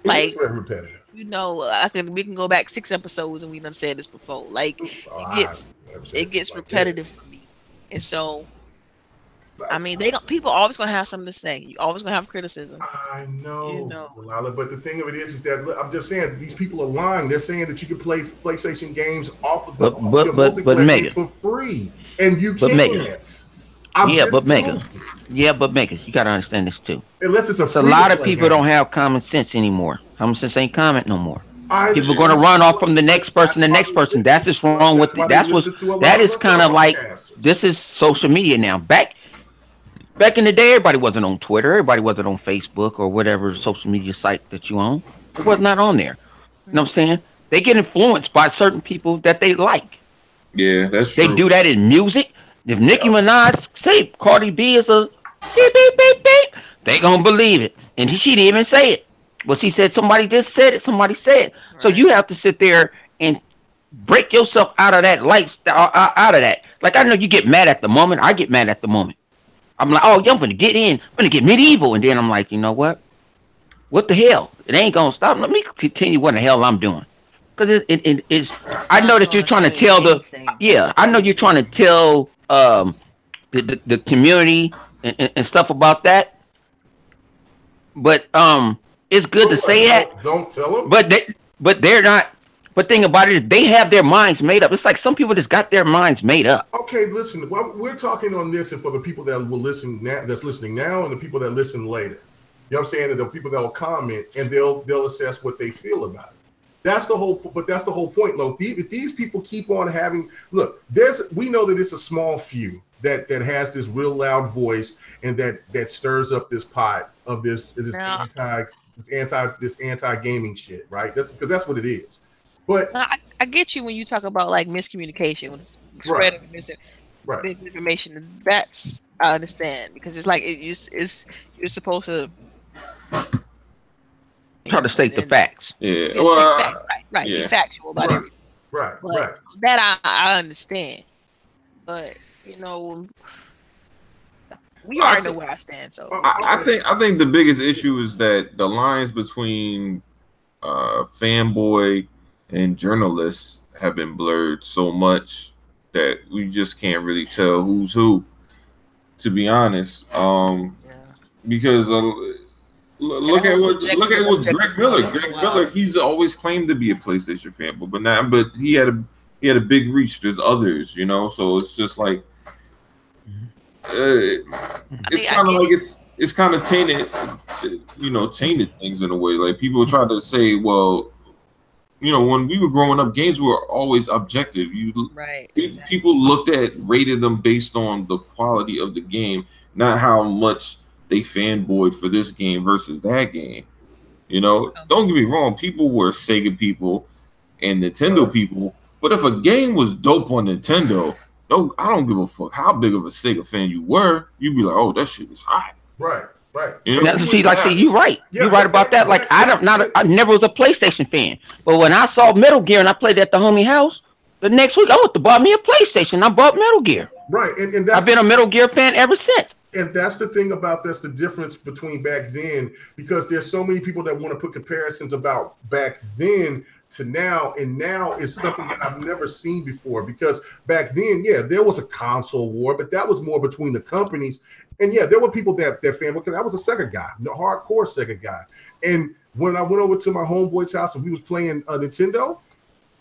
Like repetitive. You know, we can go back 6 episodes and we done said this before. Like it gets repetitive for me. And so I mean, people always gonna have something to say. You always gonna have criticism. I know, Delilah, but the thing of it is that I'm just saying these people are lying. They're saying that you can play PlayStation games off of the multiplayer for free, and you can't. But Megas, you gotta understand this too. Unless it's a lot of people don't have common sense anymore. Common sense ain't common no more. People are going to run off from the next person. That's just wrong with it. That is kind of like, this is social media now. Back in the day, everybody wasn't on Twitter. Everybody wasn't on Facebook or whatever social media site that you own. It was not on there. You know what I'm saying? They get influenced by certain people that they like. Yeah, that's true. They do that in music. If Nicki Minaj say Cardi B is a beep, beep, beep, beep, they going to believe it. And she didn't even say it. Well, she said somebody just said it. Somebody said it. Right. So you have to sit there and break yourself out of that lifestyle, out of that. Like, I know you get mad at the moment. I get mad at the moment. I'm like, oh, I'm going to get in. I'm going to get medieval. And then I'm like, you know what? What the hell? It ain't going to stop. Let me continue what the hell I'm doing. Because it's, I know that you're trying to tell I know you're trying to tell the community and stuff about that. But it's good to say that. Don't tell them. But they're not. But thing about it is they have their minds made up. It's like some people just got their minds made up. Okay, listen. Well, we're talking on this, and for the people that will listen now, that's listening now, and the people that listen later. You know what I'm saying? And the people that will comment and they'll assess what they feel about it. That's the whole point, Lo. If these people keep on having we know that it's a small few that has this real loud voice and that stirs up this pot of this anti gaming shit, right? That's because that's what it is. But I get you when you talk about like miscommunication, spreading misinformation. That's I understand because it's like you're supposed to try to state the facts. Yeah, Be factual about everything. Right. But Right. that I understand. But you know, we already know where I stand. So I think the biggest issue is that the lines between fanboy and journalists have been blurred so much that we just can't really tell who's who. To be honest, because look at what Greg Miller. Greg Miller, he's always claimed to be a PlayStation fanboy, but he had a big reach. There's others, you know, so it's just like it's kind of like it's kind of tainted, you know, tainted things in a way. Like people try to say, well, you know, when we were growing up, games were always objective. People rated them based on the quality of the game, not how much they fanboyed for this game versus that game. You know, don't get me wrong, people were Sega people and Nintendo people, but if a game was dope on Nintendo, I don't give a fuck how big of a Sega fan you were. You'd be like, oh, that shit is hot. Right. Right. You know? See, you're right. Yeah, you're right about that. Like, I never was a PlayStation fan, but when I saw Metal Gear and I played at the homie house, the next week I went to buy me a PlayStation. I bought Metal Gear. Right, and I've been a Metal Gear fan ever since. And that's the thing that's the difference between back then, because there's so many people that want to put comparisons about back then to now, and now is something that I've never seen before. Because back then, yeah, there was a console war, but that was more between the companies. And yeah, there were people that fan, because I was a Sega guy, the hardcore Sega guy. And when I went over to my homeboy's house and we was playing Nintendo,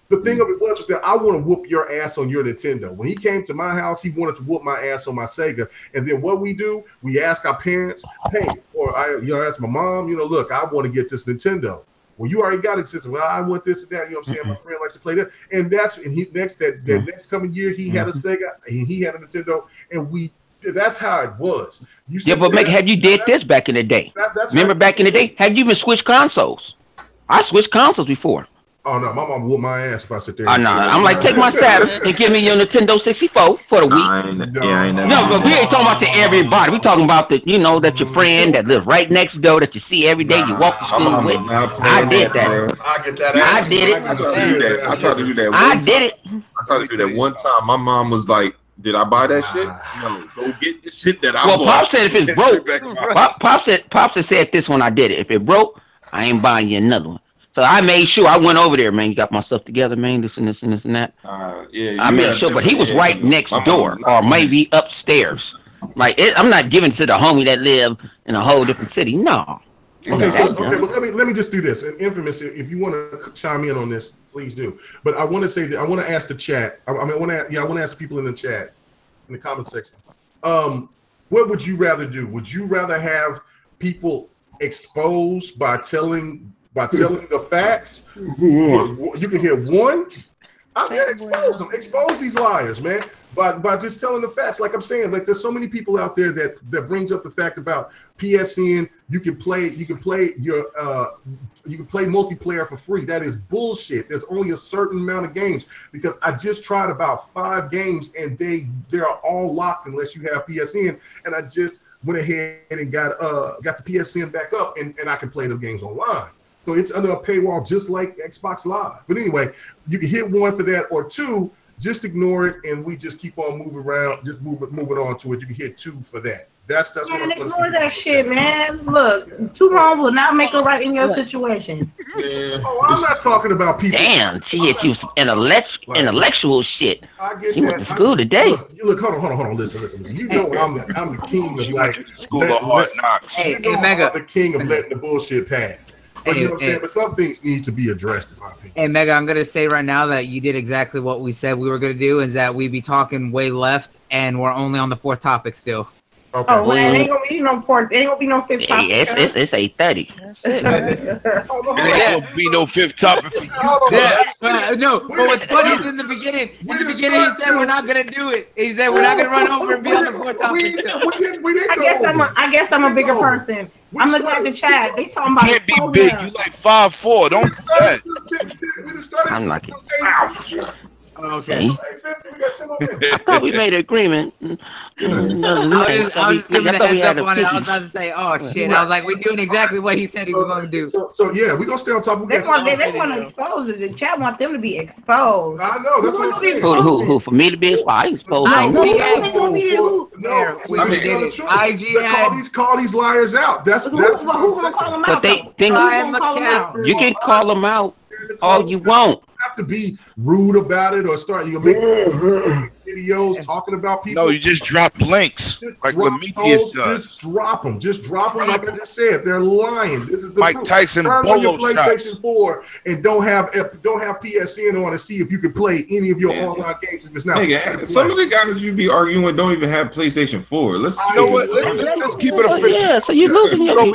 the thing of it was that I want to whoop your ass on your Nintendo. When he came to my house, he wanted to whoop my ass on my Sega. And then what we do, we ask our parents, hey, or I ask my mom, look, I want to get this Nintendo. Well, you already got it. Says, well, I want this and that. You know what I'm saying? My friend likes to play that. And next coming year, he had a Sega and he had a Nintendo, and that's how it was. Have you did this back in the day? Remember back in the day? Have you even switched consoles? I switched consoles before. Oh no, my mom whooped my ass if I sit there. No, I'm like, take my Saturn and give me your Nintendo 64 for the week. But we ain't talking about to everybody. We talking about that your friend that lives right next door that you see every day. You walk to school with. I did that. I get that. I did it. I tried to do that. I did it. I tried to do that one time. My mom was like, did I buy that shit? No, go get the shit that I bought. Well, Pop said if it's broke, Pop said this when I did it. If it broke, I ain't buying you another one. So I made sure I went over there, man. You got my stuff together, man. This and this and this and that. I made sure, but he was right next door, or maybe upstairs. Like I'm not giving to the homie that live in a whole different city. No. Okay, but let me just do this. And Infamous, if you want to chime in on this, please do. But I want to say that I want to ask the chat. I want to ask people in the chat, in the comment section. What would you rather do? Would you rather have people exposed by telling the facts? You can hear one. I'm gonna expose them. Expose these liars, man. By just telling the facts. Like I'm saying, like there's so many people out there that brings up the fact about PSN. You can play multiplayer for free. That is bullshit. There's only a certain amount of games, because I just tried about 5 games and they are all locked unless you have PSN. And I just went ahead and got the PSN back up, and I can play the games online. So it's under a paywall, just like Xbox Live. But anyway, you can hit 1 for that, or 2, just ignore it, and we just keep on moving around, just moving on to it. You can hit 2 for that. That's what I'm ignore that shit, man. Look, 2 wrong will not make a right in your situation. Yeah. Oh, I'm not talking about people. Damn, she hit you some intellectual shit. I get she that. went to school today. Look, hold on. Listen. You know I'm the king of like school of hard knocks. Hey, Mega. I'm the king of letting the bullshit pass. But you know what I'm saying? But some things need to be addressed, in my opinion. Hey, Mega, I'm going to say right now that you did exactly what we said we were going to do, is that we be talking way left, and we're only on the 4th topic still. Okay. Oh, man, it ain't going to be no 4th. It ain't going to be no 5th topic. It's 8:30. That's it, man. It ain't going to be no 5th topic for you. No, but what's funny is in the beginning he said we're not going to do it. He said we're not going to run over and be on the 4th topic still. I guess I'm a bigger person. I'm looking at the chat. They talking about can't be big. You like 5'4". Don't do that. I'm not kidding. Okay. See? I thought we made an agreement. I was just giving the heads up on it. I was about to say, oh shit. I was like, we're doing exactly what he said he was going to do. So yeah, we're gonna stay on top. They want to expose it. The chat want them to be exposed. I know. That's what I'm saying. Who for me to be exposed? I ain't exposed. Call these liars out. That's who's gonna call them out? But you can call them out all you want. Have to be rude about it or start you make videos talking about people. No, you just drop links like Prometheus does. Just drop them like I just said. They're lying. This is the Mike proof. Tyson turn on your bolo PlayStation 4 and don't have PSN on to see if you can play any of your online games if it's not. Some of the guys you be arguing with don't even have PlayStation 4. Let's keep it official. Yeah, so you're losing your soul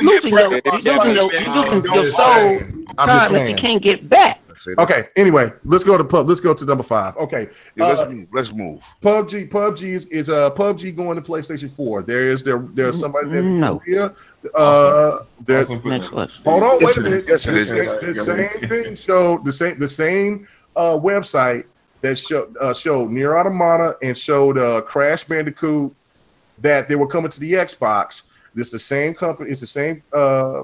time that you can't get back. Okay. Anyway, let's go to number 5. Okay. Let's move. PUBG is PUBG going to PlayStation 4. There's somebody there. No. Here. Next question. Hold on. Wait a minute. Yes, it is. The same thing showed the same website that showed Nier Automata and showed Crash Bandicoot that they were coming to the Xbox. This is the same company. It's the same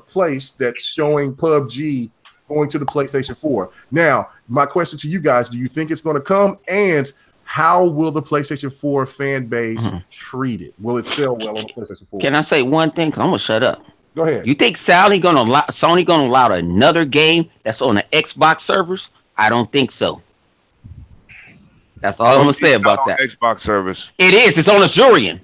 place that's showing PUBG going to the PlayStation 4. Now, my question to you guys, do you think it's going to come? And how will the PlayStation 4 fan base treat it? Will it sell well on the PlayStation 4? Can I say one thing? Because I'm going to shut up. Go ahead. You think Sony going to allow another game that's on the Xbox servers? I don't think so. That's all I'm going to say about that. Xbox service. It is. It's on Azurian.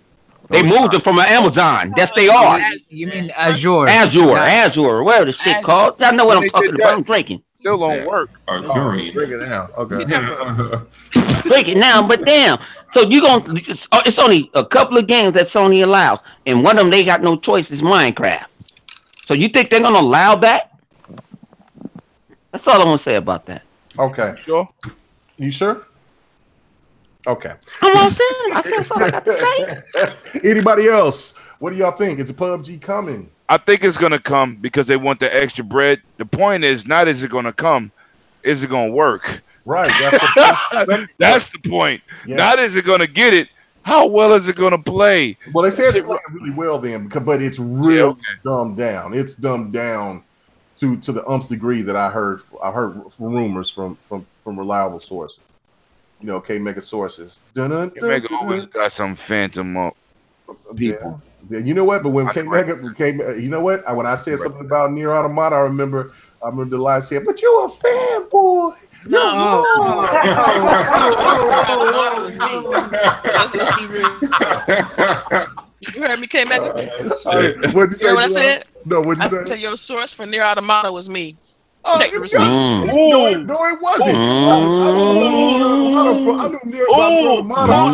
They moved it from Amazon. Yes, they are. You mean Azure? Azure. Whatever the shit called. Y'all know what I'm talking about. I'm drinking. Still don't work. Drink it now. Okay. Drink it now, but damn. So it's only a couple of games that Sony allows, and one of them they got no choice is Minecraft. So you think they're gonna allow that? That's all I'm gonna say about that. Okay. Sure. You sure? Okay. I'm all saying. I said something I got to say. Anybody else? What do y'all think? Is the PUBG coming? I think it's gonna come because they want the extra bread. The point is not is it gonna come, is it gonna work? Right. That's the point. Yeah. Not is it gonna get it. How well is it gonna play? Well, they say it's playing really well then, but it's real dumbed down. It's dumbed down to the nth degree that I heard rumors from reliable sources. You know, K-Mega sources. K-Mega always got some phantom up people. Yeah, you know what? But when K-Mega, you know what? When I said something about Nier Automata, I remember the line said, "But you're a fanboy." No. You heard me, K-Mega? What'd you say? What I said? No, what'd you say? I tell your source for Nier Automata was me. Check the receipts. No, it wasn't. I knew Nier Automata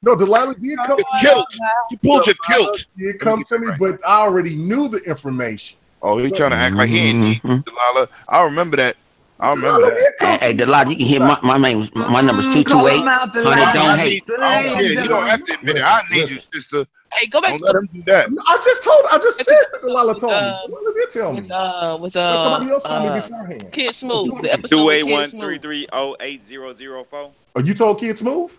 No, Delilah did come. She pulled your kilt. Did come to me, but I already knew the information. Oh, he's trying to act like he ain't need Delilah. I remember that. Hey, Delilah, you can hear my name. My number's 228. Honey, don't hate. You don't have to admit it. I need you, sister. Hey, go back. Don't let him do that. I just said Delilah told me. What did you tell me? With somebody else told me beforehand. Kid Smooth. The episode with Kid Smooth. 281-330-8004. Oh, you told Kid Smooth?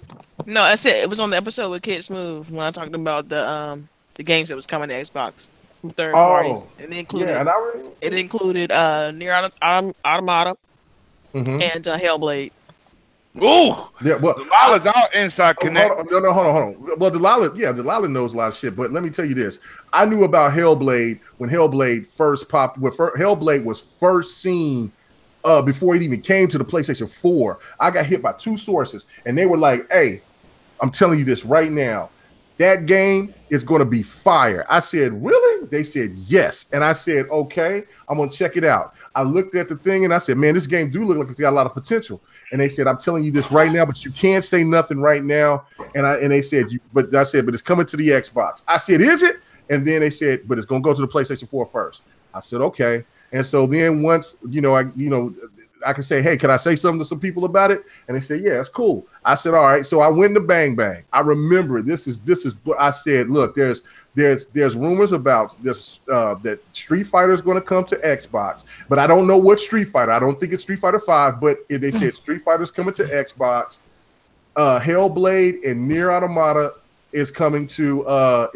No, I said it was on the episode with Kid Smooth when I talked about the games that was coming to Xbox from third parties. And it included Nier Automata and Hellblade. Ooh, yeah. Well, Delilah's out inside Connect. Hold on. Well, Delilah knows a lot of shit. But let me tell you this: I knew about Hellblade when Hellblade first popped. When Hellblade was first seen, before it even came to the PlayStation 4. I got hit by 2 sources, and they were like, "Hey, I'm telling you this right now. That game is going to be fire." I said, "Really?" They said, "Yes," and I said, "Okay, I'm gonna check it out." I looked at the thing and I said, "Man, this game do look like it's got a lot of potential." And they said, "I'm telling you this right now, but you can't say nothing right now." And they said, but it's coming to the Xbox. I said, "Is it?" And then they said, "But it's gonna go to the PlayStation 4 first." I said, "Okay." And so then once I can say, hey, can I say something to some people about it? And they say, yeah, it's cool. I said, all right. So I went to Bang Bang. I remember this is what I said. Look, there's rumors about this that Street Fighter is going to come to Xbox, but I don't know what Street Fighter. I don't think it's Street Fighter 5, but they said Street Fighter's coming to Xbox. Hellblade and Nier Automata is coming to the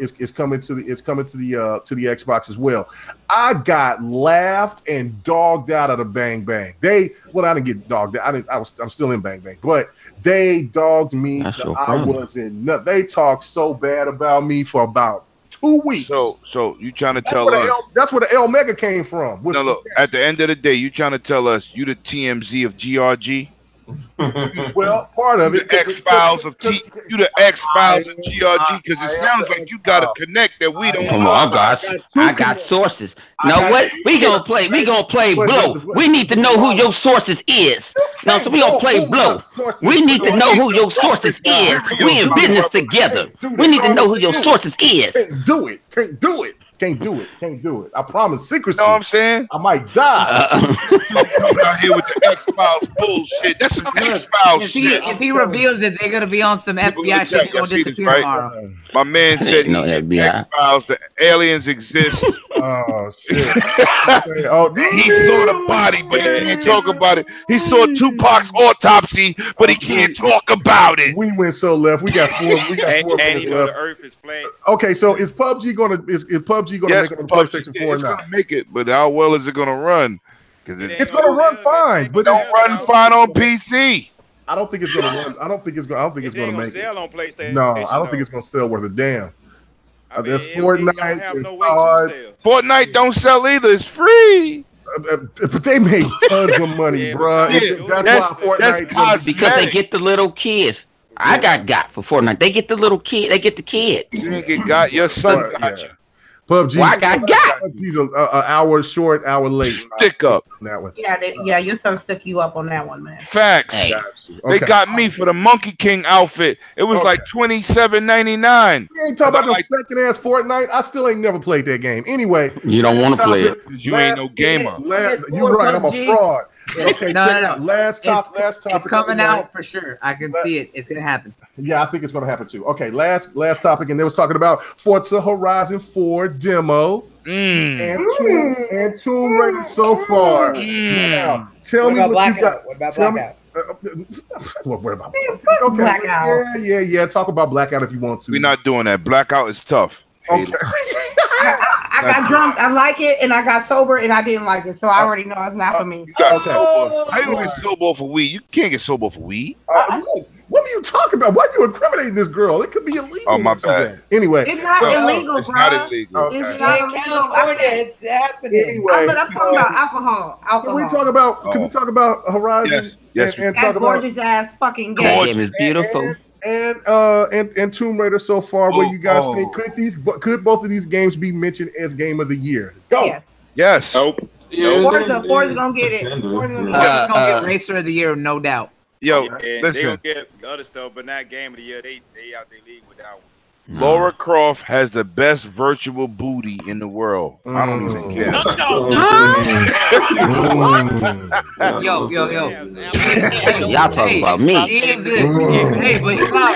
Xbox as well. I got laughed and dogged out of the Bang Bang. I didn't get dogged out. I'm still in Bang Bang, but they dogged me. I wasn't. They talked so bad about me for about 2 weeks. So you trying to tell us that's where the L Mega came from? No, look. At the end of the day, you trying to tell us you the TMZ of GRG? Well, part of it. You the X-Files of GRG, because it sounds like you got a connect that we don't. Come on, I got sources. Now what? We gonna play blow. We need to know who your sources is. No, so we gonna play blow. We need to know who your sources is. We in business together. We need to know who your sources is. Can't do it. I promise secrecy. You know what I'm saying? I might die. Out here with the X-Files bullshit. That's some X-Files shit. If he reveals that they're gonna be on some FBI shit, he's gonna disappear tomorrow. My man said X-Files, the aliens exist. Oh shit! He saw the body, but he can't talk about it. He saw Tupac's autopsy, but he can't talk about it. We went so left. We got four. And you know the Earth is flat. Okay, so is PUBG gonna make it on PlayStation 4 it's now? gonna make it, but how well is it gonna run? Because it's gonna run fine, but it don't run fine on PC. I don't think it's gonna run. I don't think it's gonna make it. Sell on PlayStation. No, I don't think it's gonna sell worth a damn. There's Fortnite. Fortnite don't sell either. It's free. But they made tons of money, bro. That's why Fortnite. Because they get the little kids. I got for Fortnite. They get the little kid. They get the kids. You didn't get got. Your son got you. PUBG. Well, I got. PUBG's an hour short, hour late. Stick up on that one. Yeah, your son stuck you up on that one, man. Facts. Hey. They got me for the Monkey King outfit. It was like $27.99. You ain't talking about the second ass Fortnite. I still ain't never played that game. Anyway, you don't want to play it. You ain't no gamer. You're right. I'm a fraud. Okay, no. Last topic. It's coming out for sure. I can see it. It's gonna happen. Yeah, I think it's gonna happen too. Okay, last topic, and they was talking about Forza Horizon 4 demo and Tomb Raider so far. Now, tell me what you got. What about Blackout? What about okay. Blackout? Yeah. Talk about Blackout if you want to. We're not doing that. Blackout is tough. Okay. I got drunk, I like it, and I got sober, and I didn't like it. So I already know it's not for me. You got sober. How you gonna get sober for weed? You can't get sober for weed. What are you talking about? Why are you incriminating this girl? It could be illegal. Oh, my bad. Anyway. It's not illegal, it's bro. not illegal. Okay. It's not illegal. It's happening. Anyway, but I'm talking about alcohol. Can we talk about Horizon? Yes. And talk about gorgeous ass fucking game. That game is beautiful. And Tomb Raider so far. What you guys think? Could both of these games be mentioned as Game of the Year? Go. Yes. Nope. Forza gonna get it. Forza gonna get Racer of the Year, no doubt. Yo, listen. They gonna get other stuff, but not Game of the Year. They out their league with that one. Lara Croft has the best virtual booty in the world. I don't even care. Yo. Y'all talking about me. Hey, but stop.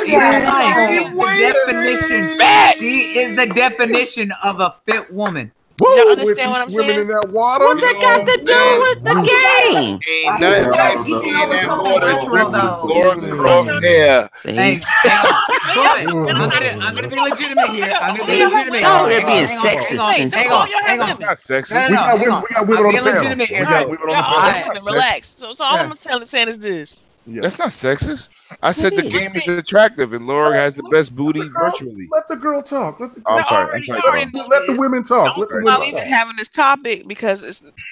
She is the definition of a fit woman. Y'all understand what I'm saying? In that water. What that got to do with the game? Ain't nothing like being in that water. Lara Croft, yeah. Hey, I'm gonna be legitimate here. Oh, they're being sexist. Hang on. It's not sexist. We got women on the panel. Relax. So all I'm saying is this. Yeah. That's not sexist. I said the game is attractive and Laura has the best booty virtually. Let the girl talk. I'm sorry. Let the women talk. We've been having this topic because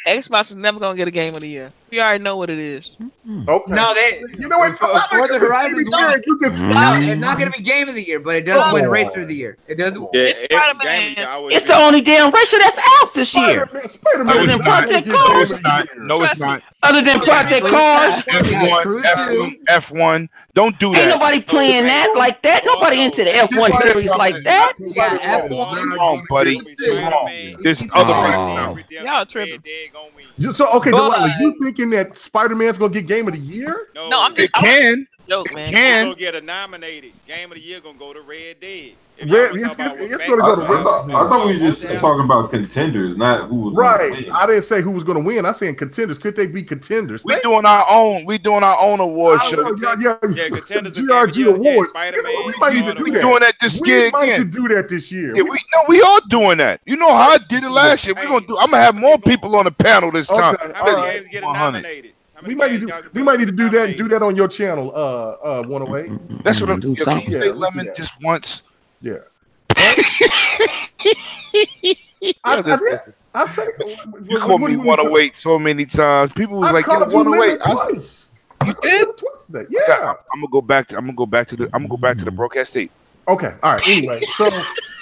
Xbox is never gonna get a Game of the Year. We already know what it is. Okay. No, you know what? Forza Horizon it's not gonna be Game of the Year, but it does win Racer of the Year. It does. It's Spider-Man. It's the only damn racer that's out this year. No, it's not. Other than Project Cars, F1. Don't do that. ain't nobody playing that like that. Nobody into the F1 series like that. Yeah, You're wrong, buddy. You're wrong. There's other Oh. Y'all tripping. So okay, But- Delilah, you thinking that Spider-Man's gonna get Game of the Year? No, I'm It just can. joke, man. Can. Gonna get a nominated Game of the Year. Gonna go to Red Dead. If Red- y'all it's talk about gonna what go to Red Red Dead- I thought we were just talking about contenders, not who was Right. gonna win. I didn't say who was going to win. I said contenders. Could they be contenders? We doing our own. We doing our own award I show. don't know, Yeah, contenders of GRG Game of the Year. awards. Yeah, Spider-Man, we might need to do We that. doing that this We year might again. need to do that this year. Yeah, we are doing that. You know how I did it last year. I'm gonna have more people on the panel this time. Okay. How many All right. games getting 100. nominated? How We many might need games to y'all we might need to do that and nominated? do that on your channel, 108. That's what I'm. Do Yo, can something. you Yeah, say we do lemon that. just once? Yeah. Yeah, this- I said you called me 108 so many times. People was like, "Yo, 108." I said, twice. You I called did? you twice today. Yeah. I'm gonna go back to the broadcast tape. Okay. All right. Anyway, so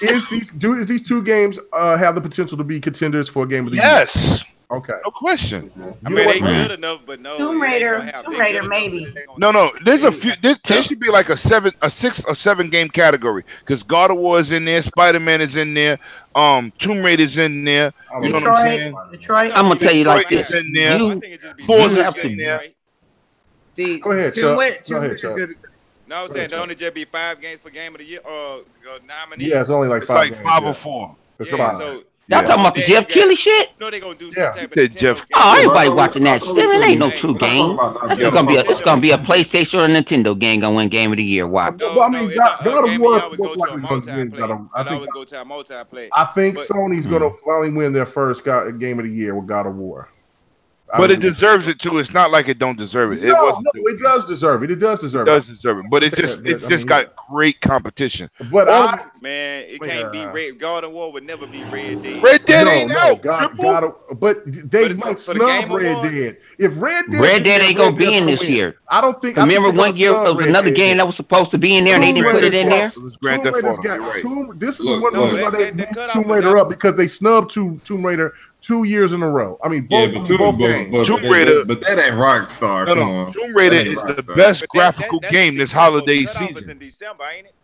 is these two games have the potential to be contenders for a Game of the Year? Yes, Okay. no question. I You mean, know they what? good enough, but no. Tomb it ain't Raider- gonna have- Tomb they Raider, good enough, maybe. but they gonna- No. There's a few. There should be like a 6 or 7 game category because God of War is in there, Spider-Man is in there, Tomb Raider's in there. You know what I'm saying? Detroit. I'm gonna tell you like Detroit this. is in there. You- I think it just be Forza's have to- in there. See, Go ahead, Tomb Chuck. Raider- Go ahead, Tomb Chuck. Raider- No, I'm saying don't it just be 5 games per Game of the Year or nominees? Yeah, it's only like It's 5 like games, 5 yeah. or 4. It's Yeah, 5. so Y'all talking about the Then Jeff you got- Keighley shit? no, they gonna do Yeah. some type of Said Nintendo Jeff- game. Oh, everybody watching that shit. It ain't no true game. About It's gonna be a PlayStation or a Nintendo game gonna win Game of the Year. Why? Well, I mean, it's God of Game of the War Year always most go to a likely gonna win God of- multiplayer. I It think- always go to a multiplayer. I think But- Sony's going to finally win their first Game of the Year with God of War. But it deserves it too. It's not like it don't deserve it. It No, wasn't. it does deserve it. It does deserve It does deserve it. But I mean, it's got great competition. But All I, Man, it can't be Red. God of War would never be Red Dead. Red Dead ain't out. but they it's might for the snub Game Red Awards. Dead. If Red Dead, Red Dead ain't gonna be in this win. year. I don't think. Remember I think one year snub there was Red another Dead. game that was supposed to be in there and they didn't put it in there? It was Grand Tomb Theft Raider's Auto. got You're right. Tomb. This is Look, one no, reason why they that moved cutoff Tomb was Raider out. up because they snubbed Tomb Raider 2 years in a row. I mean, Yeah, both, but both games. Tomb Raider- but that ain't Rockstar. No, Come no. on. Tomb Raider That ain't is the Rockstar. best But graphical that's game the this thing, though. holiday Cutoff is season. in December, ain't it?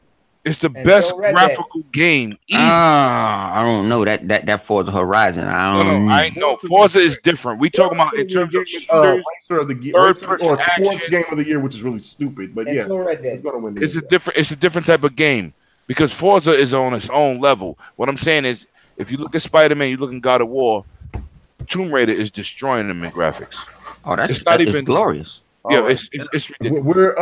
It's the And best so Red Dead. graphical game. Easy. I don't know that Forza Horizon. I No, don't. I ain't know. Forza is different. We talking about in terms of shooters. Racer of the year, third-person or sports action. game of the year, which is really stupid. But yeah, Red it's gonna win. the It's a year. different type of game because Forza is on its own level. What I'm saying is, if you look at Spider-Man, you look at God of War, Tomb Raider is destroying them in graphics. Oh, that's It's not that is even- glorious. Yeah, All right. it's ridiculous.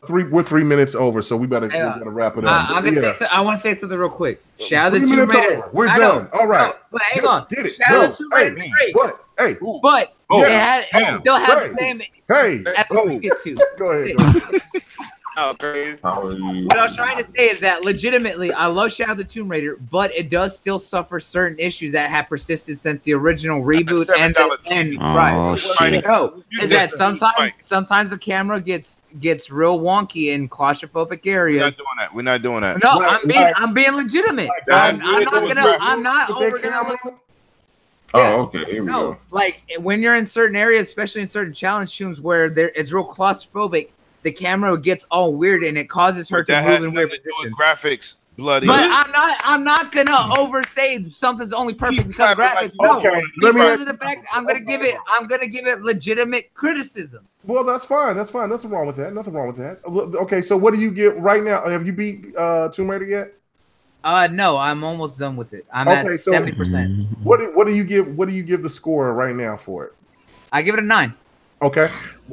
We're 3 minutes over, so we better wrap it up. I'm gonna Yeah. I want to say something real quick. Shout out 3 to Tomb minutes Raider. over. We're I know. done. All right. No, but hang on. Get it. Shout No. out to Tomb Raider. Hey, Great. what? Hey, But Oh, it still has hey. the same hey. as the previous two. Go ahead. Oh, crazy. How are you? What I was trying to say is that legitimately, I love Shadow of the Tomb Raider, but it does still suffer certain issues that have persisted since the original reboot and $7 and Oh, right. shit. No, is that Right. sometimes the camera gets real wonky in claustrophobic We're not areas. doing that. We're not doing that. No, Like- I'm being legitimate. Like- I'm not With that over camera? gonna. Oh, Yeah. okay. Here we No, go. like when you're in certain areas, especially in certain challenge tombs where it's real claustrophobic, the camera gets all weird and it causes her But to that move has in nothing weird to do with positions. graphics. Bloody. But I'm not gonna oversay something's only perfect because of clapping graphics. like- No, Okay, let me because ask- of the fact I'm gonna give it legitimate criticisms. Well, that's fine. That's fine. Nothing wrong with that. Nothing wrong with that. Okay, so what do you get right now? Have you beat Tomb Raider yet? No, I'm almost done with it. I'm Okay, at so- 70%. What do you give the score right now for it? I give it a 9. Okay,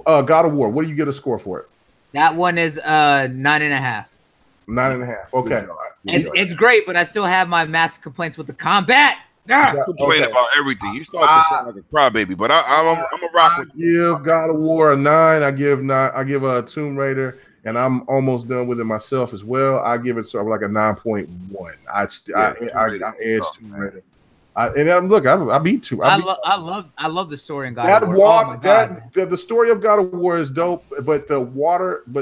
God of War. What do you get a score for it? That one is 9.5. 9.5. Okay. It's great, but I still have my massive complaints with the combat. Ah! Complain Okay. about everything. You start to sound like a crybaby, but I'm a rock I with you. give God of War a 9. I give a Tomb Raider, and I'm almost done with it myself as well. I give it sort of like a 9.1. I edge Tomb Raider. I beat 2. I love the story in God That of War. water, Oh my God. the story of God of War is dope, but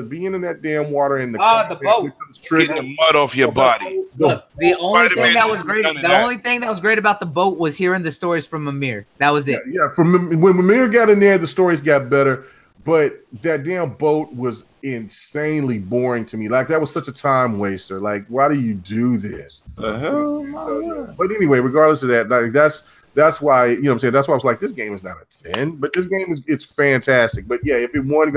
being in that damn water in the the boat. Getting the mud off your body. Look, the only Spider-Man thing that was has great, none of the that. only thing that was great about the boat was hearing the stories from Amir. That was it. Yeah, from when Mimir got in there, the stories got better, but that damn boat was insanely boring to me. Like that was such a time waster. Like, why do you do this? The hell? But anyway, regardless of that, like that's why, you know what I'm saying? That's why I was like, this game is not a 10, but this game it's fantastic. But yeah, if it won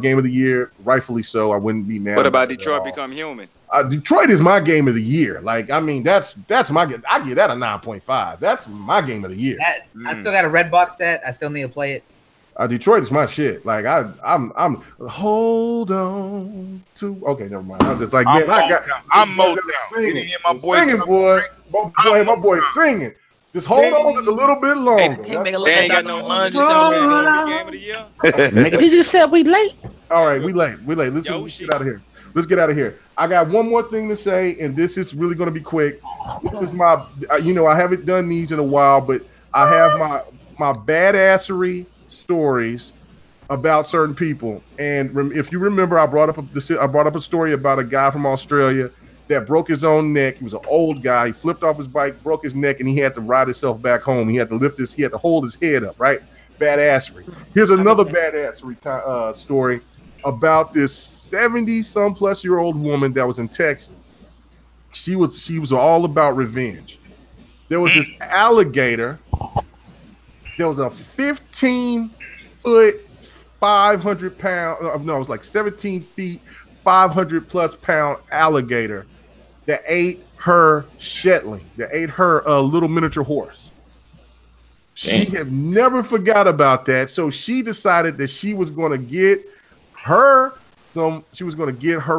Game of the Year, rightfully so, I wouldn't be mad. What about Detroit Become Human? Detroit is my Game of the Year. Like, I mean, that's my, I give that a 9.5. That's my Game of the Year. I still got a red box set. I still need to play it. Detroit is my shit. Like I'm hold on to. Okay, never mind. I'm just like, man, I'm mowed down. You didn't hear my boy singing, boy. My boy singing. Just hold on just a little bit longer. They ain't got no game of the year. Nigga, you just said we late. All right, we late. Let's get out of here. Let's get out of here. I got one more thing to say, and this is really going to be quick. This is my, I haven't done these in a while, but I have my badassery stories about certain people. And if you remember, I brought up a story about a guy from Australia that broke his own neck. He was an old guy. He flipped off his bike, broke his neck, and he had to ride himself back home. He had to hold his head up, right? Badassery. Here's another badassery story about this 70-some-plus-year-old woman that was in Texas. She was all about revenge. There was this alligator. There was a 15-foot, 500-pound. No, it was like 17 feet, 500-plus pound alligator that ate her Shetland, that ate her little miniature horse. She had never forgot about that, so she decided that she was going to get her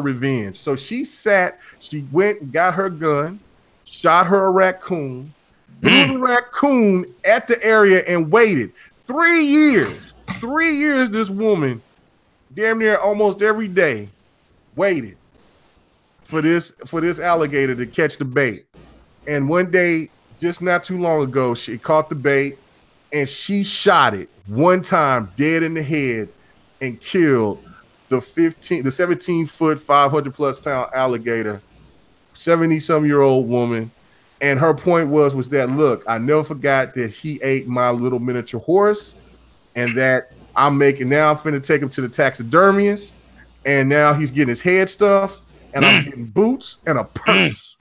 revenge. So she went and got her gun, shot her a raccoon, threw the raccoon at the area and waited 3 years. 3 years this woman, damn near almost every day, waited for this alligator to catch the bait. And one day, just not too long ago, she caught the bait and she shot it one time dead in the head and killed the 17-foot, 500-plus pound alligator, 70-some-year-old woman. And her point was that, look, I never forgot that he ate my little miniature horse, and that I'm finna take him to the taxidermist, and now he's getting his head stuffed, and I'm getting boots and a purse.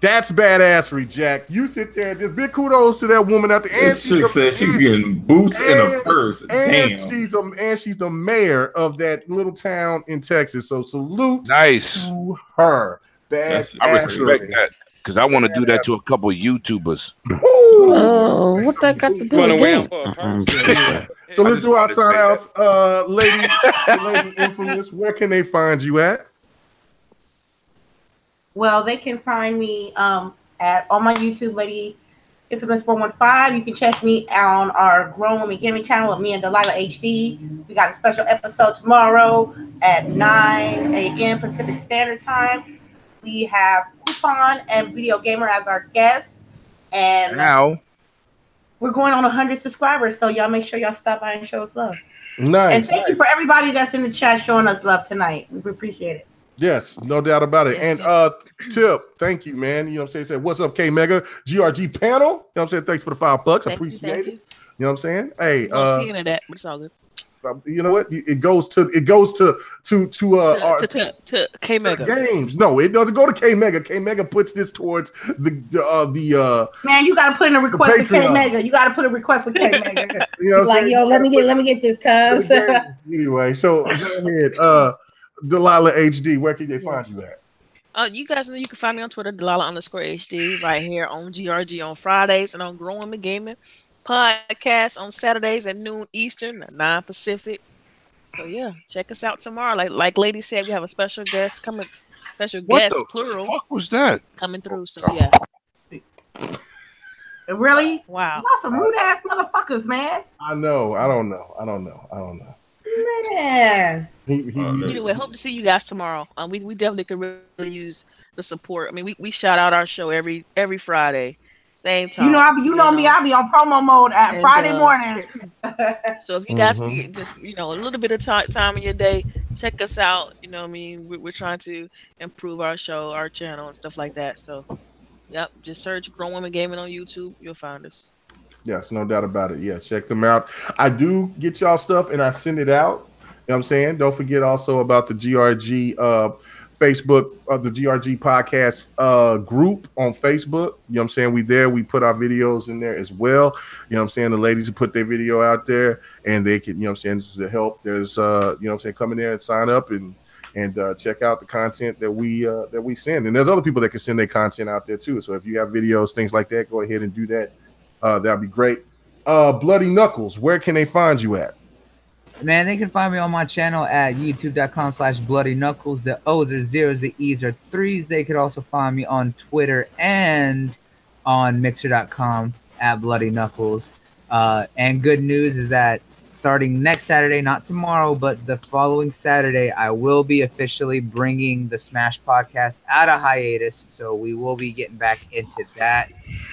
That's badassery, Jack. You sit there and just big kudos to that woman out there. And she's getting boots and a purse. Damn. She's the mayor of that little town in Texas. So salute to her. I respect that, because I want to do that to a couple of YouTubers. Oh, what that got to do with it? So let's do our sign outs. Lady Infamous, where can they find you at? Well, they can find me on my YouTube, Lady Infamous 415. You can check me on our Grown Woman Gaming channel with me and Delilah HD. We got a special episode tomorrow at 9 a.m. Pacific Standard Time. We have Coupon and Video Gamer as our guests. And now we're going on 100 subscribers, so y'all make sure y'all stop by and show us love. Nice. And thank you for everybody that's in the chat showing us love tonight. We appreciate it. Yes, no doubt about it. Yes, and Tip, thank you, man. You know what I'm saying? Say, what's up, K Mega? GRG panel. You know what I'm saying? Thanks for the $5. I appreciate it. You know what I'm saying? Hey, seeing that, but it's all good. You know what? It goes to K Mega Games. No, it doesn't go to K Mega. K Mega puts this towards the man. You gotta put in a request with K Mega. You gotta put a request with K Mega. You know, like, yo, let me get this, cuz. Anyway, so go ahead, Delilah HD. Where can they find you at? You guys know you can find me on Twitter, Delilah_HD, right here on GRG on Fridays, and on Growing the Gaming podcast on Saturdays at noon Eastern, 9 Pacific. So yeah, check us out tomorrow. Like Lady said, we have a special guest coming. What the fuck was that? Coming through. So yeah. Really? Wow. Y'all some rude ass motherfuckers, man. I know. I don't know. Man. Anyway, hope to see you guys tomorrow. We definitely could really use the support. I mean, we shout out our show every Friday, Same time. You know me. I'll be on promo mode at Friday morning. So if you guys can get just a little bit of time in your day, check us out. You know what I mean? We're trying to improve our show, our channel, and stuff like that. So, yep, just search Grown Women Gaming on YouTube. You'll find us. Yes, no doubt about it. Yeah, check them out. I do get y'all stuff and I send it out. You know what I'm saying? Don't forget also about the GRG Facebook, the GRG podcast group on Facebook. You know what I'm saying? We put our videos in there as well. You know what I'm saying? The ladies who put their video out there and they can, you know what I'm saying, to help. There's you know what I'm saying, come in there and sign up and check out the content that we send. And there's other people that can send their content out there too. So if you have videos, things like that, go ahead and do that. That'd be great. Bloody Knuckles, where can they find you at? Man, they can find me on my channel at youtube.com/Bloody Knuckles. The O's are zeros, the E's are threes. They could also find me on Twitter and on Mixer.com at Bloody Knuckles. And good news is that starting next Saturday, not tomorrow, but the following Saturday, I will be officially bringing the Smash podcast out of hiatus. So we will be getting back into that,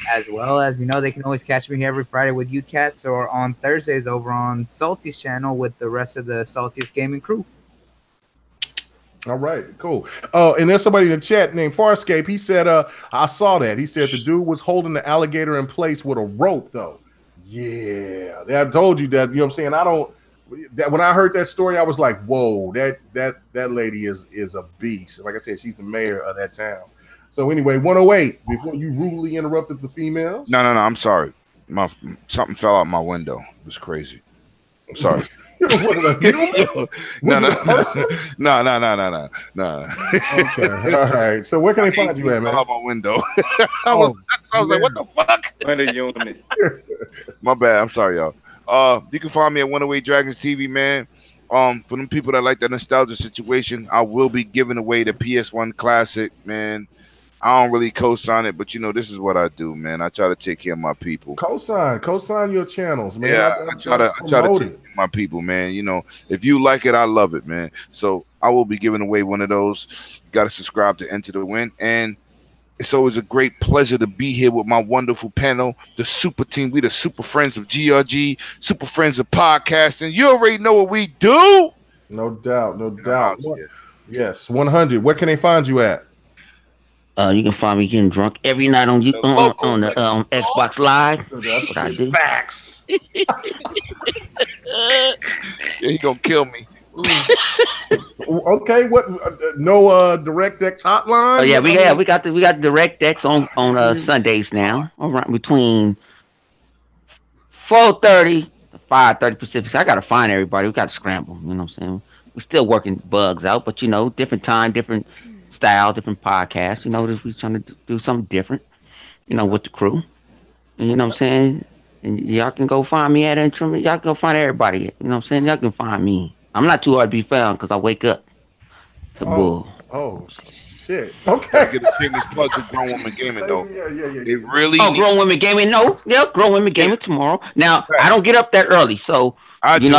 as well as, they can always catch me here every Friday with you cats, or on Thursdays over on Salty's channel with the rest of the Saltiest Gaming crew. All right, cool. And there's somebody in the chat named Farscape. He said, I saw that. He said the dude was holding the alligator in place with a rope, though. Yeah, I told you that. You know what I'm saying? When I heard that story, I was like, whoa, that lady is a beast. Like I said, she's the mayor of that town. So anyway, 108, before you rudely interrupted the females. No, I'm sorry. Something fell out my window. It was crazy. I'm sorry. No. Okay, all right. So where can they find you at, man? Out my window. I was like, what the fuck? My bad. I'm sorry, y'all. You can find me at 108 Dragons TV, man. For them people that like that nostalgia situation, I will be giving away the PS1 Classic, man. I don't really co-sign it, but this is what I do, man. I try to take care of my people. Co-sign your channels, man. Yeah, I try to take care of my people, man. If you like it, I love it, man. So I will be giving away one of those. You got to subscribe to Enter the Win, and it's always a great pleasure to be here with my wonderful panel, the super team. We the super friends of GRG, super friends of podcasting. You already know what we do. No doubt. Yes, 100. Where can they find you at? You can find me getting drunk every night on the Xbox Live. That's what I do. Facts. Yeah, he gonna kill me. Okay, what? No DirectX hotline? Oh yeah, we got DirectX on Sundays now. Around between 4:30 to 5:30 Pacific. I gotta find everybody. We gotta scramble. You know what I'm saying? We're still working bugs out, but different time, different style, different podcasts. We're trying to do something different. With the crew. And you know what I'm saying? And y'all can go find me at Intrum. Y'all can go find everybody. You know what I'm saying? Y'all can find me. I'm not too hard to be found because I wake up to bull. Oh shit. Okay. Get the biggest plug to Grown Women Gaming though. Yeah. It really. Grown Women Gaming. No. Yeah, Grown Women Gaming tomorrow. Now I don't get up that early, so I do.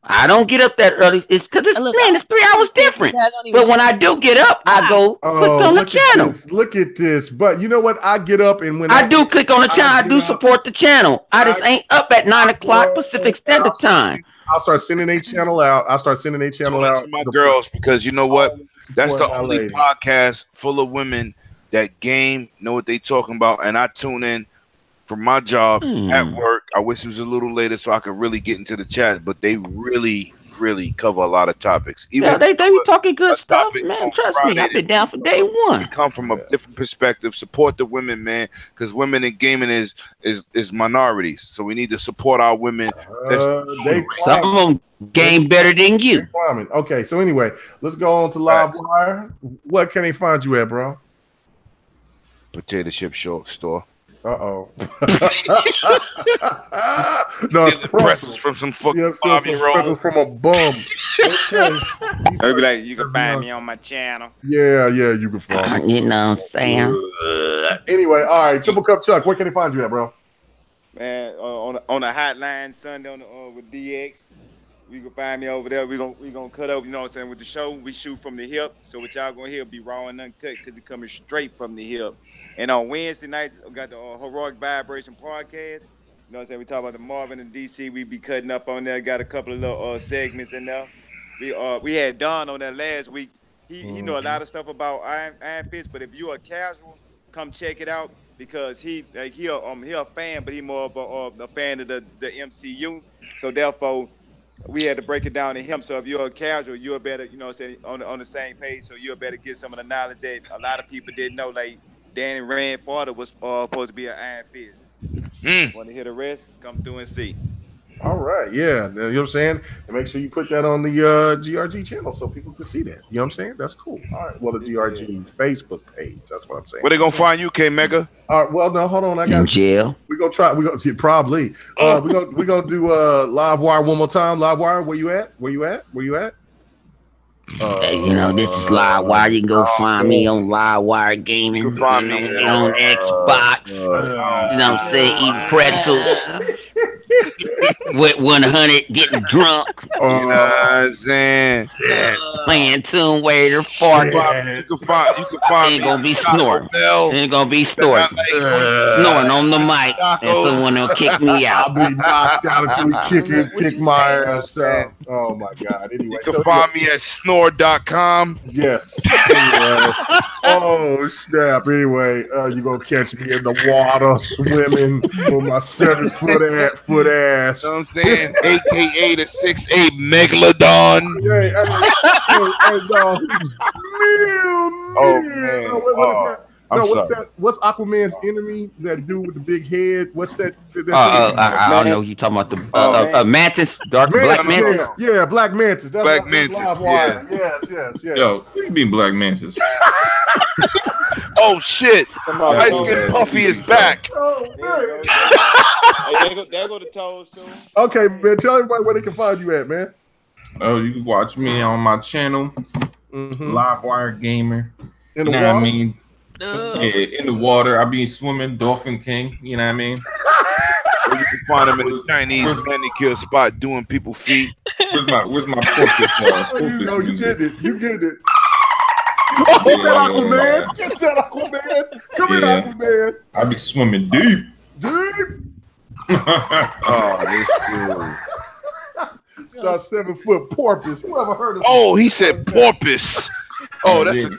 I don't get up that early. It's because it's 3 hours different. But when I do get up, I go click on the channel. Look at this. But you know what? I get up and when I do click on the channel, I do support the channel. I just ain't up at 9 o'clock Pacific Standard Time. I'll start sending a channel out. To my girls, because you know what? That's the only podcast full of women that game, know what they talking about, and I tune in for my job at work. I wish it was a little later so I could really get into the chat, but they really cover a lot of topics. Even they be talking good stuff, man. Trust me, I've been down for day one. We come from a different perspective. Support the women, man, because women in gaming is minorities. So we need to support our women. Some of them game better than you. Okay, so anyway, let's go on to Live Wire. What can they find you at, bro? Potato chip store. No, it's pretzels from some fucking 5-year-old. Pretzels from a bum. Okay. I'll be like, you can find me on my channel. Yeah, you can find me. You know what I'm saying? Anyway, all right, Triple Cup Chuck, where can they find you at, bro? Man, on the hotline Sunday with DX. You can find me over there. We gonna cut up, you know what I'm saying, with the show. We shoot from the hip. So what y'all gonna hear be raw and uncut because it coming straight from the hip. And on Wednesday nights, we got the Heroic Vibration podcast. You know what I'm saying? We talk about the Marvin and DC. We be cutting up on there. Got a couple of little segments in there. We had Don on there last week. He know a lot of stuff about Iron Fist, but if you're a casual, come check it out because he a fan, but he more of a fan of the MCU. So therefore, we had to break it down to him. So if you're a casual, you're better, you know what I'm saying, on the same page. So you're better get some of the knowledge that a lot of people didn't know. Like Danny Rand father was supposed to be an Iron Fist. Want to hear the rest? Come through and see. All right, yeah, you know what I'm saying? And make sure you put that on the GRG channel so people can see that. You know what I'm saying? That's cool. All right, well, the GRG Facebook page. That's what I'm saying. Where they gonna find you, K Mega? All right, well, no, hold on. I got jail. We're gonna try. We're gonna probably. We're gonna do Live Wire one more time. Live Wire, where you at? Where you at? Hey, you know, this is Live Wire. You can go find me on Live Wire Gaming. You can find me on Xbox. You know what I'm saying? Eating pretzels with 100, getting drunk. You know what I'm saying? Playing Tomb Raider, farting. You can find Ain't me. gonna be snoring. Ain't gonna be snoring. Snoring on the mic, and someone will kick me out. I'll be knocked out until we kick my ass out. Oh my God! Anyway, You can find me at snore.com. Yes. Anyway. Oh snap! Anyway, you gonna catch me in the water swimming with my 7-foot ass. You know what I'm saying? AKA the 6'8" Megalodon. Oh man. What's Aquaman's enemy? That dude with the big head. What's that? I don't know. You talking about the mantis, black mantis? Yeah, black mantis. That's Black mantis. Yeah. Yes. Yo, what do you mean Black Mantis? Oh shit! Ice Skin Puffy is back. Oh, Hey, there go the toes too. okay, man. Tell everybody where they can find you at, man. Oh, you can watch me on my channel, Live Wire Gamer. In the You know water. what I mean? Yeah, in the water. I be swimming, Dolphin King. You know what I mean? Or you can find him in the Chinese manicure spot doing people feet. Where's my portrait? You get it. Get that Aquaman. Get that Aquaman. Come here, Aquaman. I be swimming deep. Oh, this dude. 7-foot porpoise. Who ever heard of? Oh, he said porpoise. Oh, that's a.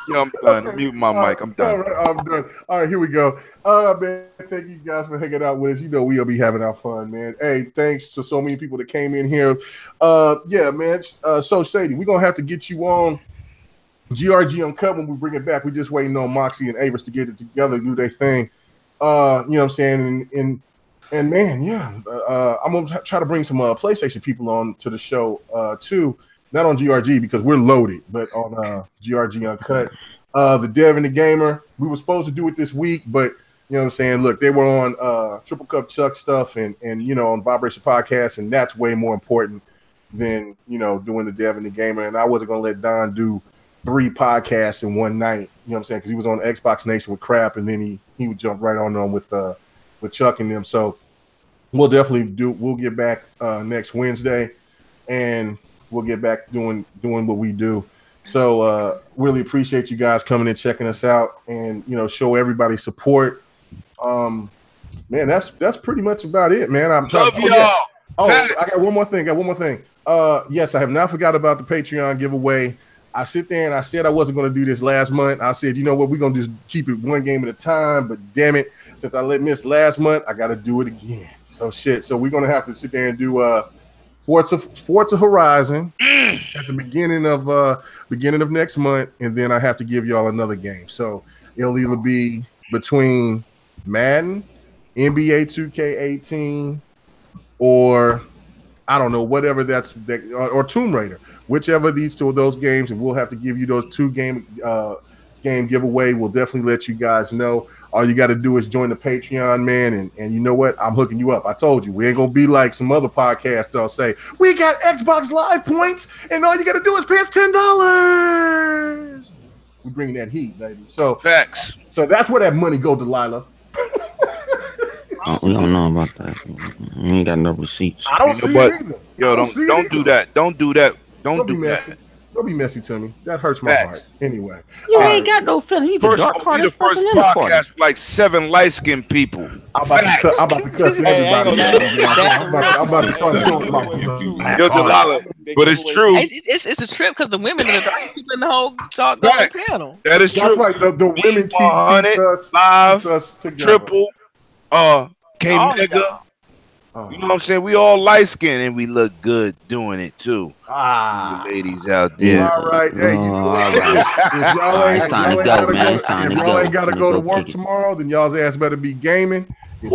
Yeah, I'm done. Okay. Mute my mic. I'm done. All right, I'm done. All right, here we go. Man, thank you guys for hanging out with us. You know we'll be having our fun, man. Hey, thanks to so many people that came in here. Yeah, man. So Sadie, we're gonna have to get you on GRG Uncut when we bring it back. We're just waiting on Moxie and Avis to get it together, do their thing. You know what I'm saying? And man, yeah, I'm gonna try to bring some PlayStation people on to the show too. Not on GRG because we're loaded, but on GRG Uncut. The Dev and the Gamer, we were supposed to do it this week, but you know what I'm saying? Look, they were on Triple Cup Chuck stuff and you know, on Vibration Podcast, and that's way more important than, you know, doing the Dev and the Gamer. And I wasn't going to let Don do 3 podcasts in one night, you know what I'm saying? Because he was on Xbox Nation with Crap, and then he would jump right on them with Chuck and them. So we'll get back next Wednesday, and we'll get back doing what we do. So really appreciate you guys coming and checking us out, and you know, show everybody support. Man, that's pretty much about it, man. I'm Love y'all. Oh, I got one more thing. Yes, I have not forgot about the Patreon giveaway. I sit there and I said I wasn't going to do this last month. I said, you know what, we're going to just keep it one game at a time. But damn it, since I let miss last month, I got to do it again. So we're going to have to sit there and do Forza Horizon at the beginning of next month, and then I have to give y'all another game. So it'll either be between Madden, NBA 2K18, or I don't know, whatever or Tomb Raider, whichever of these two of those games, and we'll have to give you those 2 game giveaway. We'll definitely let you guys know. All you got to do is join the Patreon, man, and you know what? I'm hooking you up. I told you, we ain't going to be like some other podcasts that'll say, we got Xbox Live points, and all you got to do is pay us $10. We bring that heat, baby. So facts. So that's where that money go, Delilah. We don't know about that. We ain't got no receipts. I don't see But it either. yo, I don't see it do either. that. Don't do that. Don't be do messy. that. Don't be messy to me. That hurts my Facts. heart. Anyway. You All ain't right. got no feeling. You the First, dark be the hearted first person in the party. podcast with like 7 light-skinned people. I'm about to cuss Hey, I ain't everybody. gonna lie. I'm about to start showing my Yo, Delilah, but it's true. It's a trip because the women are the darkest people in the whole panel. That is That's true. right. The women keep 100 us live, together. triple, K All Mega. y'all. You know what I'm saying? We all light skinned and we look good doing it too. Ah. You ladies out there. All right. Hey, you know what? all right. If y'all ain't, It's time to go, man. It's time if to y'all go. ain't gotta Let's go to go work kick it. tomorrow, then y'all's ass better be gaming. If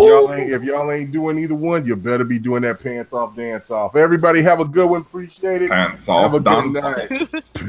y'all ain't doing either one, you better be doing that pants off, dance off. Everybody have a good one. Appreciate it. Pants Have a off, good dance off. night. Peace.